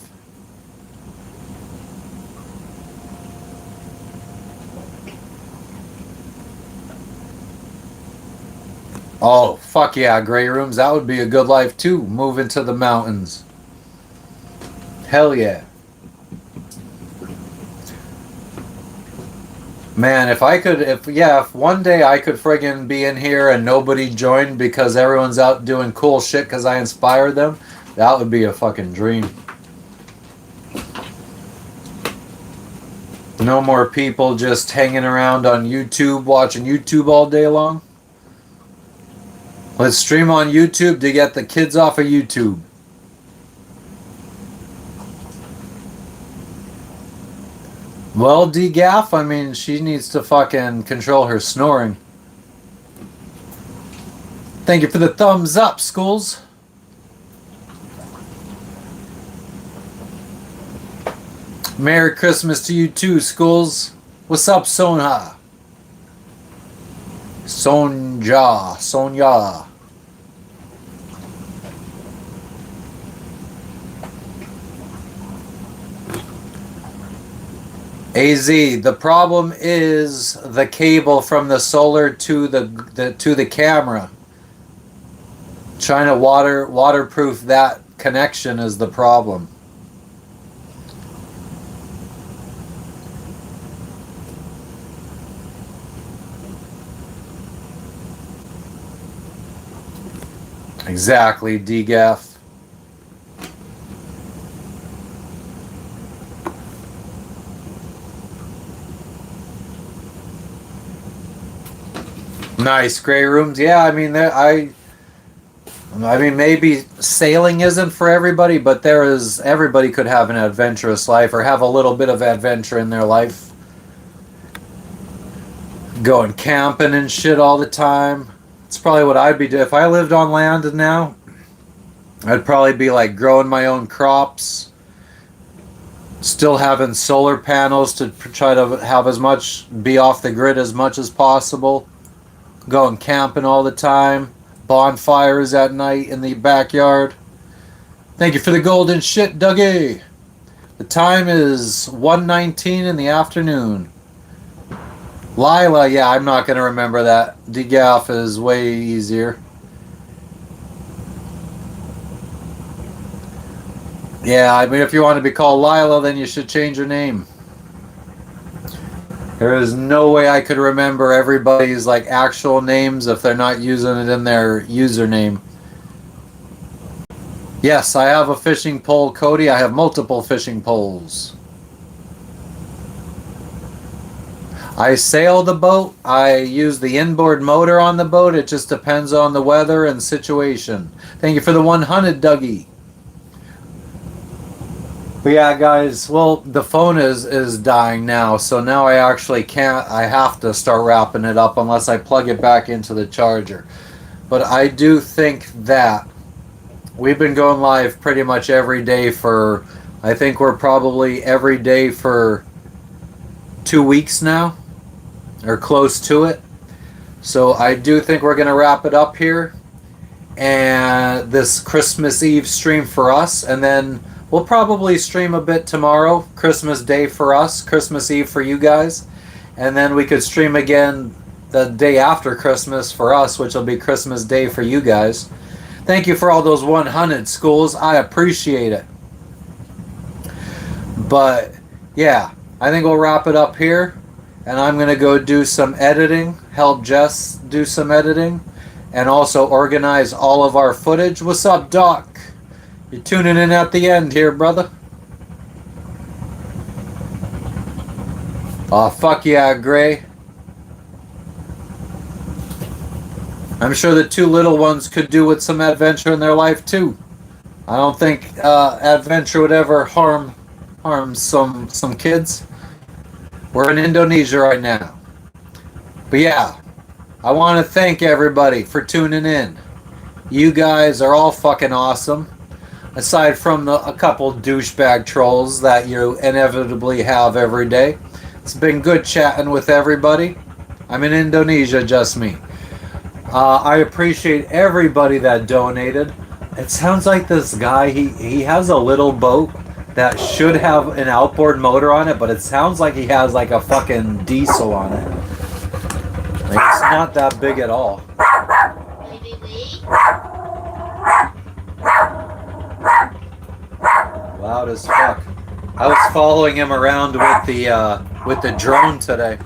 Oh, fuck yeah, Grey Rooms. That would be a good life too. Move into the mountains. Hell yeah. Man, if one day I could friggin' be in here and nobody joined because everyone's out doing cool shit because I inspired them, that would be a fucking dream. No more people just hanging around on YouTube, watching YouTube all day long. Let's stream on YouTube to get the kids off of YouTube. Well, D-Gaff, I mean, she needs to fucking control her snoring. Thank you for the thumbs up, schools. Merry Christmas to you too, schools. What's up, Sonha? Sonya. AZ, the problem is the cable from the solar to the camera. Trying to waterproof that connection is the problem. Exactly, DGAF. Nice, Grey Rooms. Yeah, I mean, maybe sailing isn't for everybody, but everybody could have an adventurous life or have a little bit of adventure in their life. Going camping and shit all the time. It's probably what I'd be doing. If I lived on land now, I'd probably be like growing my own crops, still having solar panels to try to have be off the grid as much as possible, going camping all the time, bonfires at night in the backyard. Thank you for the golden shit, Dougie. The time is 1:19 in the afternoon. Lila, yeah, I'm not going to remember that. DGAF is way easier. Yeah, I mean, if you want to be called Lila, then you should change your name. There is no way I could remember everybody's like actual names if they're not using it in their username. Yes, I have a fishing pole, Cody. I have multiple fishing poles. I sail the boat. I use the inboard motor on the boat. It just depends on the weather and situation. Thank you for the 100, Dougie. But yeah, guys, well, the phone is dying now, so now I actually can't. I have to start wrapping it up unless I plug it back into the charger. But I do think that we've been going live pretty much every day for, I think we're probably every day for 2 weeks now, or close to it. So I do think we're going to wrap it up here, and this Christmas Eve stream for us, and then we'll probably stream a bit tomorrow, Christmas Day for us, Christmas Eve for you guys, and then we could stream again the day after Christmas for us, which will be Christmas Day for you guys. Thank you for all those 100 schools. I appreciate it. But yeah, I think we'll wrap it up here, and I'm going to go do some editing, help Jess do some editing, and also organize all of our footage. What's up, Doc? You're tuning in at the end here, brother. Aw, fuck yeah, Gray. I'm sure the two little ones could do with some adventure in their life, too. I don't think adventure would ever harm some kids. We're in Indonesia right now. But yeah, I want to thank everybody for tuning in. You guys are all fucking awesome. Aside from a couple douchebag trolls that you inevitably have every day. It's been good chatting with everybody. I'm in Indonesia, just me. I appreciate everybody that donated. It sounds like this guy, he has a little boat that should have an outboard motor on it, but it sounds like he has like a fucking diesel on it. Like, it's not that big at all. Loud as fuck. I was following him around with the drone today.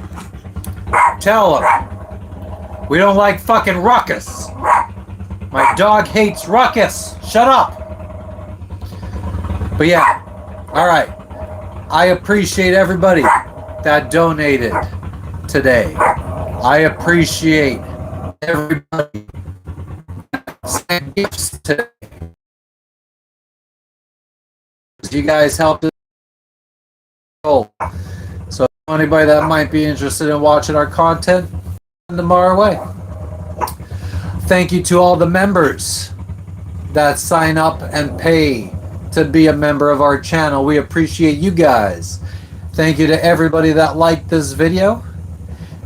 Tell him we don't like fucking ruckus. My dog hates ruckus. Shut up. But yeah, all right. I appreciate everybody that donated today. I appreciate everybody that sent gifts today. You guys helped us. So anybody that might be interested in watching our content, send them our way. Thank you to all the members that sign up and pay to be a member of our channel. We appreciate you guys. Thank you to everybody that liked this video.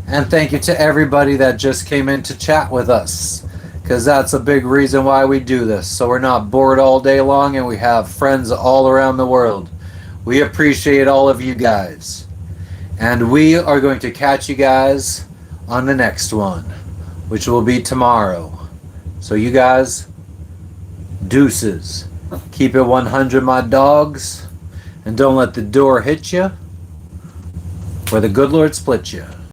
And thank you to everybody that just came in to chat with us, because that's a big reason why we do this, so we're not bored all day long and we have friends all around the world. We appreciate all of you guys, and we are going to catch you guys on the next one, which will be tomorrow. So you guys, deuces. Keep it 100, my dogs, and don't let the door hit you or the good Lord split you.